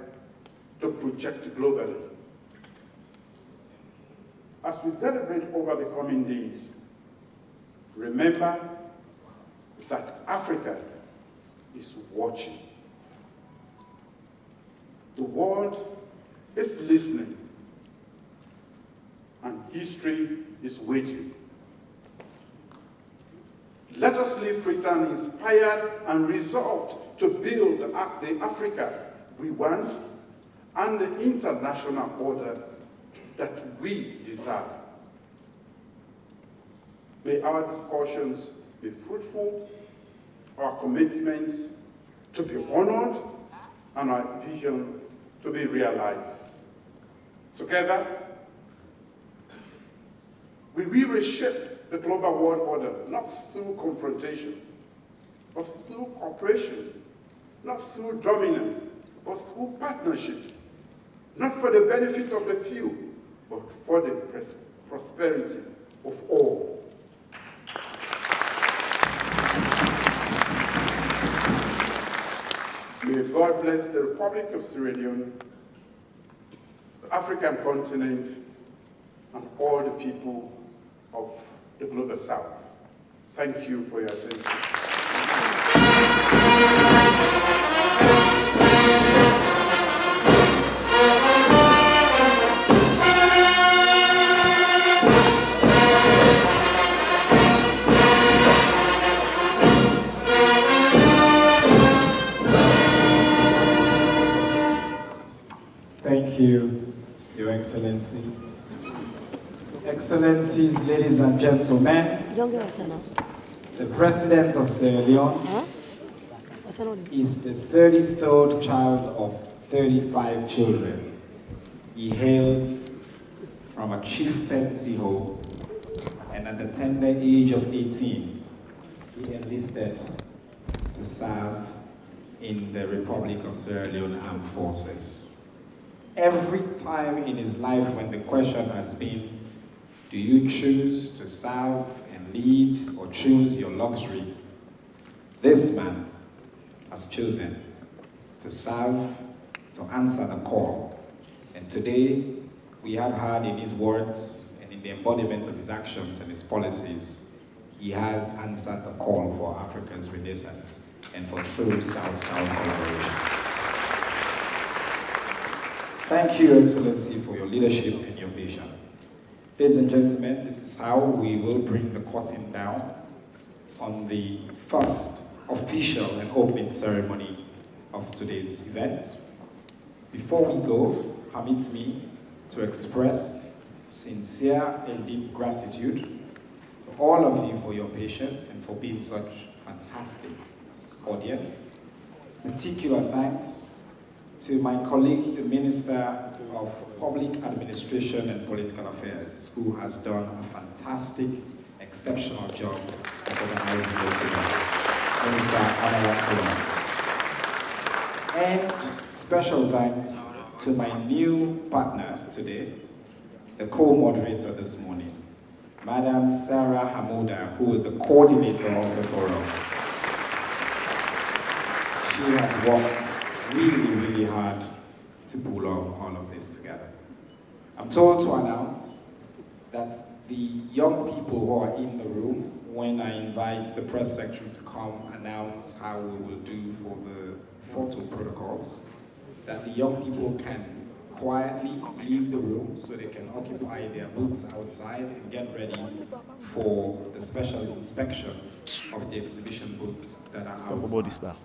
to project globally. As we deliberate over the coming days, remember that Africa is watching. The world is listening, and history is waiting. Let us leave Freetown inspired and resolved to build the Africa we want and the international order that we desire. May our discussions be fruitful, our commitments to be honored, and our visions to be realized. Together, we will reshape the global world order, not through confrontation, but through cooperation, not through dominance, but through partnership, not for the benefit of the few, but for the prosperity of all. May God bless the Republic of Sierra Leone, the African continent, and all the people of the Global South. Thank you for your attention. Thank you, Your Excellency. Excellencies, ladies and gentlemen, the President of Sierra Leone is the 33rd child of 35 children. He hails from a chieftaincy home, and at the tender age of 18, he enlisted to serve in the Republic of Sierra Leone Armed Forces. Every time in his life when the question has been, do you choose to serve and lead or choose your luxury? This man has chosen to serve, to answer the call. And today, we have heard in his words and in the embodiment of his actions and his policies, he has answered the call for Africa's renaissance and for true South-South collaboration. Thank you, Your Excellency, for your leadership and your vision. Ladies and gentlemen, this is how we will bring the curtain down on the first official and opening ceremony of today's event. Before we go, permit me to express sincere and deep gratitude to all of you for your patience and for being such fantastic audience. Particular thanks to my colleague, the Minister of Public Administration and Political Affairs, who has done a fantastic, exceptional job of organizing this event, Minister Anaya Kolon. And special thanks to my new partner today, the co-moderator this morning, Madam Sarah Hamuda, who is the coordinator of the forum. She has worked really, really hard to pull all of this together. I'm told to announce that the young people who are in the room, when I invite the press secretary to come announce how we will do for the photo protocols, that the young people can quietly leave the room so they can occupy their booths outside and get ready for the special inspection of the exhibition booths that are outside.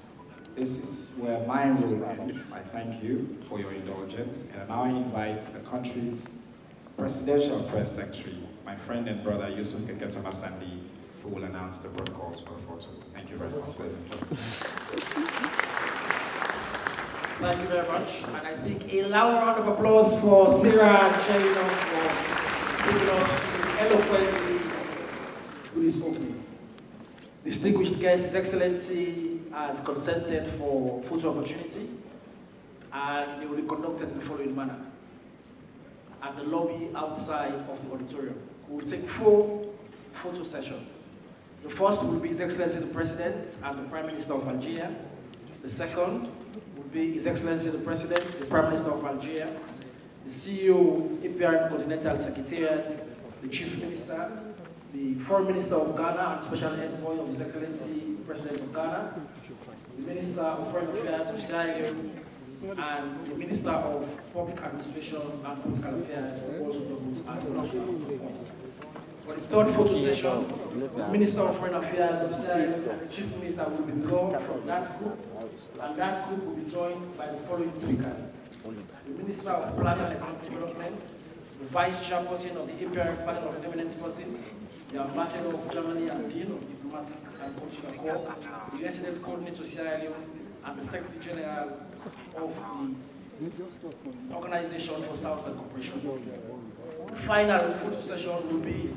This is where my role ends. I thank you for your indulgence, and now I invite the country's presidential press secretary, my friend and brother Yusuf Keketoma Sandi, who will announce the protocols for the photos. Thank you very much, ladies and gentlemen. Thank you very much, and I think a loud round of applause for Sarah Cherino for taking us eloquently to this opening. Distinguished guests, His Excellency has consented for photo opportunity, and they will be conducted in the following manner. At the lobby outside of the auditorium, we will take 4 photo sessions. The first will be His Excellency the President and the Prime Minister of Algeria. The second will be His Excellency the President, the Prime Minister of Algeria, the CEO, APRM Continental Secretariat, the Chief Minister, the Foreign Minister of Ghana and Special Envoy of His Excellency the President of Ghana, the Minister of Foreign Affairs of Sierra Leone, and the Minister of Public Administration and Political Affairs also at the national point. For the third photo session, the Minister of Foreign Affairs of Sierra Leone and the Chief Minister will withdraw from that group, and that group will be joined by the following speakers: the Minister of Planning and Economic Development, the Vice Chairperson of the APRM Panel of Eminent Persons, the Ambassador of Germany and Dean of Diplomatic and Political Corps, the Resident Coordinator of Sierra Leone, and the Secretary General of the Organization for Southern Cooperation. The final photo session will be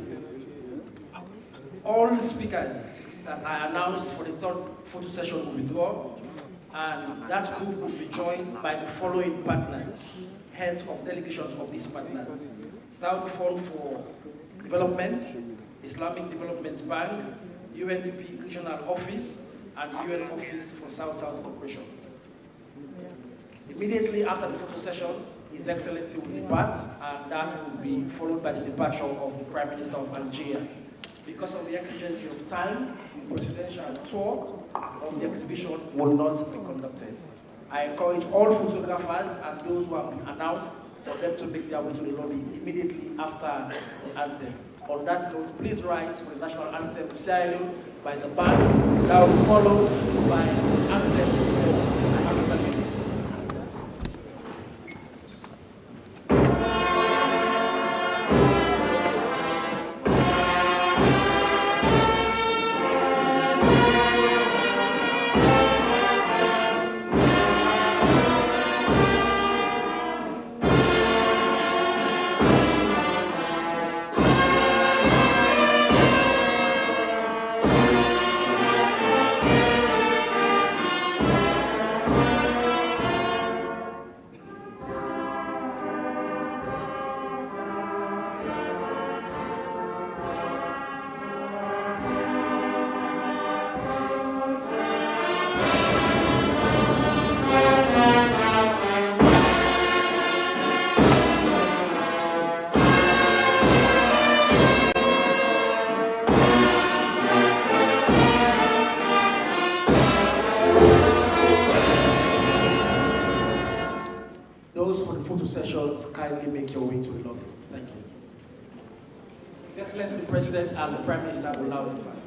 all the speakers that I announced for the third photo session will withdraw, and that group will be joined by the following partners, heads of delegations of these partners: South Fund for Development, Islamic Development Bank, UNDP Regional Office, and UN Office for South-South Cooperation. Immediately after the photo session, His Excellency will depart, and that will be followed by the departure of the Prime Minister of Algeria. Because of the exigency of time, the presidential tour of the exhibition will not be conducted. I encourage all photographers and those who have been announced for them to make their way to the lobby immediately after the anthem. On that note, please rise for the national anthem of Sierra Leone by the band. That will be followed by the anthem for African Union. Kindly make your way to the lobby. Thank you. His Excellency the President and the Prime Minister will now depart.